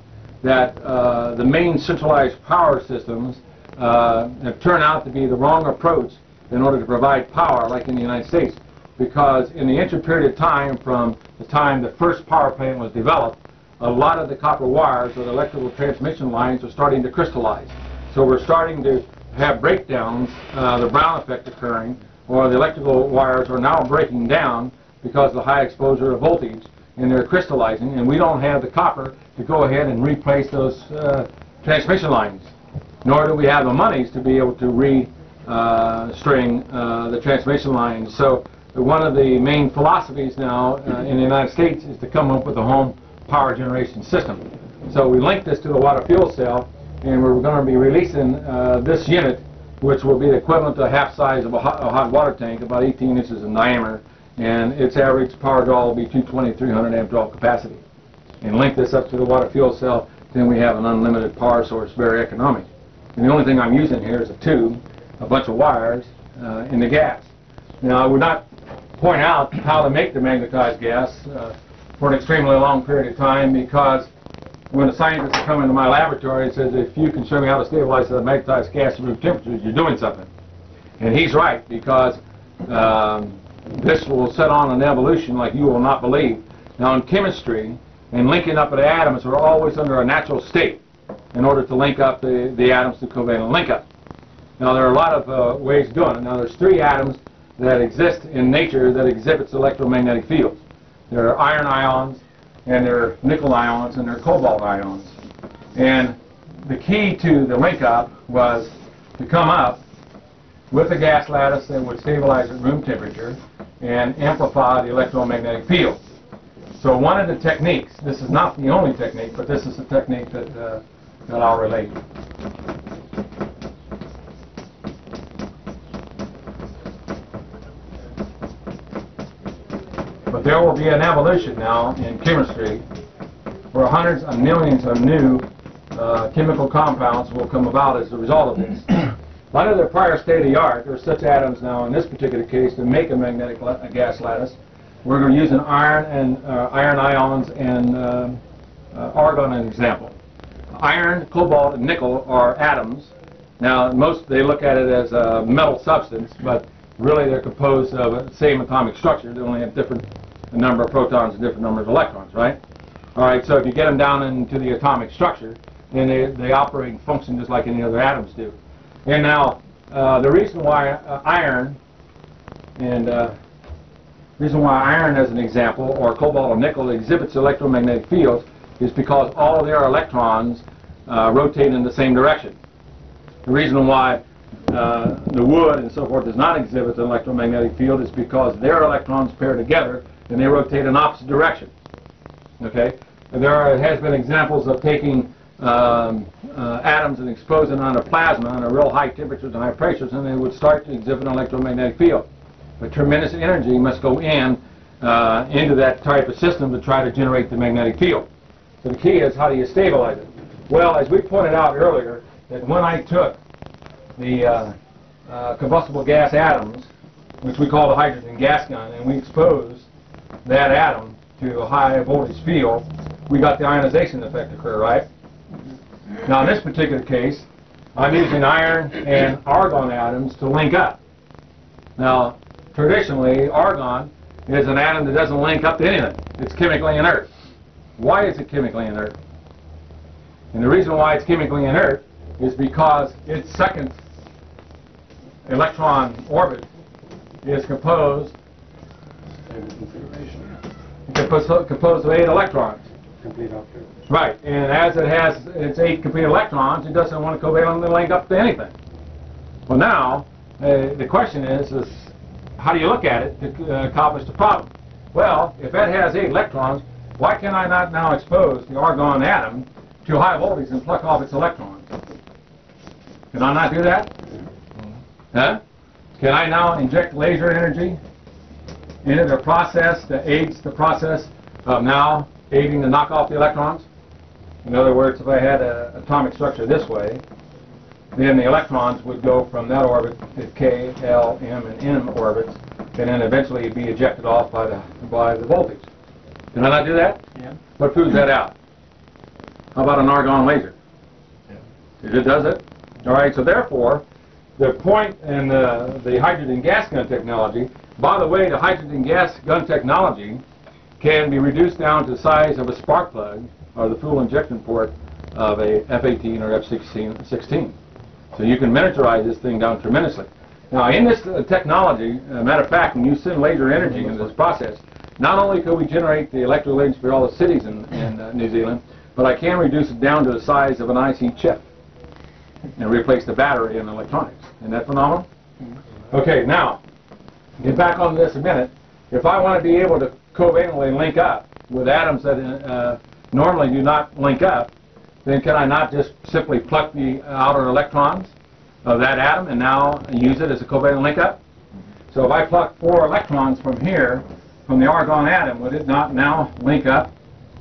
that the main centralized power systems have turned out to be the wrong approach in order to provide power, like in the United States, because in the inter-period of time from the time the first power plant was developed, a lot of the copper wires or the electrical transmission lines are starting to crystallize. So we're starting to have breakdowns, the Brown effect occurring, or the electrical wires are now breaking down because of the high exposure of voltage, and they're crystallizing, and we don't have the copper to go ahead and replace those transmission lines, nor do we have the monies to be able to string the transmission lines. So one of the main philosophies now in the United States is to come up with a home power generation system. So we link this to the water fuel cell, and we're going to be releasing this unit, which will be the equivalent to half size of a hot water tank, about 18 inches in diameter, and its average power draw will be 220, 300 amp draw capacity. And link this up to the water fuel cell, then we have an unlimited power source, very economic. And the only thing I'm using here is a tube, a bunch of wires, in the gas. Now, I would not point out how to make the magnetized gas for an extremely long period of time, because when a scientist comes into my laboratory and says, if you can show me how to stabilize the magnetized gas to move temperatures, you're doing something. And he's right, because this will set on an evolution like you will not believe. Now, in chemistry, and linking up the atoms are always under a natural state in order to link up the atoms to covalent link up. Now, there are a lot of ways of doing it. Now, there's 3 atoms that exist in nature that exhibits electromagnetic fields. There are iron ions, and there are nickel ions, and there are cobalt ions. And the key to the link up was to come up with a gas lattice that would stabilize at room temperature and amplify the electromagnetic field. So one of the techniques, this is not the only technique, but this is the technique that I'll relate. But there will be an evolution now in chemistry where hundreds of millions of new chemical compounds will come about as a result of this. Under the prior state of the art, there are such atoms now in this particular case to make a magnetic gas lattice. We're going to use an iron and iron ions and argon as an example. Iron, cobalt, and nickel are atoms. Now, they look at it as a metal substance, but really they're composed of the same atomic structure. They only have different number of protons and different number of electrons, right? All right, so if you get them down into the atomic structure, then they operate and function just like any other atoms do. And now, the reason why iron as an example, or cobalt or nickel exhibits electromagnetic fields is because all of their electrons rotate in the same direction. The reason why the wood and so forth does not exhibit an electromagnetic field is because their electrons pair together and they rotate in opposite directions. Okay? And has been examples of taking atoms and exposing them under plasma under real high temperatures and high pressures, and they would start to exhibit an electromagnetic field. But tremendous energy must go into that type of system to try to generate the magnetic field. So the key is, how do you stabilize it? Well, as we pointed out earlier, that when I took the combustible gas atoms, which we call the hydrogen gas gun, and we exposed that atom to a high voltage field, we got the ionization effect occur, right? Now in this particular case, I'm using iron and argon atoms to link up. Now, traditionally, argon is an atom that doesn't link up to anything. It's chemically inert. Why is it chemically inert? And the reason why it's chemically inert is because its second electron orbit is composed of 8 electrons. Complete octave. Right, and as it has its 8 complete electrons, it doesn't want to covalently link up to anything. Well, now, the question is how do you look at it to accomplish the problem? Well, if it has 8 electrons, why can I not now expose the argon atom to high voltage and pluck off its electrons? Can I not do that? Huh? Can I now inject laser energy into the process that aids the process of now aiding to knock off the electrons? In other words, if I had an atomic structure this way, then the electrons would go from that orbit to K, L, M, and N orbits, and then eventually be ejected off by the voltage. Can I not do that? Yeah. What proves that out? How about an argon laser? It does it. All right, so therefore, the point in the hydrogen gas gun technology, by the way, the hydrogen gas gun technology can be reduced down to the size of a spark plug or the fuel injection port of a F-18 or F-16. So you can miniaturize this thing down tremendously. Now in this technology, matter of fact, when you send laser energy into this process, not only could we generate the electrical lanes for all the cities in New Zealand, but I can reduce it down to the size of an IC chip and replace the battery in electronics. Isn't that phenomenal? Okay, now, get back on this a minute. If I want to be able to covalently link up with atoms that normally do not link up, then can I not just simply pluck the outer electrons of that atom and now use it as a covalent link up? So if I pluck 4 electrons from here, from the argon atom, would it not now link up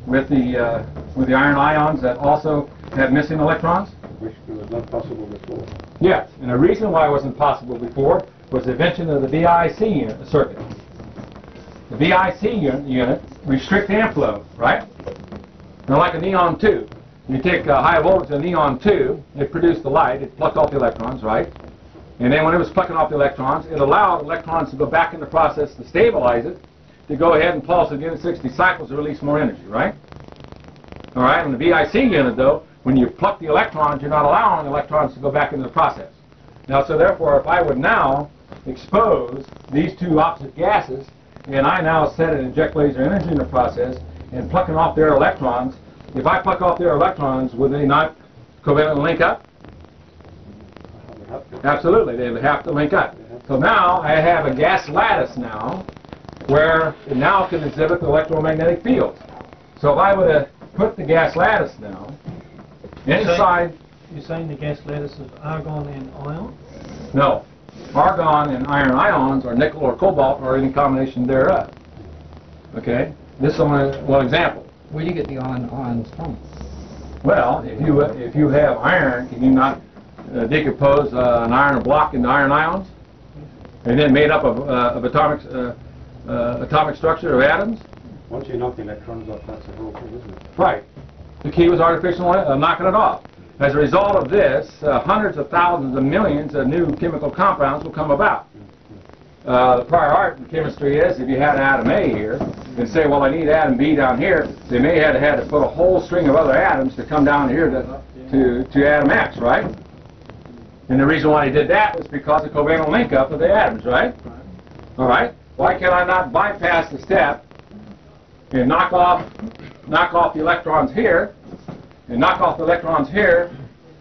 with the iron ions that also have missing electrons? Which was not possible before. Yes, and the reason why it wasn't possible before was the invention of the VIC circuit. The VIC unit restricts amp flow, right? Now like a neon tube. You take a high voltage of neon tube, it produced the light, it plucked off the electrons, right? And then when it was plucking off the electrons, it allowed electrons to go back in the process to stabilize it, to go ahead and pulse again at 60 cycles to release more energy, right? All right, in the VIC unit though, when you pluck the electrons, you're not allowing the electrons to go back into the process. Now, so therefore, if I would now expose these 2 opposite gases, and I now set and inject laser energy in the process, and plucking off their electrons, if I pluck off their electrons, would they not covalently link up? Absolutely, they would have to link up. So now I have a gas lattice now, where it now can exhibit the electromagnetic fields. So if I were to put the gas lattice now inside... You're saying the gas lattice is argon and ion? No. Argon and iron ions, or nickel or cobalt, or any combination thereof. Okay, this is only one example. Where do you get the ions from? Well, if you have iron, can you not decompose an iron block into iron ions, and then made up of atomic structure of atoms? Once you knock the electrons off, that's the whole thing, isn't it? Right. The key was artificial knocking it off. As a result of this, hundreds of thousands of millions of new chemical compounds will come about. The prior art in chemistry is if you had atom A here and say, well, I need atom B down here, they may have had to put a whole string of other atoms to come down here to atom X, right? And the reason why they did that was because of covalent link up of the atoms, right? All right. Why can I not bypass the step and knock off the electrons here and knock off the electrons here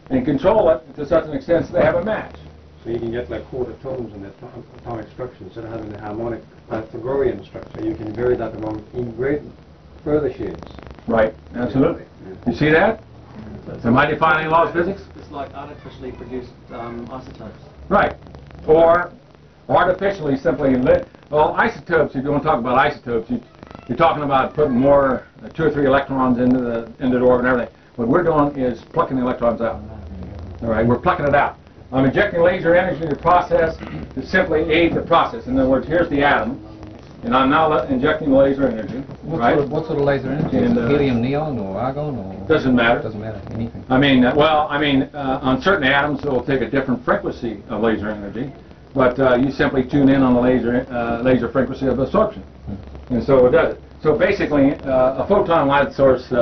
and control it to such an extent that they have a match? So you can get like quarter tones in the atomic structure instead of having the harmonic Pythagorean structure. You can vary that along in great further shades. Right, absolutely. You see that? Am I defining laws of physics? It's like artificially produced isotopes. Right. Or artificially simply lit. Well, isotopes, if you want to talk about isotopes, you're talking about putting more, 2 or 3 electrons into the orbit and everything. What we're doing is plucking the electrons out. All right, we're plucking it out. I'm injecting laser energy into the process to simply aid the process. In other words, here's the atom, and I'm now injecting laser energy. What sort of laser energy? Is it helium, neon, or argon, or doesn't matter. Doesn't matter. Anything. I mean, on certain atoms, it will take a different frequency of laser energy, but you simply tune in on the laser frequency of absorption, and so it does it. So basically, a photon light source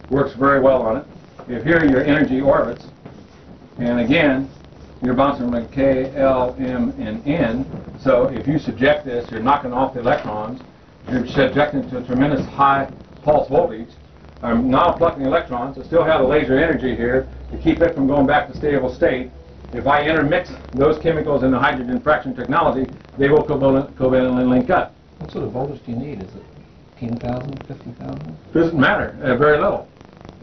works very well on it. If here are your energy orbits, and again, you're bouncing from K, L, M, and N. So if you subject this, you're knocking off the electrons. You're subjecting it to a tremendous high pulse voltage. I'm now plucking the electrons. I still have the laser energy here to keep it from going back to stable state. If I intermix those chemicals in the hydrogen fraction technology, they will covalently link up. What sort of voltage do you need? Is it 10,000, 50,000? Doesn't matter. Very little.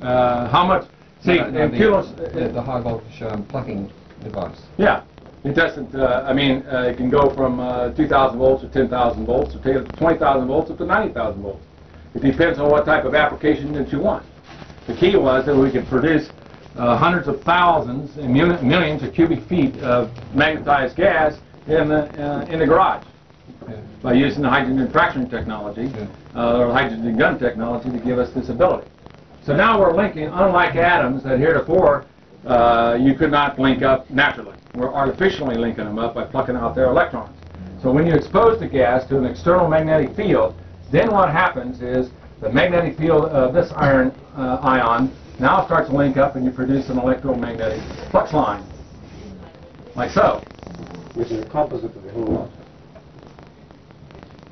How much? See, in kilos. The high voltage plucking device. Yeah, it doesn't. It can go from 2,000 volts to 10,000 volts, or take it to 20,000 volts up to 90,000 volts. It depends on what type of application that you want. The key was that we could produce hundreds of thousands and millions of cubic feet of magnetized gas in the garage by using the hydrogen fracturing technology or hydrogen gun technology to give us this ability. So now we're linking, unlike atoms that heretofore you could not link up naturally. We're artificially linking them up by plucking out their electrons. So when you expose the gas to an external magnetic field, then what happens is the magnetic field of this iron ion now starts to link up and you produce an electromagnetic flux line, like so. Which is a composite of the whole lot.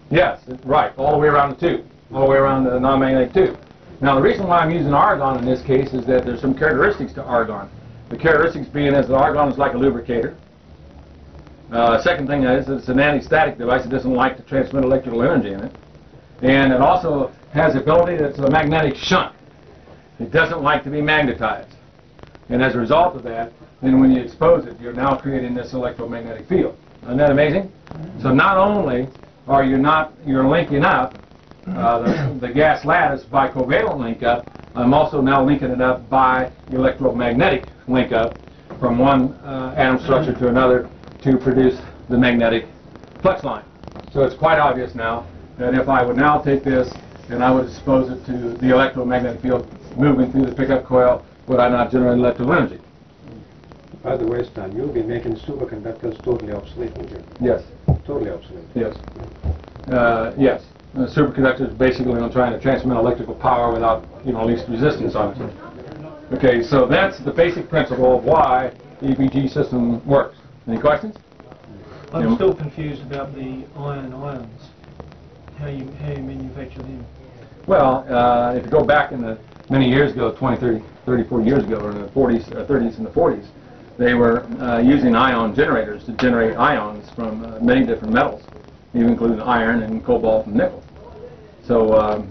Yes, right, all the way around the tube, all the way around the non-magnetic tube. Now the reason why I'm using argon in this case is that there's some characteristics to argon. The characteristics being is that argon is like a lubricator. Second thing is that it's an anti-static device. It doesn't like to transmit electrical energy in it. And it also has the ability that it's a magnetic shunt. It doesn't like to be magnetized. And as a result of that, then when you expose it, you're now creating this electromagnetic field. Isn't that amazing? So not only are you're linking up the gas lattice by covalent link up, I'm also now linking it up by electromagnetic link up from one atom structure to another to produce the magnetic flux line. So it's quite obvious now that if I would now take this and I would expose it to the electromagnetic field moving through the pickup coil, would I not generate electrical energy? By the way, Stan, you'll be making superconductors totally obsolete, won't you? Yes. Totally obsolete. Yes. Yes. Superconductor is basically on trying to transmit electrical power without, least resistance on it. Okay, so that's the basic principle of why the EPG system works. Any questions? I'm still confused about the ions. How you manufacture them? Well, if you go back in the many years ago, 20, 30, 34 years ago, or in the 40s, 30s and the 40s, they were using ion generators to generate ions from many different metals, even including iron and cobalt and nickel. So.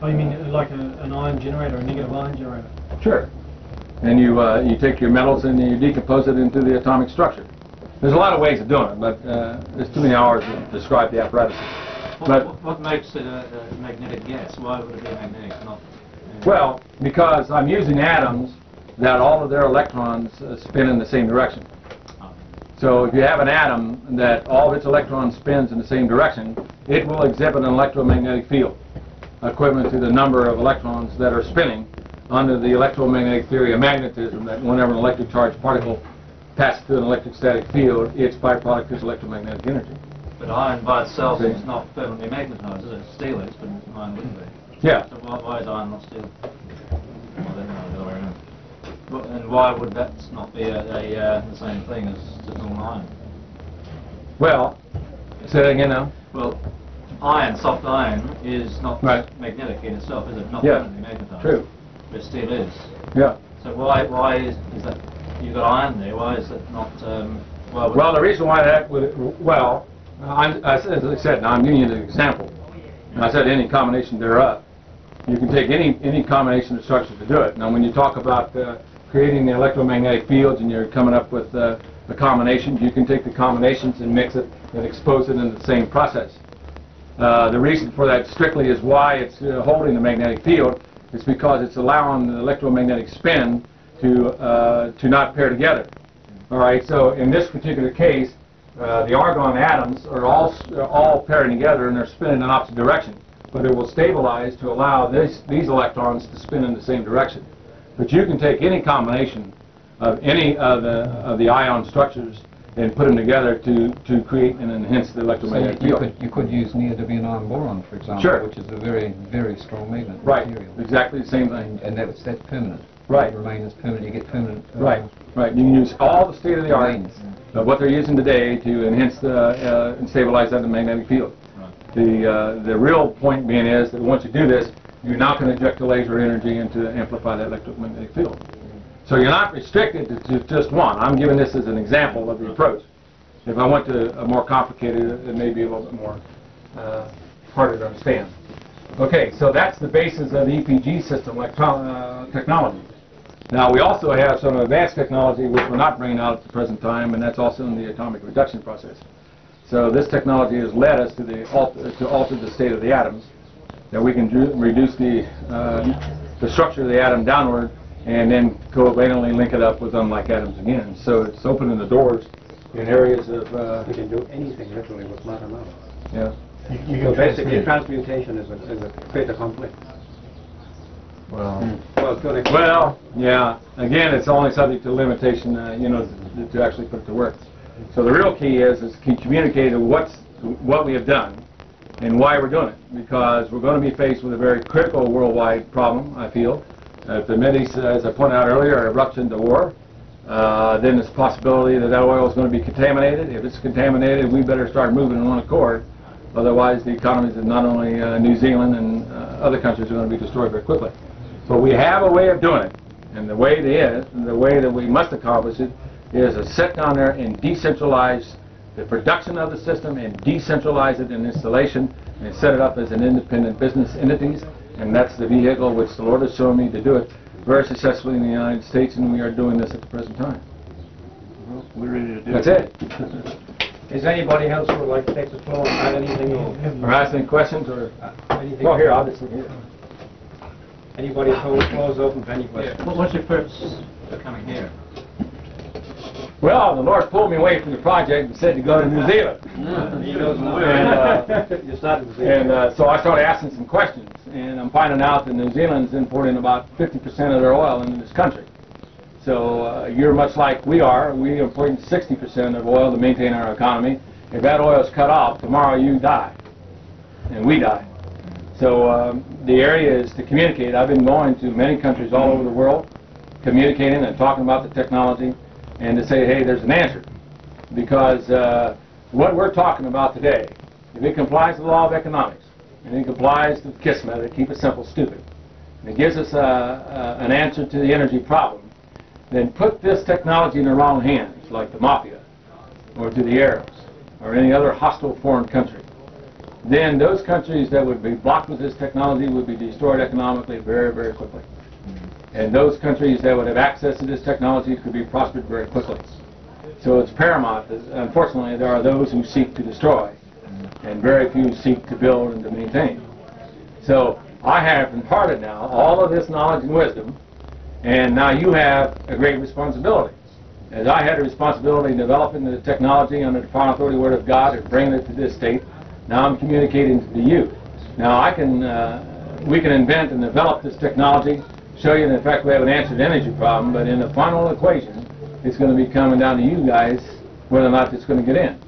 Oh, you mean like an ion generator, a negative ion generator? Sure. And you take your metals and you decompose it into the atomic structure. There's a lot of ways of doing it, but there's too many hours to describe the apparatus. What makes it a magnetic gas? Why would it be magnetic, not... Well, because I'm using atoms that all of their electrons spin in the same direction. So if you have an atom that all of its electrons spins in the same direction, it will exhibit an electromagnetic field equivalent to the number of electrons that are spinning under the electromagnetic theory of magnetism, that whenever an electric charged particle passes through an electrostatic field, its byproduct is electromagnetic energy. But iron by itself is not permanently magnetized, is it? Steel is, but iron wouldn't be. Yeah. So why is iron not steel? Well, then, the other way around. And why would that not be the same thing as just normal iron? Well, say that again now. Well, iron, soft iron, is not Right. magnetic in itself, is it? Not Yeah. permanently magnetized. True. But steel is. Yeah. So why is that? You've got iron there. Why is it not? Why would Well, the reason why that would, well, as I said, now I'm giving you the example. And I said any combination thereof. You can take any combination of structures to do it. Now, when you talk about creating the electromagnetic fields and you're coming up with the combinations, you can take the combinations and mix it and expose it in the same process. The reason for that strictly is why it's holding the magnetic field. It's because it's allowing the electromagnetic spin to not pair together. All right. So in this particular case, the argon atoms are all pairing together and they're spinning in opposite direction. But it will stabilize to allow these electrons to spin in the same direction. But you can take any combination of any of the ion structures and put them together to create and enhance the electromagnetic field. You could use neodymium iron boron, for example, Sure. which is a very, very strong magnet Right. material. Exactly the same thing. And that's permanent. Right. It remains permanent. You get permanent. Right. Right. You can use all the state-of-the-art Remains. of what they're using today to enhance and stabilize that magnetic field. The real point being is that once you do this, you're not going to inject the laser energy into amplify that electromagnetic field. So you're not restricted to just one. I'm giving this as an example of the approach. If I went to a more complicated, it may be a little bit more harder to understand. Okay, so that's the basis of the EPG system technology. Now we also have some advanced technology which we're not bringing out at the present time, and that's also in the atomic reduction process. So this technology has led us to alter the state of the atoms, that we can reduce the structure of the atom downward and then covalently link it up with unlike atoms again. So it's opening the doors in areas of... You can do anything literally with matter now. Yeah. You So can basically, transmute. transmutation is a fait accompli. Well, Well, to an extent. Well, yeah. Again, it's only subject to limitation, to actually put it to work. So the real key is communicating what we have done and why we're doing it. Because we're going to be faced with a very critical worldwide problem, I feel. If the Mideast, as I pointed out earlier, erupts into war, then there's a possibility that oil is going to be contaminated. If it's contaminated, we better start moving in one accord. Otherwise, the economies of not only New Zealand and other countries are going to be destroyed very quickly. But we have a way of doing it. And the way that we must accomplish it is to sit down there and decentralize the production of the system and decentralize it in installation and set it up as an independent business entities. And that's the vehicle which the Lord has shown me to do it very successfully in the United States, and we are doing this at the present time. Well, we're ready to do That's it. it. Is anybody else who would like to take the floor and add anything Or ask any questions, or... anything? Well, here, obviously. Here. Anybody's floor is open for any questions. What's your purpose for coming here? Well, the Lord pulled me away from the project and said to go to New Zealand. He knows you started to see And so I started asking some questions, and I'm finding out that New Zealand's importing about 50% of their oil into this country. So you're much like we are. We import 60% of oil to maintain our economy. If that oil is cut off, tomorrow you die, and we die. So the area is to communicate. I've been going to many countries all over the world, communicating and talking about the technology, and to say, hey, there's an answer. Because what we're talking about today, if it complies to the law of economics, and it complies to the KISS method, keep it simple, stupid, and it gives us an answer to the energy problem, then put this technology in the wrong hands, like the mafia, or to the Arabs, or any other hostile foreign country. Then those countries that would be blocked with this technology would be destroyed economically very, very quickly. And those countries that would have access to this technology could be prospered very quickly. So it's paramount. Unfortunately, there are those who seek to destroy. and very few seek to build and to maintain. So I have imparted now all of this knowledge and wisdom, and now you have a great responsibility. As I had a responsibility in developing the technology under the final authority word of God and bringing it to this state, now I'm communicating to you. Now we can invent and develop this technology, show you in fact we have an answer to the energy problem, but in the final equation, it's going to be coming down to you guys whether or not it's going to get in.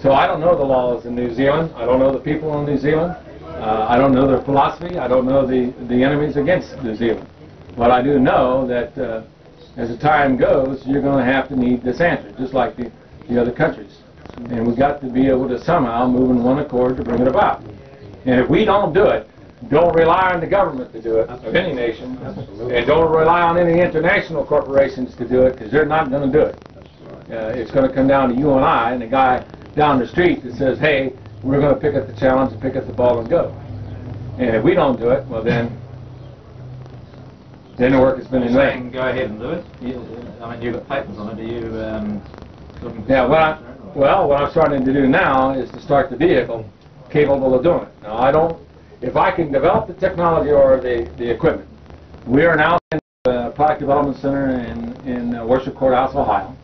So I don't know the laws in New Zealand. I don't know the people in New Zealand. I don't know their philosophy. I don't know the enemies against New Zealand. But I do know that as the time goes, you're going to have to need this answer, just like the other countries. And we've got to be able to somehow move in one accord to bring it about. And if we don't do it, don't rely on the government to do it, of any nation, and don't rely on any international corporations to do it, because they're not going to do it. It's going to come down to you and I, and the guy down the street that says, hey, we're going to pick up the challenge and pick up the ball and go. And if we don't do it, well then the work has been in vain. Go ahead and do it. I mean, you've got patents on it. Are you looking for... Yeah, what I'm starting to do now is to start the vehicle capable of doing it. Now, if I can develop the technology or the equipment, we are now in the Product Development Center in Worcester Courthouse, Ohio,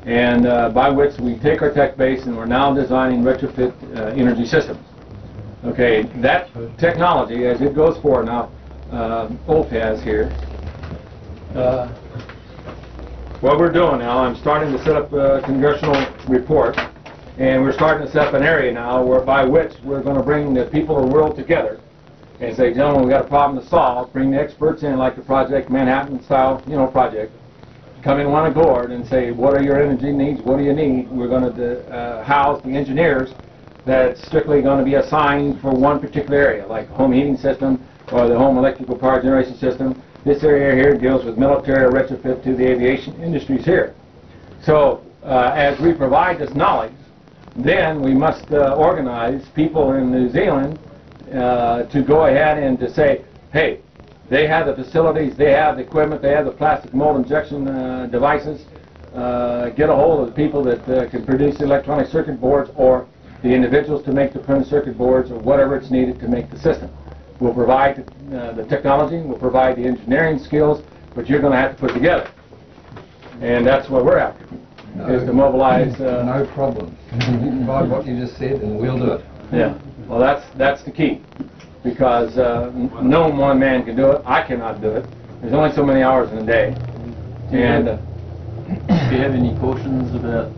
and by which we take our tech base and we're now designing retrofit energy systems. Okay, that technology, as it goes forward now, Ulf has here, what we're doing now, I'm starting to set up a congressional report, and we're starting to set up an area now by which we're going to bring the people of the world together and say, gentlemen, we've got a problem to solve. Bring the experts in, like the Project Manhattan style, project. Come in one accord and say, what are your energy needs? What do you need? We're going to house the engineers that's strictly going to be assigned for one particular area, like home heating system or the home electrical power generation system. This area here deals with military retrofit to the aviation industries here. So as we provide this knowledge, then we must organize people in New Zealand to go ahead and to say, hey, they have the facilities, they have the equipment, they have the plastic mold injection devices. Get a hold of the people that can produce the electronic circuit boards or the individuals to make the printed circuit boards or whatever it's needed to make the system. We'll provide the technology, we'll provide the engineering skills, but you're going to have to put it together. And that's what we're after, is to mobilize... no problem. You provide what you just said and we'll do it. Yeah, well that's the key, because no one man can do it. I cannot do it. There's only so many hours in a day. And do you have any cautions about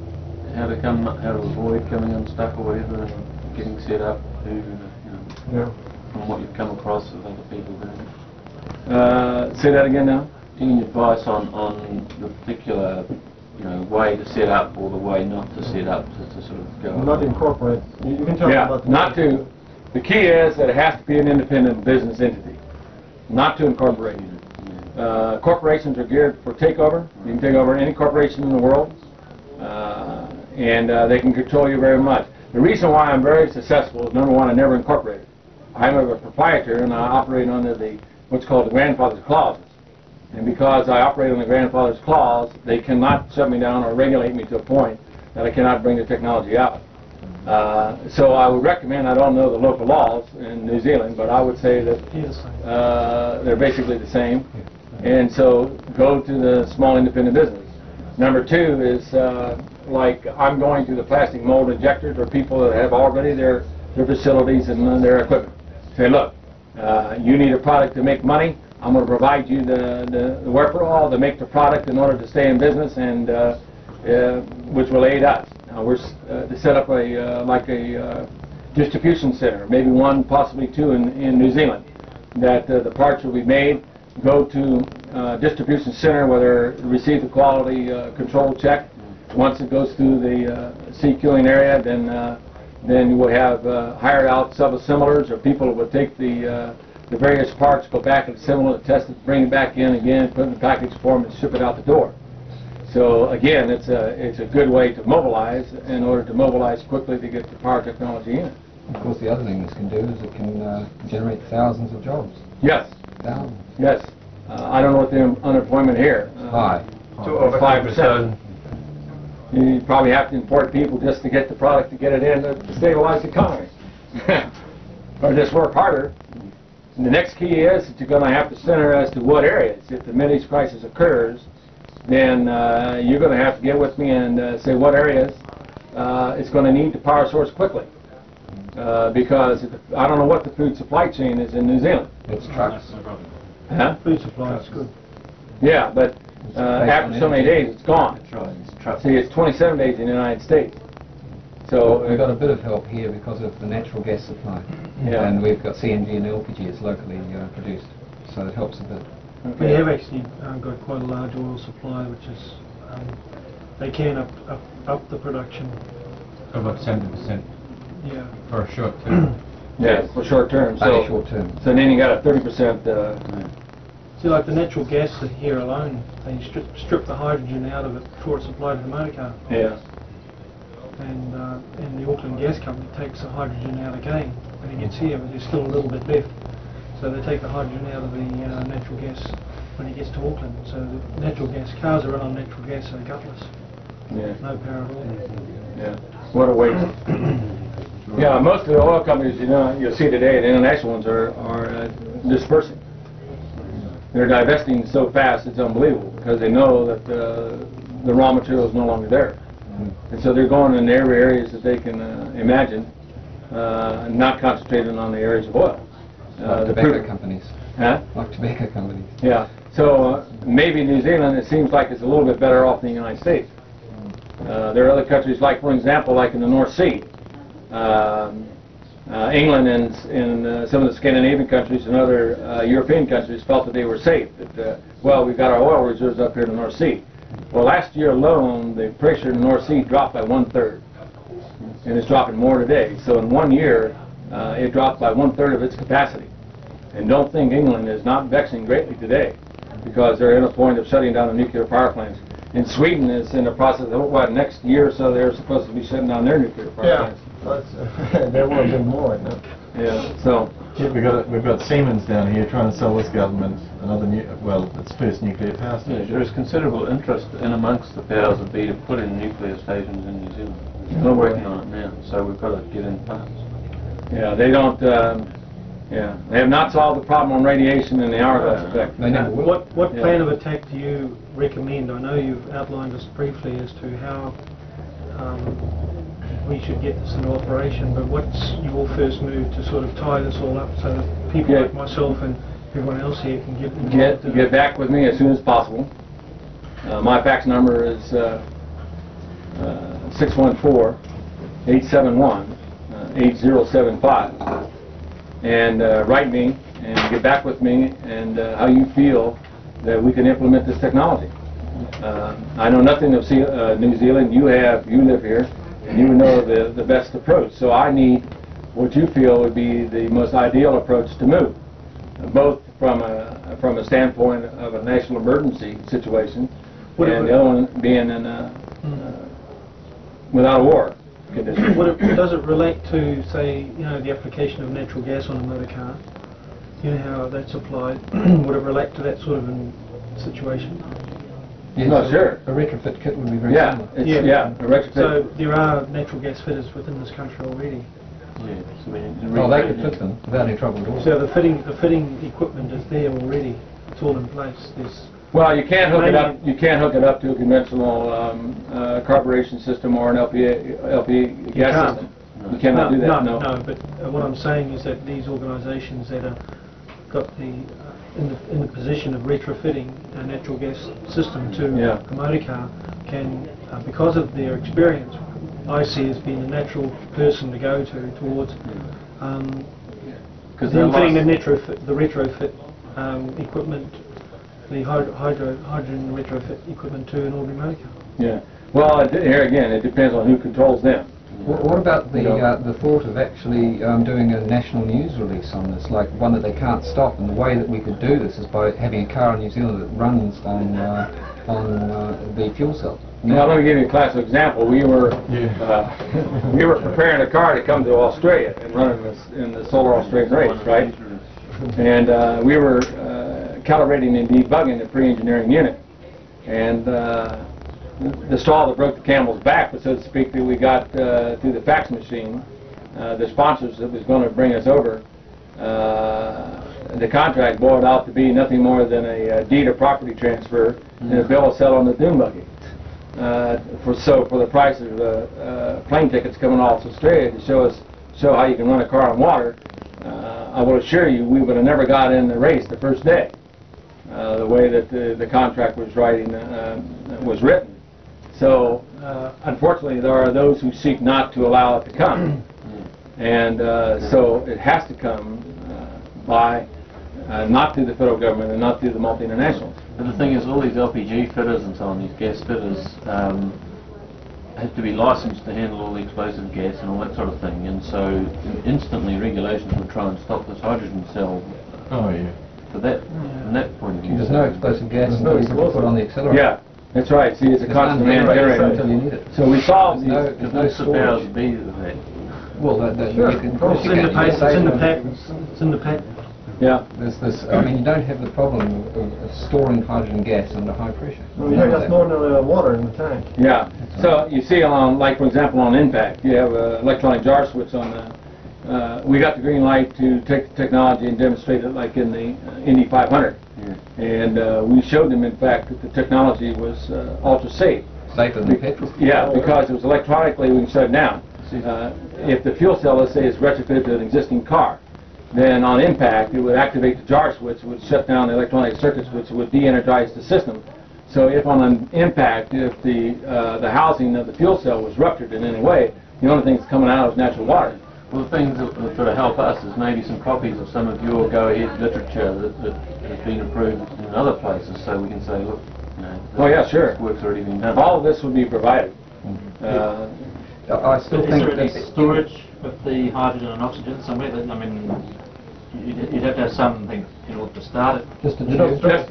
how to avoid coming unstuck or whatever, and getting set up to, from what you've come across with other people doing? Say that again now. Any advice on the particular way to set up or the way not to set up to sort of go? Not incorporate. You can tell me about the... not to. The key is that it has to be an independent business entity, not to incorporate. Corporations are geared for takeover. You can take over any corporation in the world, and they can control you very much. The reason why I'm very successful is, number one, I never incorporated. I'm a proprietor, and I operate under what's called the grandfather's clauses. And because I operate on the grandfather's clause, they cannot shut me down or regulate me to a point that I cannot bring the technology out. So I would recommend, I don't know the local laws in New Zealand, but I would say that they're basically the same. And so go to the small independent business. Number two is like I'm going to the plastic mold injectors or people that have already their facilities and their equipment. Say, look, you need a product to make money. I'm going to provide you the wherewithal to make the product in order to stay in business, and which will aid us. Now we're to set up a distribution center, maybe one, possibly two in New Zealand, that the parts will be made, go to distribution center where they receive the quality control check. Once it goes through the CQing area, then you will have hired out sub-assemblers or people who will take the various parts, go back and assemble it, test it, bring it back in again, put it in the package form, and ship it out the door. So again, it's a good way to mobilize in order to mobilize quickly to get the power technology in. Of course, the other thing this can do is it can generate thousands of jobs. Yes. Thousands. Yes. I don't know what the unemployment here. High. To over 5%. You probably have to import people just to get the product to get it in to stabilize the economy. Or just work harder. And the next key is that you're going to have to center as to what areas. If the Middle East crisis occurs, then you're going to have to get with me and say what areas it's going to need to power source quickly. Because I don't know what the food supply chain is in New Zealand. It's trucks. Huh? Food supply is good. Yeah, but after so many days, it's gone. That's right. It's trucks. See, it's 27 days in the United States. So We've got a bit of help here because of the natural gas supply. Yeah. And we've got CNG and LPG is locally produced, so it helps a bit. We have actually got quite a large oil supply, which is they can up the production. About 70% Yeah. for a short term. yeah, for short term. Only So short term. so then you got a 30%. See, like the natural gas here alone, they strip the hydrogen out of it before it's supplied to the motor car. Yeah. And the Auckland Gas Company takes the hydrogen out again when it gets here, but there's still a little bit left. So they take the hydrogen out of the natural gas when it gets to Auckland. So the natural gas cars are run on natural gas, so gutless, Yeah. no power at all. Yeah. What a waste. Yeah, most of the oil companies you'll see today, the international ones are dispersing. They're divesting so fast it's unbelievable because they know that the raw material is no longer there. And so they're going in every areas that they can imagine, not concentrating on the areas of oil. Like tobacco companies. Huh? Like tobacco companies. Yeah. So maybe New Zealand, it seems like it's a little bit better off than the United States. There are other countries, like for example, like in the North Sea, England and some of the Scandinavian countries and other European countries felt that they were safe. That well, we've got our oil reserves up here in the North Sea. Well, last year alone, the pressure in the North Sea dropped by 1/3, and it's dropping more today. So in 1 year, it dropped by 1/3 of its capacity. And don't think England is not vexing greatly today, because they're in a point of shutting down the nuclear power plants. And Sweden is in the process of, what, next year or so they're supposed to be shutting down their nuclear power plants. There will be more, isn't it? Yeah, so, Yeah, we've got Siemens down here trying to sell this government another its first nuclear power station. There is considerable interest in amongst the powers that be to put in nuclear stations in New Zealand. Oh, We're working on it now, so we've got to get in parts. yeah, they don't, they have not solved the problem on radiation and the hourglass effect. They never will. What Yeah. plan of attack do you recommend? I know you've outlined us briefly as to how we should get this into operation, but what's your first move to sort of tie this all up so that people Yeah. like myself and everyone else here can get involved? Get back with me as soon as possible. My fax number is 614-871-8075. And write me and get back with me and how you feel that we can implement this technology. I know nothing of New Zealand. You live here, and you know the best approach. So I need what you feel would be the most ideal approach to move, both from a standpoint of a national emergency situation, and the other one being in without a war condition. Does it relate to, say, the application of natural gas on a motor car? You know how that's applied. Would it relate to that sort of situation? Yes, No, sure. A retrofit kit would be very Yeah, similar. it's, yeah, a retrofit. So there are natural gas fitters within this country already. Yes, I mean, Oh, they could fit them without any trouble at all. So the fitting equipment is there already. It's all in place. Well, you can't hook it up. You can't hook it up to a conventional carburation system or an LP gas can't. system. You cannot do that. No. But what I'm saying is that these organisations that are got in the position of retrofitting a natural gas system to Yeah. a motor car can, because of their experience, I see as being a natural person to go towards fitting the retrofit equipment, the hydrogen retrofit equipment to an ordinary motor car. Yeah. Well, here again, it depends on who controls them. What about the thought of actually doing a national news release on this, like one that they can't stop? And the way that we could do this is by having a car in New Zealand that runs on the fuel cell. Now, let me give you a classic example. We were preparing a car to come to Australia and run in the Solar Australian race, right? And we were calibrating and debugging the pre-engineering unit. And the straw that broke the camel's back, so to speak, that we got through the fax machine, the sponsors that was going to bring us over, the contract boiled out to be nothing more than a deed of property transfer and a bill of sale on the dune buggy. For the price of plane tickets coming off Australia to show how you can run a car on water, I will assure you we would have never got in the race the first day. The way that the contract was written. So unfortunately, there are those who seek not to allow it to come, and so it has to come by not through the federal government and not through the multinationals. But the thing is, all these LPG fitters and so on, these gas fitters, have to be licensed to handle all the explosive gas and all that sort of thing, and so instantly regulations would try and stop this hydrogen cell. Oh yeah. For that, from that point of view. There's no explosive gas until you put on the accelerator. Yeah, that's right. See, it's a constant demand until you generator. need it. So we solved these. There's no storage. Well, Sure. you can, It's in the patent. It's in the patent. It's in the patent. Yeah. There's this. I mean, you don't have the problem of storing hydrogen gas under high pressure. Well, you got no water in the tank. Yeah. So you see, on like for example, on impact, you have an electronic jar switch on the. We got the green light to take the technology and demonstrate it like in the Indy 500. Yeah. And we showed them, in fact, that the technology was ultra safe. Safer than petrol? Yeah, because it was electronically, we can shut it down. If the fuel cell, let's say, is retrofitted to an existing car, then on impact, it would activate the jar switch, would shut down the electronic circuits, which would de-energize the system. So if on an impact, if the housing of the fuel cell was ruptured in any way, the only thing that's coming out is natural water. Well, the things that would sort of help us is maybe some copies of some of your go-ahead literature that has been approved in other places, so we can say, look, you know, Oh yeah, sure. this work's already been done. All of this would be provided. I still Is think there any that storage of the hydrogen and oxygen somewhere? That, I mean, you'd have to have something in order to start it. just a Just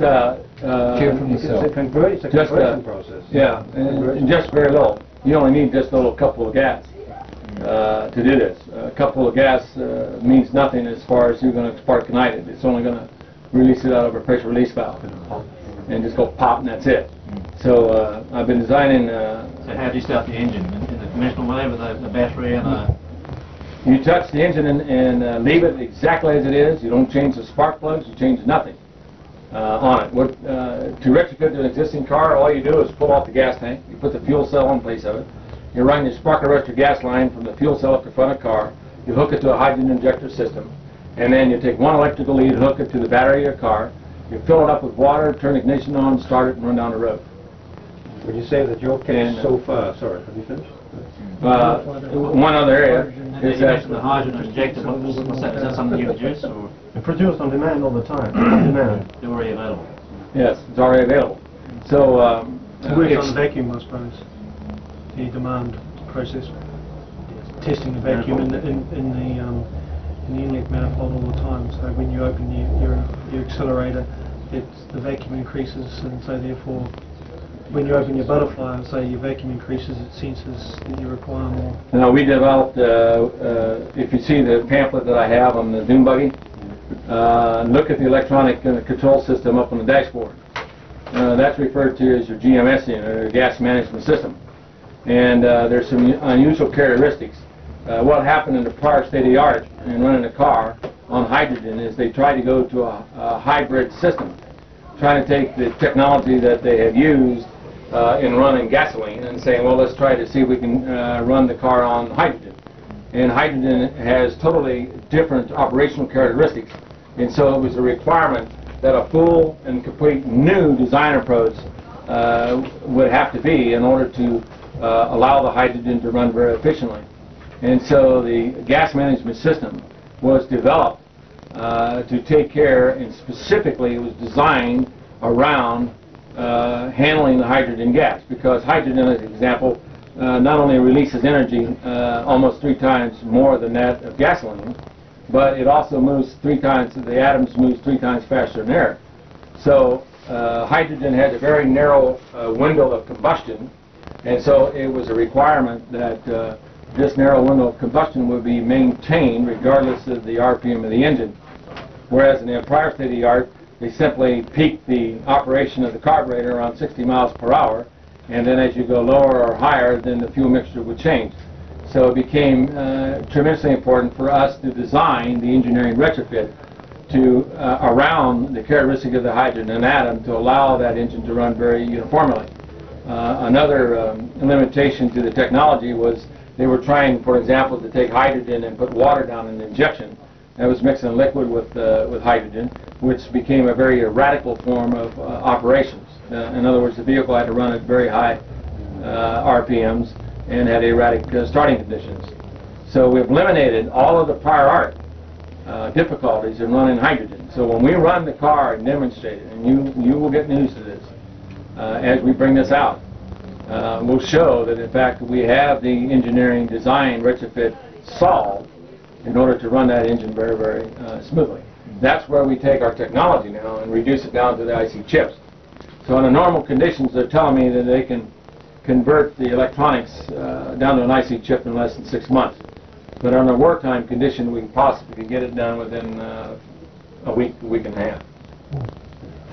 tube from the It's a cell. conversion process. yeah, and just very little. You only need just a little couple of gas to do this. A couple of gas means nothing as far as you're going to spark ignite it. It's only going to release it out of a pressure release valve and just go pop, and that's it. So I've been designing. So how do you start the engine? In the conventional way with the battery and a... You touch the engine and leave it exactly as it is. You don't change the spark plugs. You change nothing on it. To retrofit to an existing car, all you do is pull off the gas tank. You put the fuel cell in place of it. You run your spark arrestor gas line from the fuel cell up to the front of the car. You hook it to a hydrogen injector system, and then you take one electrical lead, hook it to the battery of your car. You fill it up with water, turn the ignition on, start it, and run down the road. Would you say that your case so far? Sorry, have you finished? One other area You is that mentioned the hydrogen injector. What's that? Is that something you produce, or It's produced on demand all the time. On demand. they're already available? yes, it's already available. So It works on vacuum, I suppose. The demand process, testing the vacuum in the inlet manifold all the time. So when you open your accelerator, the vacuum increases, and so therefore, when you open your butterfly and say your vacuum increases, it senses that you require more. Now we developed, if you see the pamphlet that I have on the dune buggy, look at the electronic control system up on the dashboard. That's referred to as your GMS unit, or gas management system. And there's some unusual characteristics. What happened in the prior state of the art in running a car on hydrogen is they tried to go to a hybrid system, trying to take the technology that they have used in running gasoline and saying, well, let's try to see if we can run the car on hydrogen. And hydrogen has totally different operational characteristics, and so it was a requirement that a full and complete new design approach would have to be in order to allow the hydrogen to run very efficiently. And so the gas management system was developed to take care, and specifically it was designed around handling the hydrogen gas, because hydrogen, as an example, not only releases energy almost 3 times more than that of gasoline, but it also moves 3 times, the atoms moves 3 times faster than air. So hydrogen has a very narrow window of combustion, and so it was a requirement that this narrow window of combustion would be maintained regardless of the RPM of the engine. Whereas in the prior state of the art, they simply peaked the operation of the carburetor around 60 miles per hour, and then as you go lower or higher, then the fuel mixture would change. So it became tremendously important for us to design the engineering retrofit to around the characteristic of the hydrogen atom to allow that engine to run very uniformly. Another limitation to the technology was they were trying, for example, to take hydrogen and put water down in the injection. That was mixing liquid with hydrogen, which became a very radical form of operations. In other words, the vehicle had to run at very high RPMs and had erratic starting conditions. So we've eliminated all of the prior art difficulties in running hydrogen. So when we run the car and demonstrate it, and you will get news to this as we bring this out, we'll show that in fact we have the engineering design retrofit solved in order to run that engine very, very smoothly. That's where we take our technology now and reduce it down to the IC chips. So under normal conditions, they're telling me that they can convert the electronics down to an IC chip in less than 6 months. But under a wartime condition, we can possibly get it done within a week and a half.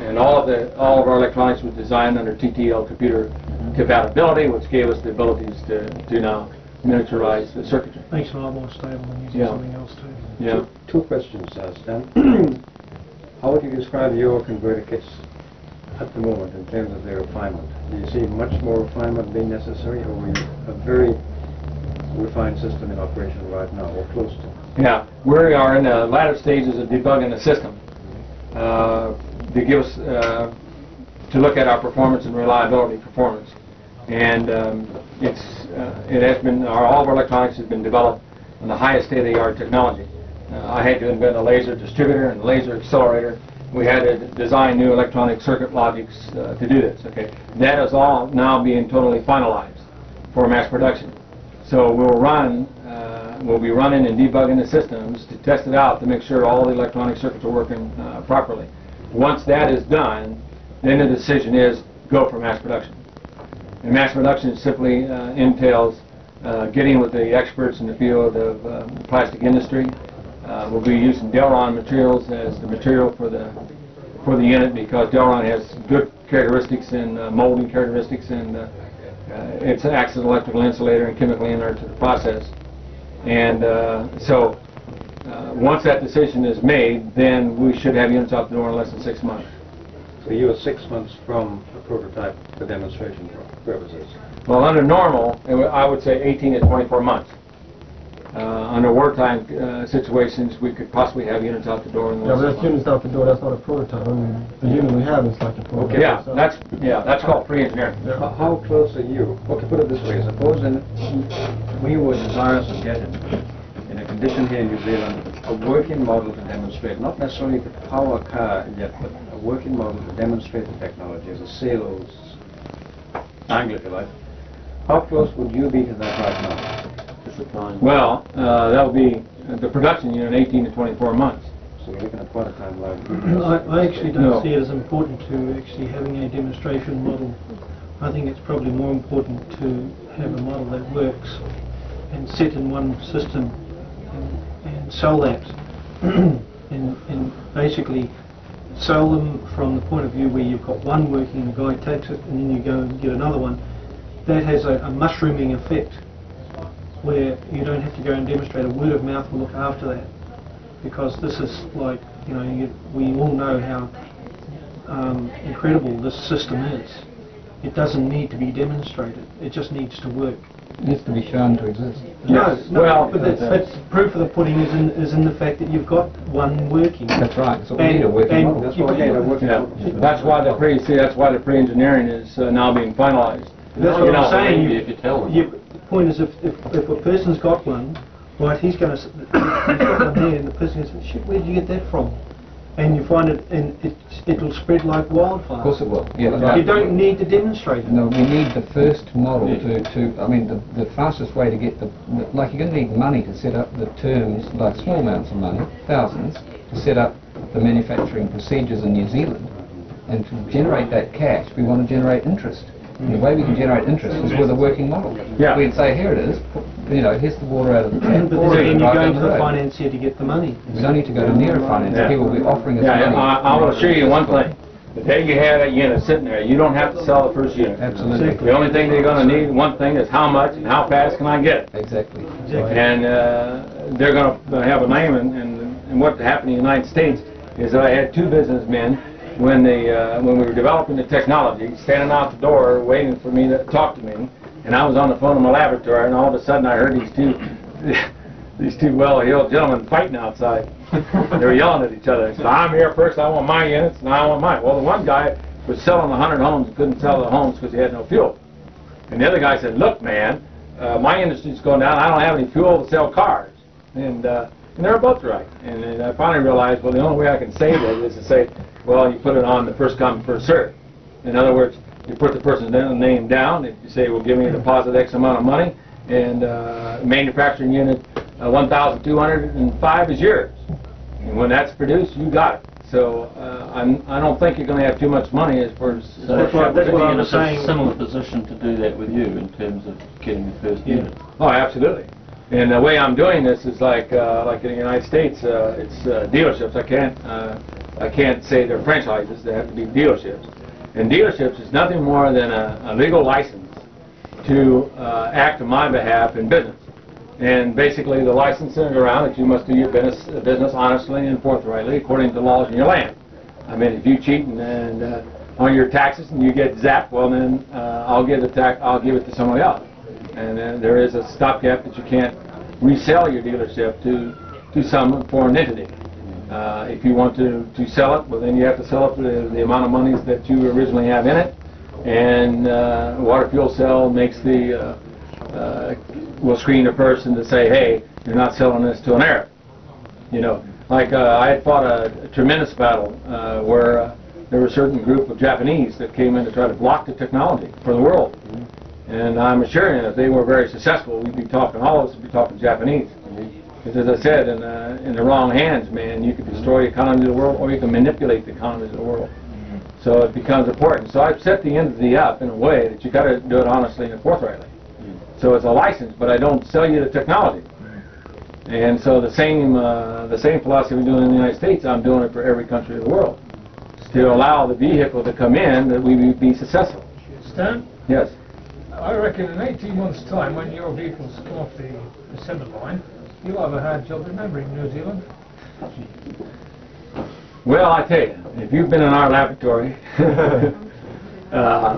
And all of our electronics was designed under TTL computer compatibility, which gave us the abilities to now miniaturize the circuitry. Makes it a lot more stable than using something else too. Yeah. Two questions, Stan. How would you describe your converter kits at the moment in terms of their refinement? Do you see much more refinement being necessary, or are we a very refined system in operation right now, or close to? Yeah, we are in the latter stages of debugging the system to give us to look at our performance and reliability performance. And it has been all of our electronics has been developed in the highest state-of-the-art technology. I had to invent a laser distributor and a laser accelerator. We had to design new electronic circuit logics to do this. Okay, that is all now being totally finalized for mass production. So we'll be running and debugging the systems to test it out to make sure all the electronic circuits are working properly. Once that is done, then the decision is go for mass production. And mass production simply entails getting with the experts in the field of the plastic industry. We'll be using Delron materials as the material for the unit because Delron has good characteristics and molding characteristics, and it acts as an electrical insulator and chemical inert to the process. And so once that decision is made, then we should have units out the door in less than 6 months. So you are 6 months from a prototype for demonstration purposes? Well, under normal, I would say 18 to 24 months. Under wartime situations, we could possibly have units out the door in less than 6 months. But that's units out the door, that's not a prototype. I mean, the unit we have is like a prototype. Okay. That's called pre-engineering. How close are you? Okay, put it this way. Suppose we were desirous of getting, in a condition here in New Zealand, a working model to demonstrate, not necessarily the power car yet, but a working model to demonstrate the technology as a sales angle, if you like. How close would you be to that right now? Well, that would be the production unit in 18 to 24 months. So we're looking at quite a time lag. I actually don't see it as important to actually having a demonstration model. I think it's probably more important to have a model that works and set in one system and sell that and basically sell them from the point of view where you've got one working and the guy takes it and then you go and get another one. That has a mushrooming effect where you don't have to go and demonstrate. A word of mouth will look after that, because this is like, you know, we all know how incredible this system is. It doesn't need to be demonstrated, it just needs to work. It needs to be shown to exist. Yes. No, Well, but that's proof of the pudding is in the fact that you've got one working. That's right. So we need a working model. That's why we need a working model. That's why the pre-engineering is now being finalized. That's what I'm saying. If you tell them. The point is, if a person's got one, right, he's got one there, and the person goes, shit, where did you get that from? And you find it, and it'll spread like wildfire. Of course it will. Yeah. You don't need to demonstrate it. No, we need the first model I mean, the fastest way to get like you're going to need money to set up the terms, like small amounts of money, thousands, to set up the manufacturing procedures in New Zealand. And to generate that cash, we want to generate interest. And the way we can generate interest is with a working model. Yeah. We'd say, here it is, here's the water out of the tap. But then you're going to the financier to get the money. We don't need to go to near a financier. People will be offering us money. I will assure you one thing. The day you have that unit sitting there, you don't have to sell the first unit. Absolutely. The only thing they're going to need, one thing, is how much and how fast can I get it. Exactly. And they're going to have a name. And what happened in the United States is that I had two businessmen when we were developing the technology, standing out the door waiting for me to talk to me. And I was on the phone in my laboratory, and all of a sudden I heard these two well-heeled gentlemen fighting outside. They were yelling at each other. They said, "I'm here first, I want my units, and I want mine." Well, the one guy was selling 100 homes and couldn't sell the homes because he had no fuel. And the other guy said, "Look, man, my industry's going down, I don't have any fuel to sell cars." And they were both right. And I finally realized, well, the only way I can save it is to say, well, you put it on the first come, first served. In other words, you put the person's name down, if you say, well, give me a deposit X amount of money, and manufacturing unit 1,205 is yours. And when that's produced, you got it. So I don't think you're going to have too much money as far as... So that's what I'm saying. In a similar position to do that with you in terms of getting the first unit. Oh, absolutely. And the way I'm doing this is like in the United States, it's dealerships. I can't say they're franchises. They have to be dealerships. And dealerships is nothing more than a legal license to act on my behalf in business. And basically the license is around that you must do your business honestly and forthrightly according to the laws in your land. I mean, if you cheat and on your taxes and you get zapped, well then I'll give it to somebody else. And then there is a stopgap that you can't resell your dealership to some foreign entity. If you want to sell it, well then you have to sell it for the amount of monies that you originally have in it. And water fuel cell makes will screen a person to say, hey, you're not selling this to an Arab. You know, like I had fought a tremendous battle where there were a certain group of Japanese that came in to try to block the technology for the world. And I'm assuring you, if they were very successful, we'd be talking, all of us would be talking Japanese. Because as I said, in the wrong hands, man, you could destroy the economy of the world, or you can manipulate the economy of the world. So it becomes important. So I've set the entity up in a way that you got to do it honestly and forthrightly. So it's a license, but I don't sell you the technology. And so the same philosophy we're doing in the United States, I'm doing it for every country of the world, to allow the vehicle to come in that we be successful. Stan? Yes. I reckon in 18 months' time, when your vehicles come off the assembly line, you'll have a hard job remembering New Zealand. Well, I tell you, if you've been in our laboratory,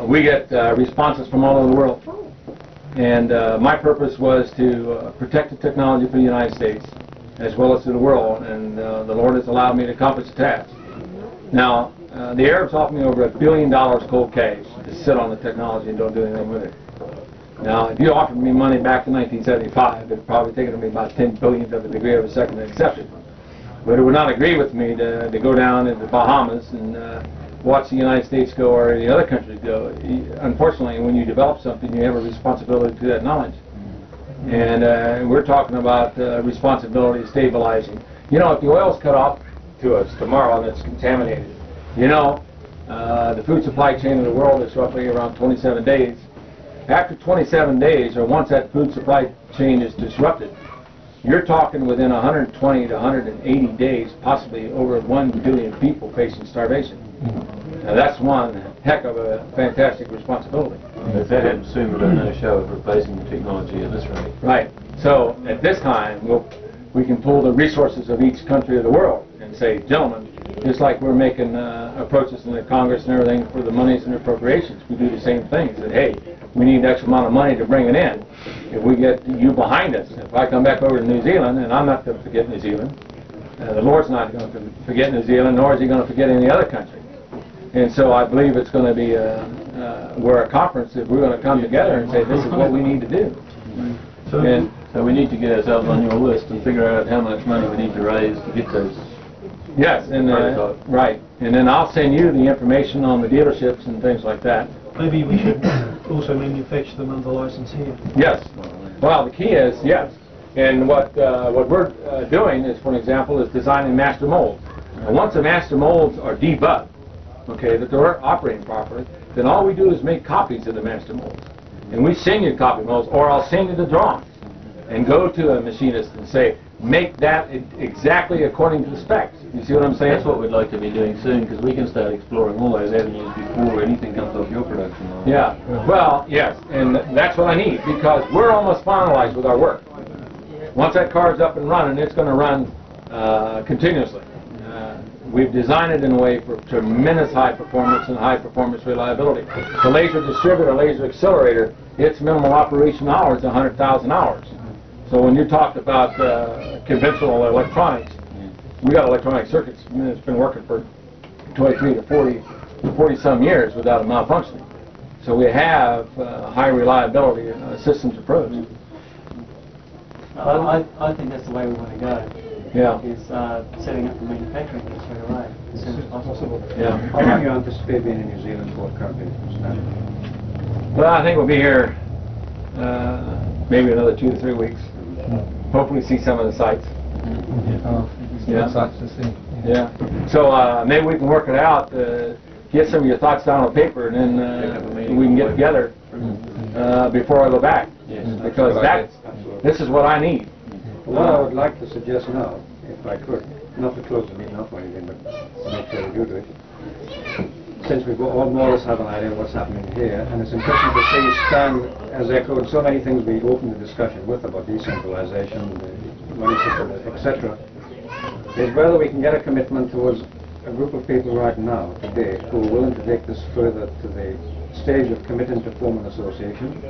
we get responses from all over the world. And my purpose was to protect the technology for the United States, as well as to the world, and the Lord has allowed me to accomplish the task. Now, the Arabs offered me over $1 billion cold cash to sit on the technology and don't do anything with it. Now, if you offered me money back in 1975, it would probably taken me about 10 billionth of a degree of a second to accept it. But it would not agree with me to go down into the Bahamas and watch the United States go or the other countries go. Unfortunately, when you develop something, you have a responsibility to that knowledge. And we're talking about responsibility stabilizing. You know, if the oil's cut off to us tomorrow and it's contaminated, you know, the food supply chain of the world is roughly around 27 days. After 27 days, or once that food supply chain is disrupted, you're talking within 120 to 180 days, possibly over 1 billion people facing starvation. Now that's one heck of a fantastic responsibility. If that happens soon, we've got no show of replacing the technology at this rate. Right. So at this time, we can pull the resources of each country of the world and say, gentlemen, just like we're making approaches in the Congress and everything for the monies and appropriations, we do the same thing. Say, hey, we need X amount of money to bring it in. If we get you behind us, if I come back over to New Zealand, and I'm not going to forget New Zealand, the Lord's not going to forget New Zealand, nor is he going to forget any other country. And so I believe it's going to be we're a conference if we're going to come together and say this is what we need to do. So we need to get ourselves on your list and figure out how much money we need to raise to get those. Yes, and right. And then I'll send you the information on the dealerships and things like that. Maybe we should also manufacture them under license here. Yes. Well, the key is yes. And what we're doing is, for example, is designing master molds. And once the master molds are debugged, okay, that they're operating properly, then all we do is make copies of the master molds. And we send you copy molds, or I'll send you the drawings. and go to a machinist and say, make that exactly according to the specs. You see what I'm saying? That's what we'd like to be doing soon, because we can start exploring all those avenues before anything comes off your production line. Yeah. Well, yes, and that's what I need, because we're almost finalized with our work. Once that car's up and running, it's going to run continuously. We've designed it in a way for tremendous high performance and high performance reliability. The laser distributor, laser accelerator, its minimal operation hours is 100,000 hours. So when you talk about conventional electronics, we got electronic circuits that's been working for 23 to 40 some years without a malfunctioning. So we have high reliability systems approach. I think that's the way we want to go. Yeah. Is setting up the manufacturing straight away as soon as possible. Yeah. How long do you anticipate being in New Zealand for currently, Stanley? Well, I think we'll be here maybe another 2 to 3 weeks. Hopefully see some of the sites. Yeah. Sites to see. Yeah. So maybe we can work it out, get some of your thoughts down on paper, and then we can get together before I go back. Yes. Because this is what I need. What I would like to suggest now, if I could, not to close the meeting up or anything, but to make sure we do it, since we've all more or less have an idea of what's happening here, and it's interesting to see Stan has echoed so many things we opened the discussion with about decentralization, the money system, etc., is whether we can get a commitment towards a group of people right now, today, who are willing to take this further to the stage of committing to form an association.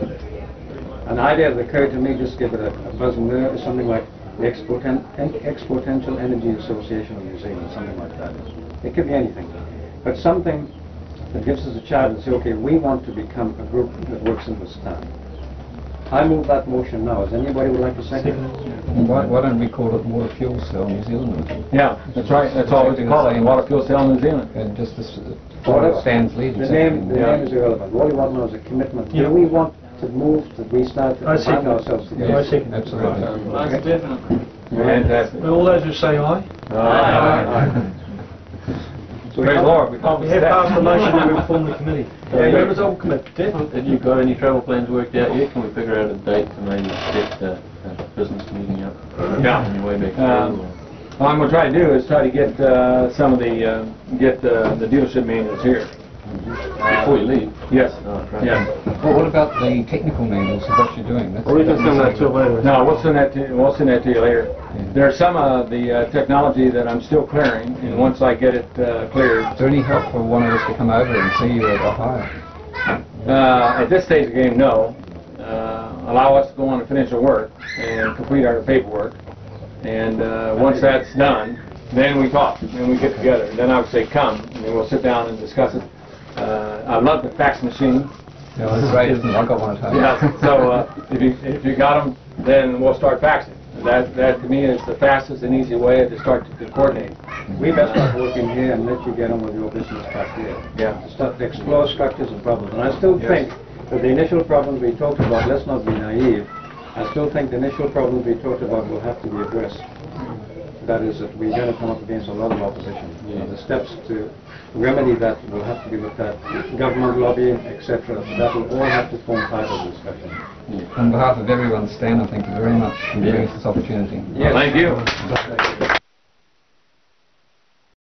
An idea that occurred to me, just to give it a buzz in there, is something like the Exponential Energy Association of New Zealand, something like that. It could be anything. But something that gives us a chance to say, okay, we want to become a group that works in this town. I move that motion now. Does anybody would like to second it? Why don't we call it Water Fuel Cell New Zealand? Yeah, that's right. That's all we call it, Water Fuel Cell New Zealand. And just this, follow Stan's lead. The name is irrelevant. All we want now is a commitment. Do we want to move, that we start to bind ourselves together? Yes, absolutely. Most definitely. Fantastic. All those who say aye? Aye. So praise the Lord. We have passed the motion and we'll form the committee. Members all commit. Have you got any travel plans worked out yet? Can we figure out a date to maybe set a business meeting up? Yeah. On your way back through, What I'm going to try to do is try to get some of the the dealership manuals here. before you leave? Yes. Oh, right. Yeah. Well, what about the technical manuals of what you're doing? Or we can send that to you later. No, we'll send that to you later. There's some of the technology that I'm still clearing, and once I get it cleared. Is there any help for one of us to come over and see you at Ohio? At this stage of the game, no. Allow us to go on and finish our work and complete our paperwork. And once that's done, then we talk, and we get together. And then I would say come, and then we'll sit down and discuss it. I love the fax machine. Yeah, that's great, isn't it? I've got one at home. Yeah, so if you got them, then we'll start faxing. That to me is the fastest and easy way to start to coordinate. We best start working here and let you get on with your business back here. Yeah. To start to explore structures and problems. And I still think that the initial problems we talked about, let's not be naive, I still think the initial problems we talked about will have to be addressed. That is that we're going to come up against a lot of opposition. The steps to remedy that will have to be looked at. Government lobbying, etc. That will all have to form part of the discussion. On behalf of everyone, Stan, I thank you very much for giving us this opportunity. Yes. Thank you.